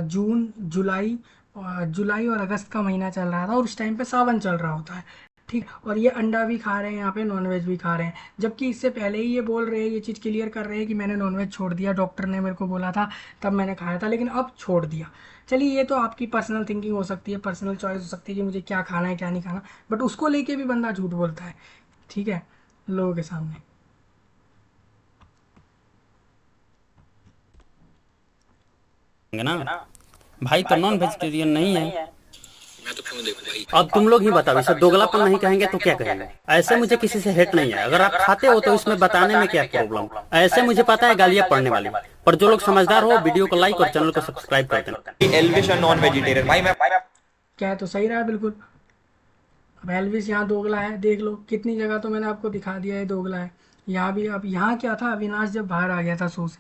A: जून जुलाई और अगस्त का महीना चल रहा था, और उस टाइम पे सावन चल रहा होता है। ठीक, और ये अंडा भी खा रहे हैं यहाँ पे, नॉनवेज भी खा रहे हैं। जबकि इससे पहले ही ये बोल रहे हैं, ये चीज़ क्लियर कर रहे हैं कि मैंने नॉनवेज छोड़ दिया, डॉक्टर ने मेरे को बोला था तब मैंने खाया था, लेकिन अब छोड़ दिया। चलिए, ये तो आपकी पर्सनल थिंकिंग हो सकती है, पर्सनल चॉइस हो सकती है कि मुझे क्या खाना है क्या नहीं खाना, बट उसको लेके भी बंदा झूठ बोलता है, ठीक है, लोगों के सामने।
Y: ना भाई तो नॉन वेजिटेरियन नहीं है। मैं तो क्यों देखूं भाई। अब तुम लोग ही बताओ, इसे दोगलापन नहीं कहेंगे तो क्या कहेंगे? ऐसे मुझे किसी से हेट नहीं है, अगर आप खाते हो तो इसमें बताने में क्या प्रॉब्लम। ऐसे मुझे पता है गालियां पड़ने वाली, पर जो लोग समझदार हो वीडियो को लाइक और चैनल को सब्सक्राइब कर देना।
I: एल्विश और नॉन वेजिटेरियन, भाई मैं
A: क्या तो सही रहा है बिल्कुल। अब एल्विश यहाँ दोगला है, देख लो कितनी जगह तो मैंने आपको दिखा दिया है दोगला है। यहाँ भी, अब यहाँ क्या था, अविनाश जब बाहर आ गया था शो से,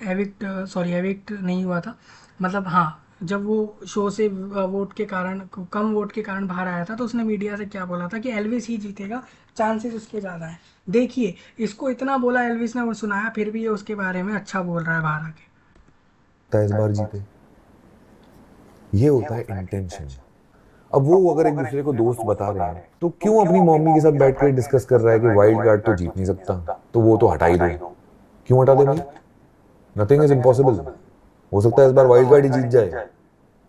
A: एविक्ट नहीं हुआ था, मतलब हाँ, जब वो शो से कम वोट के कारण बाहर आया था, तो उसने मीडिया से क्या बोला था कि एल्विश ही जीतेगा, चांसेस उसके ज़्यादा हैं। देखिए, इसको इतना बोला एल्विश ने, वो सुनाया, फिर भी ये उसके बारे में अच्छा बोल रहा है बाहर आके।
D: सकता है इस बार जीते। ये होता है इंटेंशन। अब वो अगर एक दूसरे को दोस्त बता रहे हैं तो क्यों अपनी मम्मी के साथ बैठ कर डिस्कस कर रहा है कि वाइल्ड कार्ड तो जीत नहीं सकता, तो वो तो हटा ही दो। क्यों हटा दे भाई? Nothing is impossible. हो सकता है इस बार वाइल्ड कार्ड ही जीत जाए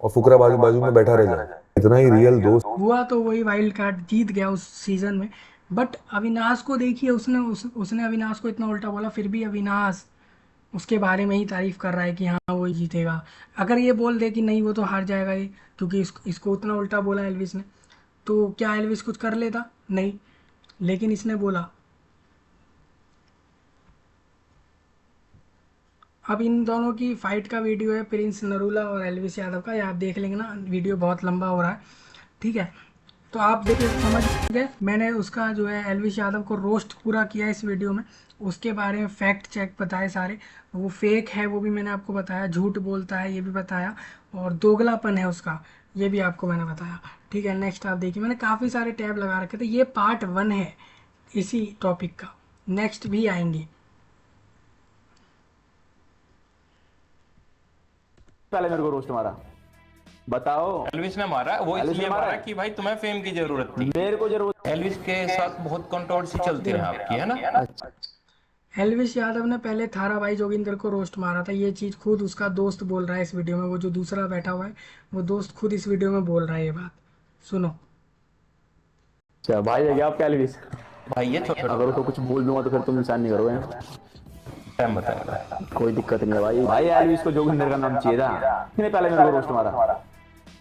D: और फुकरा बाजू बाजू में बैठा रह जाए। इतना ही रियल दोस्त
A: हुआ तो वही वाइल्ड कार्ड जीत गया उस सीजन में। बट अविनाश को देखिए, उसने अविनाश को इतना उल्टा बोला, फिर भी अविनाश उसके बारे में ही तारीफ कर रहा है कि हाँ वो ही जीतेगा। अगर ये बोल दे कि नहीं वो तो हार जाएगा ये, क्योंकि इसको उतना उल्टा बोला एल्विस ने, तो क्या एल्विस कुछ कर लेता? नहीं, लेकिन इसने बोला। अब इन दोनों की फाइट का वीडियो है, प्रिंस नरूला और एल्विस यादव का, ये आप देख लेंगे ना, वीडियो बहुत लंबा हो रहा है, ठीक है। तो आप देखिए, समझ गए, मैंने उसका जो है एल्विस यादव को रोस्ट पूरा किया इस वीडियो में, उसके बारे में फैक्ट चेक बताए सारे, वो फेक है वो भी मैंने आपको बताया, झूठ बोलता है ये भी बताया, और दोगलापन है उसका ये भी आपको मैंने बताया, ठीक है। नेक्स्ट आप देखिए, मैंने काफ़ी सारे टैब लगा रखे थे, ये पार्ट 1 है इसी टॉपिक का, नेक्स्ट भी आएंगे।
H: पहले मेरे को रोस्ट मारा, बताओ।
L: एल्विस ने मारा, वो इसलिए मारा कि भाई तुम्हें फेम की जरूरत थी,
H: मेरे को जरूरत।
L: एल्विस के साथ बहुत कंट्रोवर्सी चलती है आपकी, है ना।
A: एल्विस यादव ने पहले थारा भाई जोगिंदर को रोस्ट मारा था, ये चीज़ खुद उसका दोस्त बोल रहा है इस वीडियो में, वो जो दूसरा बैठा हुआ है वो दोस्त खुद इस वीडियो में बोल रहा है ये बात, सुनो।
H: अच्छा भाई है क्या आपका एल्विस?
L: भाई ये
H: अगर उसको कुछ बोल दूंगा तो फिर तुम इंसान नहीं करोगे?
L: टाइम बताएगा,
H: कोई दिक्कत नहीं है भाई। भाई एल्विस को जोगिंदर का नाम चाहिए था, किसने पहले मेरे को रोस्ट मारा,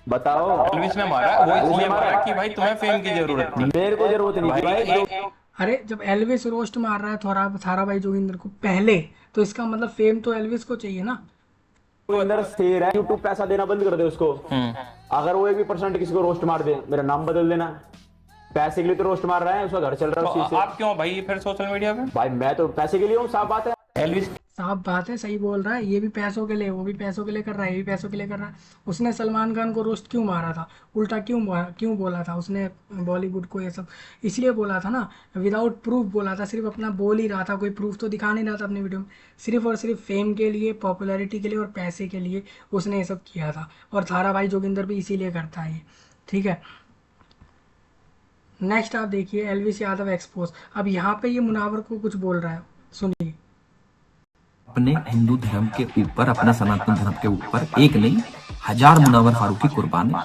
H: बताओ।
L: एल्विस ने मारा, वो इसलिए मारा कि भाई तुम्हें फेम की जरूरत थी,
H: मेरे को जरूरत नहीं भाई।
A: अरे जब एल्विस रोस्ट मार रहा है थारा भाई जोगिंदर को पहले, तो इसका मतलब फेम तो एल्विस को चाहिए ना।
H: जोगिंदर शेर है, यूट्यूब पैसा देना बंद कर दे उसको। अगर वो 1% किसी को रोस्ट मार दे, मेरा नाम बदल देना। पैसे के लिए तो रोस्ट मार रहा है, उसका घर चल रहा है उस चीज से।
L: आप क्यों भाई फिर सोशल मीडिया पे?
H: भाई मैं तो पैसे के लिए हूँ, साफ बात है।
L: एल्विस
A: साफ बात है, सही बोल रहा है, ये भी पैसों के लिए, वो भी पैसों के लिए कर रहा है, ये भी पैसों के लिए कर रहा है। उसने सलमान खान को रोस्ट क्यों मारा था, उल्टा क्यों बोला था उसने बॉलीवुड को, ये सब इसलिए बोला था ना, विदाउट प्रूफ बोला था, सिर्फ अपना बोल ही रहा था, कोई प्रूफ तो दिखा नहीं रहा था अपने वीडियो में, सिर्फ और सिर्फ फेम के लिए, पॉपुलैरिटी के लिए और पैसे के लिए उसने ये सब किया था। और थारा भाई जोगिंदर भी इसीलिए करता है ये, ठीक है। नेक्स्ट आप देखिए, एल्विस यादव एक्सपोज। अब यहाँ पे ये मुनावर को कुछ बोल रहा है, सुनिए।
M: अपने हिंदू धर्म के ऊपर, अपने सनातन धर्म के ऊपर एक नहीं 1000 मुनावर फारूकी कुर्बान है।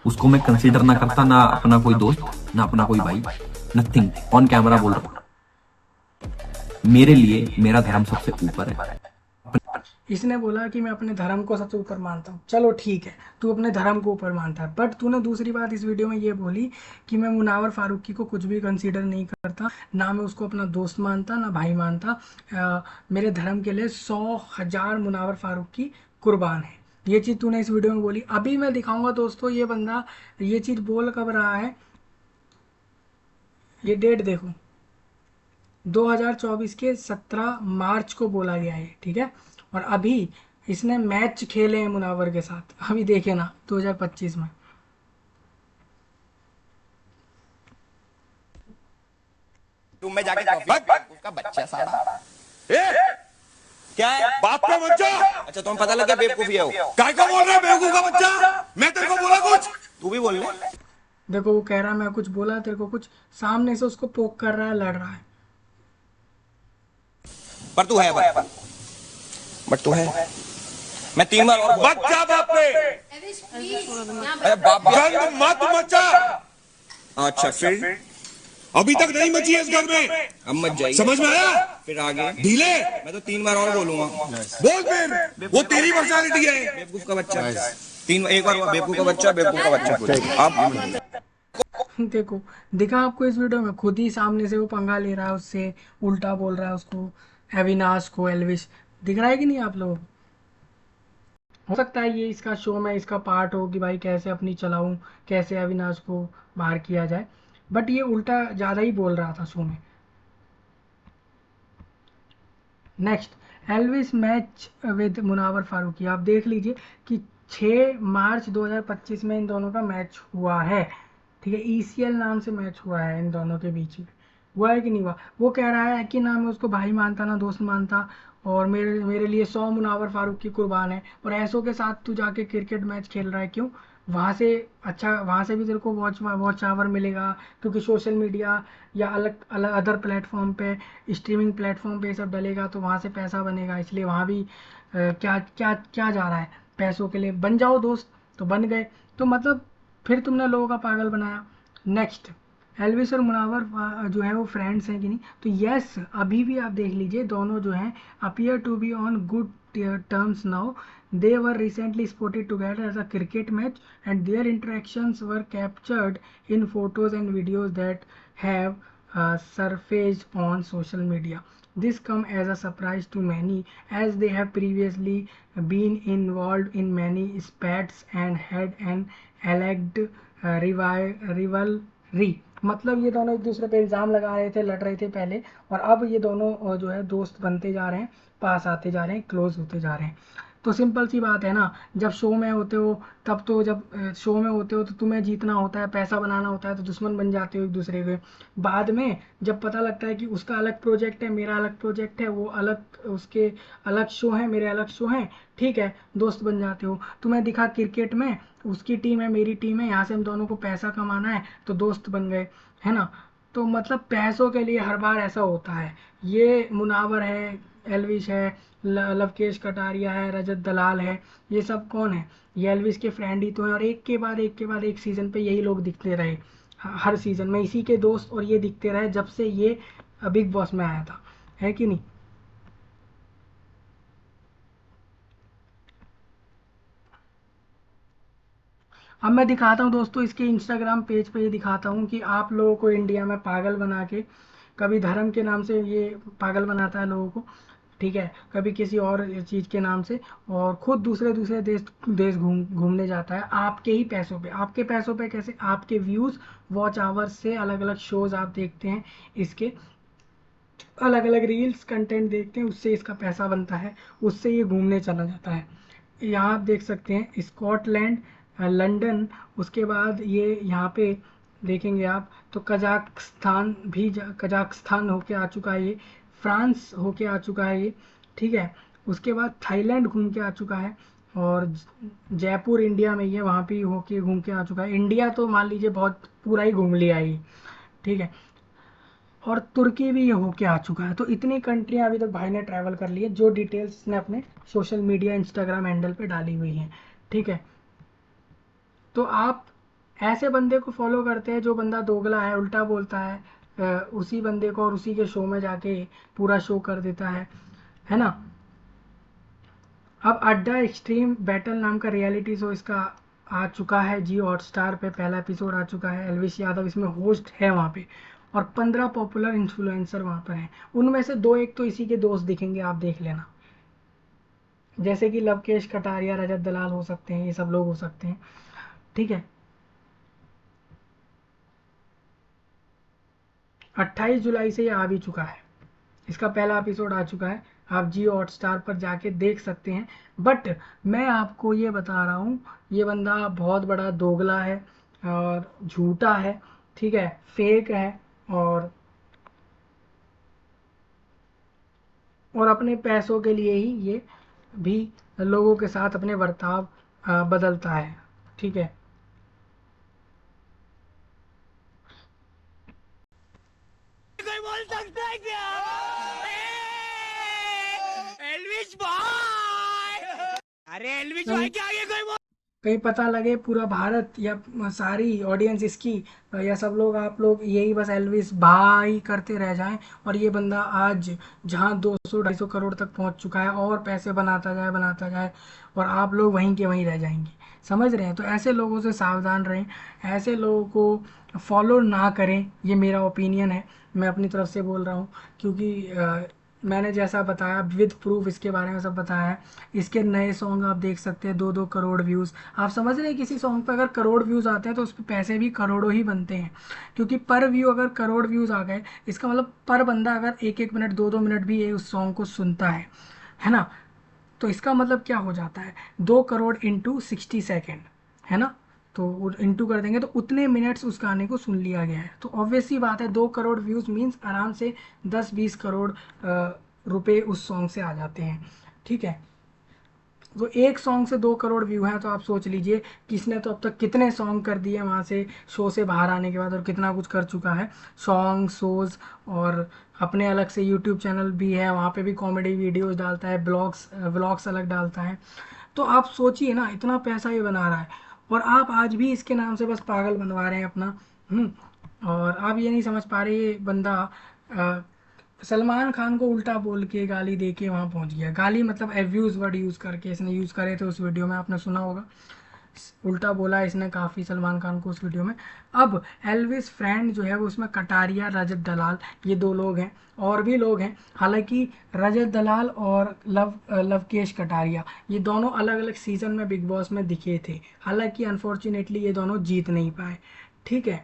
M: उसको मैं कंसीडर ना करता, ना अपना कोई दोस्त, ना अपना कोई भाई, नथिंग। ऑन कैमरा बोल रहा हूं, मेरे लिए मेरा धर्म सबसे ऊपर है।
A: इसने बोला कि मैं अपने धर्म को सबसे ऊपर मानता हूँ, चलो ठीक है, तू अपने धर्म को ऊपर मानता है, बट तूने दूसरी बात इस वीडियो में ये बोली कि मैं मुनावर फारूकी को कुछ भी कंसीडर नहीं करता, ना मैं उसको अपना दोस्त मानता, ना भाई मानता, मेरे धर्म के लिए 100,000 मुनावर फारूकी कुर्बान है। ये चीज़ तूने इस वीडियो में बोली। अभी मैं दिखाऊंगा दोस्तों, ये बंदा ये चीज़ बोल कब रहा है, ये डेट देखो, 2024 के 17 मार्च को बोला गया है, ठीक है। और अभी इसने मैच खेले हैं मुनावर के साथ, अभी देखे ना 2025 में।
G: तुम में जाके उसका बच्चा साला क्या है?
K: बाप का बच्चा।
G: अच्छा तुम्हें पता लग गया बेवकूफी है वो?
K: काय को बोल रहा है बेवकूफ का बच्चा? मैं तेरे को बोला कुछ?
G: तू भी बोल ले।
A: देखो वो कह रहा है मैं कुछ बोला तेरे को कुछ, सामने से उसको पोक कर रहा है, लड़ रहा है।
G: पर तू है बट तू है। मैं 3 बार और
K: बच्चा बाप पे।
G: अरे बाप
K: गंद मत मचा।
G: अच्छा फिर
K: अभी तक नहीं मची है इस घर में,
G: अब मच जाएगी।
K: समझ में आया?
G: फिर आगे
K: ढीले।
G: मैं तो 3 बार और बोलूंगा।
K: बोल फिर, वो तेरी पर्सनालिटी है।
G: बेवकूफ का बच्चा। एक बार बेवकूफ का बच्चा, बेवकूफ का बच्चा। आप
A: देखो दिखा आपको इस वीडियो में, खुद ही सामने से वो पंगा ले रहा है उससे, उल्टा बोल रहा है उसको, अविनाश को, एल्विस, दिख रहा है कि नहीं आप लोग? हो सकता है ये इसका शो में इसका पार्ट हो कि भाई कैसे अपनी चलाऊं, कैसे अविनाश को बाहर किया जाए, बट ये उल्टा ज़्यादा ही बोल रहा था शो में। Next, Elvish match with Munawar Faruqui. आप देख लीजिए कि 6 मार्च 2025 में इन दोनों का मैच हुआ है, ठीक है। ECL नाम से मैच हुआ है इन दोनों के बीच में, हुआ है कि नहीं हुआ? वो कह रहा है कि ना मैं उसको भाई मानता ना दोस्त मानता, और मेरे मेरे लिए 100 मुनावर फारूक की कुर्बान है, और ऐसों के साथ तू जाके क्रिकेट मैच खेल रहा है, क्यों? वहाँ से अच्छा, वहाँ से भी तेरे को वॉच आवर मिलेगा, क्योंकि सोशल मीडिया या अलग अलग अदर प्लेटफॉर्म पे, स्ट्रीमिंग प्लेटफॉर्म पे ये सब डलेगा तो वहाँ से पैसा बनेगा, इसलिए वहाँ भी क्या क्या क्या जा रहा है पैसों के लिए। बन जाओ दोस्त, तो बन गए। तो मतलब फिर तुमने लोगों का पागल बनाया। नेक्स्ट, एल्विस और मुनावर जो है वो फ्रेंड्स हैं कि नहीं? तो यस, अभी भी आप देख लीजिए दोनों जो हैं appear to be on good terms now. They were recently spotted together as a cricket match, and their interactions were captured in photos and videos that have surfaced on social media. This come as a surprise to many, as they have previously been involved in many spats and had an alleged rivalry. मतलब ये दोनों एक दूसरे पे इल्ज़ाम लगा रहे थे, लड़ रहे थे पहले, और अब ये दोनों जो है दोस्त बनते जा रहे हैं, पास आते जा रहे हैं, क्लोज होते जा रहे हैं। तो सिंपल सी बात है ना, जब शो में होते हो तब तो जब शो में होते हो तो तुम्हें जीतना होता है, पैसा बनाना होता है, तो दुश्मन बन जाते हो एक दूसरे के। बाद में जब पता लगता है कि उसका अलग प्रोजेक्ट है, मेरा अलग प्रोजेक्ट है, वो अलग, उसके अलग शो हैं, मेरे अलग शो हैं, ठीक है, दोस्त बन जाते हो। तुम्हें दिखा क्रिकेट में उसकी टीम है, मेरी टीम है, यहाँ से हम दोनों को पैसा कमाना है, तो दोस्त बन गए, है ना? तो मतलब पैसों के लिए हर बार ऐसा होता है। ये मुनावर है, एल्विश है, लवकेश कटारिया है, रजत दलाल है, ये सब कौन है? ये एल्विश के फ्रेंड ही तो हैं, और एक के बाद एक के बाद एक सीज़न पे यही लोग दिखते रहे, हर सीज़न में इसी के दोस्त और ये दिखते रहे जब से ये बिग बॉस में आया था, है कि नहीं? अब मैं दिखाता हूँ दोस्तों, इसके इंस्टाग्राम पेज पे ये दिखाता हूँ कि आप लोगों को इंडिया में पागल बना के, कभी धर्म के नाम से ये पागल बनाता है लोगों को, ठीक है, कभी किसी और चीज़ के नाम से, और खुद दूसरे दूसरे देश घूमने जाता है आपके ही पैसों पे। आपके पैसों पे कैसे? आपके व्यूज़, वॉच आवर्स से, अलग अलग शोज़ आप देखते हैं, इसके अलग अलग रील्स कंटेंट देखते हैं, उससे इसका पैसा बनता है, उससे ये घूमने चला जाता है। यहाँ आप देख सकते हैं स्कॉटलैंड, लंदन, उसके बाद ये यहाँ पे देखेंगे आप तो कजाकिस्तान होके आ चुका है, ये फ्रांस होके आ चुका है ये, ठीक है। उसके बाद थाईलैंड घूम के आ चुका है, और जयपुर इंडिया में ये वहाँ पे होके घूम के आ चुका है। इंडिया तो मान लीजिए बहुत पूरा ही घूम लिया ये, ठीक है, और तुर्की भी ये होके आ चुका है। तो इतनी कंट्रियाँ अभी तक भाई ने ट्रैवल कर ली है, जो डिटेल्स इसने अपने सोशल मीडिया इंस्टाग्राम हैंडल पे डाली हुई हैं, ठीक है। तो आप ऐसे बंदे को फॉलो करते हैं जो बंदा दोगला है, उल्टा बोलता है, उसी बंदे को और उसी के शो में जाके पूरा शो कर देता है ना। अब अड्डा एक्सट्रीम बैटल नाम का रियलिटी शो इसका आ चुका है जियो हॉटस्टार पे, पहला एपिसोड आ चुका है। एल्विश यादव इसमें होस्ट है वहाँ पे, और 15 पॉपुलर इन्फ्लुएंसर वहाँ पर हैं। उनमें से 2 एक तो इसी के दोस्त दिखेंगे, आप देख लेना, जैसे कि लवकेश कटारिया, रजत दलाल हो सकते हैं, ये सब लोग हो सकते हैं, ठीक है। 28 जुलाई से ये आ भी चुका है, इसका पहला एपिसोड आ चुका है, आप जियो हॉटस्टार पर जाके देख सकते हैं। बट मैं आपको ये बता रहा हूँ, ये बंदा बहुत बड़ा दोगला है और झूठा है, ठीक है, फेक है, और अपने पैसों के लिए ही ये भी लोगों के साथ अपने बर्ताव बदलता है, ठीक है।
K: कोई बोल सकता है क्या? एल्विश भाई, अरे एल्विश भाई के आगे कोई
A: कहीं पता लगे पूरा भारत या सारी ऑडियंस इसकी या सब लोग, आप लोग यही बस एल्विश भाई करते रह जाएं, और ये बंदा आज जहां 200-250 करोड़ तक पहुंच चुका है और पैसे बनाता जाए, और आप लोग वहीं के वहीं रह जाएंगे, समझ रहे हैं? तो ऐसे लोगों से सावधान रहें, ऐसे लोगों को फॉलो ना करें, ये मेरा ओपिनियन है, मैं अपनी तरफ से बोल रहा हूँ, क्योंकि मैंने जैसा बताया विद प्रूफ इसके बारे में सब बताया है। इसके नए सॉन्ग आप देख सकते हैं 2-2 करोड़ व्यूज़। आप समझ रहे हैं किसी सॉन्ग पे अगर करोड़ व्यूज़ आते हैं तो उस पर पैसे भी करोड़ों ही बनते हैं, क्योंकि पर व्यू अगर करोड़ व्यूज़ आ गए, इसका मतलब पर बंदा अगर 1-1 मिनट 2-2 मिनट भी ये उस सॉन्ग को सुनता है ना, तो इसका मतलब क्या हो जाता है 2 करोड़ इंटू 60 सेकेंड, है ना। तो इंटू कर देंगे तो उतने मिनट्स उस गाने को सुन लिया गया है। तो ऑब्वियसली बात है 2 करोड़ व्यूज़ मीन्स आराम से 10-20 करोड़ रुपए उस सॉन्ग से आ जाते हैं, ठीक है। तो एक सॉन्ग से 2 करोड़ व्यू हैं, तो आप सोच लीजिए किसने तो अब तक कितने सॉन्ग कर दिए वहाँ से शो से बाहर आने के बाद, और कितना कुछ कर चुका है, सॉन्ग शोज़, और अपने अलग से यूट्यूब चैनल भी है, वहाँ पे भी कॉमेडी वीडियोस डालता है, व्लॉग्स अलग डालता है। तो आप सोचिए ना, इतना पैसा ये बना रहा है और आप आज भी इसके नाम से बस पागल बनवा रहे हैं अपना। और आप ये नहीं समझ पा रहे ये बंदा सलमान खान को उल्टा बोल के गाली दे के वहाँ पहुँच गया। गाली मतलब एब्यूज़ वर्ड यूज़ करके इसने यूज़ करे थे उस वीडियो में, आपने सुना होगा। उल्टा बोला इसने काफ़ी सलमान खान को उस वीडियो में। अब एल्विस फ्रेंड जो है वो उसमें कटारिया, रजत दलाल, ये 2 लोग हैं, और भी लोग हैं। हालांकि रजत दलाल और लवकेश कटारिया ये दोनों अलग अलग सीज़न में बिग बॉस में दिखे थे, हालांकि अनफॉर्चुनेटली ये दोनों जीत नहीं पाए, ठीक है।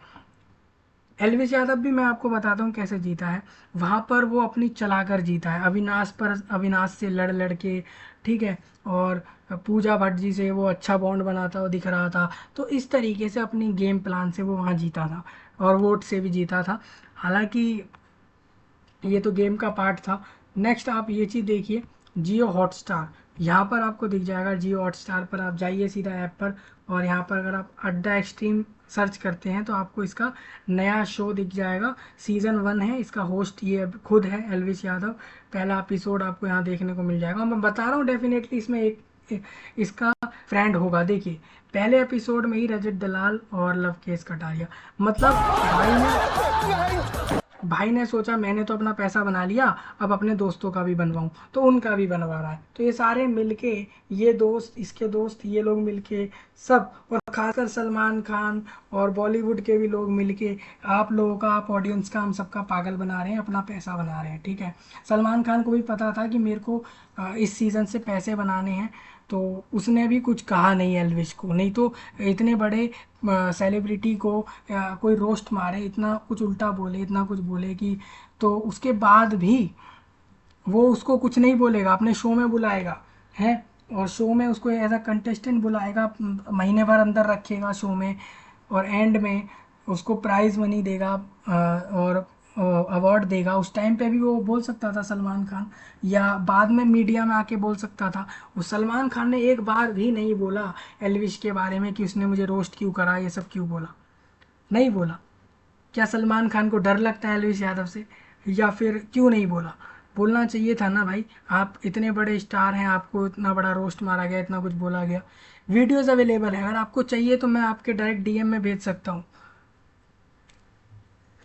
A: एल्विस यादव भी मैं आपको बताता हूँ कैसे जीता है। वहाँ पर वो अपनी चलाकर जीता है, अविनाश से लड़ के, ठीक है, और पूजा भट्ट जी से वो अच्छा बॉन्ड बनाता हुआ दिख रहा था। तो इस तरीके से अपनी गेम प्लान से वो वहाँ जीता था और वोट से भी जीता था। हालांकि ये तो गेम का पार्ट था। नेक्स्ट आप ये चीज़ देखिए, जियो हॉटस्टार, यहाँ पर आपको दिख जाएगा। जियो हॉटस्टार पर आप जाइए सीधा ऐप पर, और यहाँ पर अगर आप अड्डा एक्सट्रीम सर्च करते हैं तो आपको इसका नया शो दिख जाएगा। सीज़न 1 है, इसका होस्ट ये खुद है एल्विस यादव। पहला एपिसोड आपको यहाँ देखने को मिल जाएगा। मैं बता रहा हूँ डेफिनेटली इसमें एक इसका फ्रेंड होगा। देखिए पहले एपिसोड में ही रजत दलाल और लवकेश कटारिया, मतलब भाई ने सोचा मैंने तो अपना पैसा बना लिया, अब अपने दोस्तों का भी बनवाऊं, तो उनका भी बनवा रहा है। तो ये सारे मिलके, ये दोस्त, इसके दोस्त, ये लोग मिलके सब, और खासकर सलमान खान और बॉलीवुड के भी लोग मिलके आप लोगों का, आप ऑडियंस का, हम सबका पागल बना रहे हैं, अपना पैसा बना रहे हैं, ठीक है। सलमान खान को भी पता था कि मेरे को इस सीज़न से पैसे बनाने हैं, तो उसने भी कुछ कहा नहीं एल्विस को। नहीं तो इतने बड़े सेलिब्रिटी को कोई रोस्ट मारे, इतना कुछ उल्टा बोले, इतना कुछ बोले कि, तो उसके बाद भी वो उसको कुछ नहीं बोलेगा, अपने शो में बुलाएगा है, और शो में उसको एज अ कंटेस्टेंट बुलाएगा, महीने भर अंदर रखेगा शो में, और एंड में उसको प्राइज़ मनी देगा और अवार्ड देगा। उस टाइम पे भी वो बोल सकता था सलमान खान, या बाद में मीडिया में आके बोल सकता था। उस सलमान खान ने एक बार भी नहीं बोला एल्विश के बारे में कि उसने मुझे रोस्ट क्यों करा, ये सब क्यों बोला, नहीं बोला। क्या सलमान खान को डर लगता है एल्विश यादव से, या फिर क्यों नहीं बोला? बोलना चाहिए था ना भाई, आप इतने बड़े स्टार हैं, आपको इतना बड़ा रोस्ट मारा गया, इतना कुछ बोला गया। वीडियोज़ अवेलेबल है, अगर आपको चाहिए तो मैं आपके डायरेक्ट DM में भेज सकता हूँ।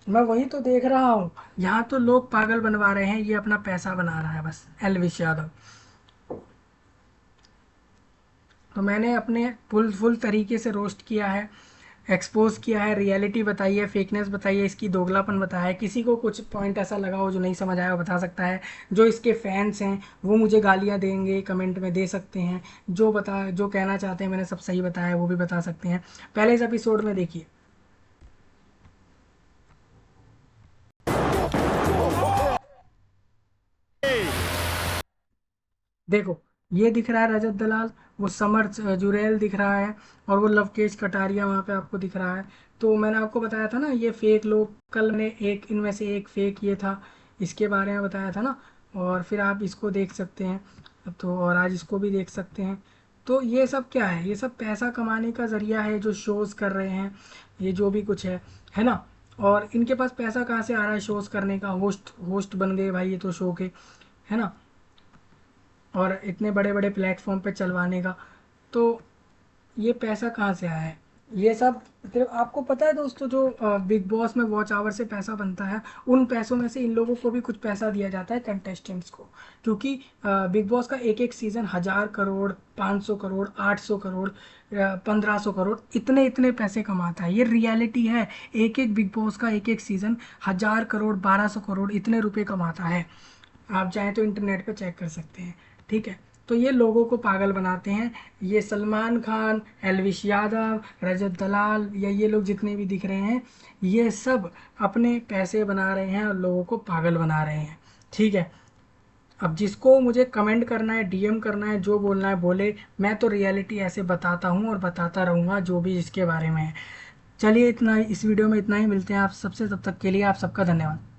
A: मैं वही तो देख रहा हूँ, यहाँ तो लोग पागल बनवा रहे हैं, ये अपना पैसा बना रहा है बस एल्विश यादव। तो मैंने अपने फुल तरीके से रोस्ट किया है, एक्सपोज किया है, रियलिटी बताई है, फेकनेस बताई है, इसकी दोगलापन बताया है। किसी को कुछ पॉइंट ऐसा लगा हो जो नहीं समझ आया, वो बता सकता है। जो इसके फैंस हैं वो मुझे गालियाँ देंगे, कमेंट में दे सकते हैं। जो कहना चाहते हैं मैंने सब सही बताया, वो भी बता सकते हैं। पहले इस एपिसोड में देखिए, देखो ये दिख रहा है रजत दलाल, वो समर जुरैल दिख रहा है, और वो लवकेश कटारिया वहाँ पे आपको दिख रहा है। तो मैंने आपको बताया था ना, ये फेक लोग, कल ने एक इनमें से एक फेक ये था, इसके बारे में बताया था ना। और फिर आप इसको देख सकते हैं, तो और आज इसको भी देख सकते हैं। तो ये सब क्या है? ये सब पैसा कमाने का ज़रिया है, जो शोज़ कर रहे हैं, ये जो भी कुछ है ना। और इनके पास पैसा कहाँ से आ रहा है शोज़ करने का? होस्ट बन गए भाई ये तो शो के, है ना, और इतने बड़े बड़े प्लेटफॉर्म पे चलवाने का। तो ये पैसा कहाँ से आया है? ये सब आपको पता है दोस्तों, जो बिग बॉस में वॉच आवर से पैसा बनता है, उन पैसों में से इन लोगों को भी कुछ पैसा दिया जाता है कंटेस्टेंट्स को, क्योंकि बिग बॉस का एक सीज़न 1000 करोड़, 500 करोड़, 800 करोड़, 1500 करोड़, इतने पैसे कमाता है। ये रियलिटी है। एक बिग बॉस का एक सीज़न 1000 करोड़, 1200 करोड़, इतने रुपये कमाता है। आप चाहें तो इंटरनेट पर चेक कर सकते हैं, ठीक है। तो ये लोगों को पागल बनाते हैं। ये सलमान खान, एल्विश यादव, रजत दलाल, या ये लोग जितने भी दिख रहे हैं, ये सब अपने पैसे बना रहे हैं और लोगों को पागल बना रहे हैं, ठीक है। अब जिसको मुझे कमेंट करना है, डीएम करना है, जो बोलना है बोले। मैं तो रियलिटी ऐसे बताता हूँ और बताता रहूँगा जो भी इसके बारे में है। चलिए इतना, इस वीडियो में इतना ही। मिलते हैं आप सबसे, तब तक के लिए आप सबका धन्यवाद।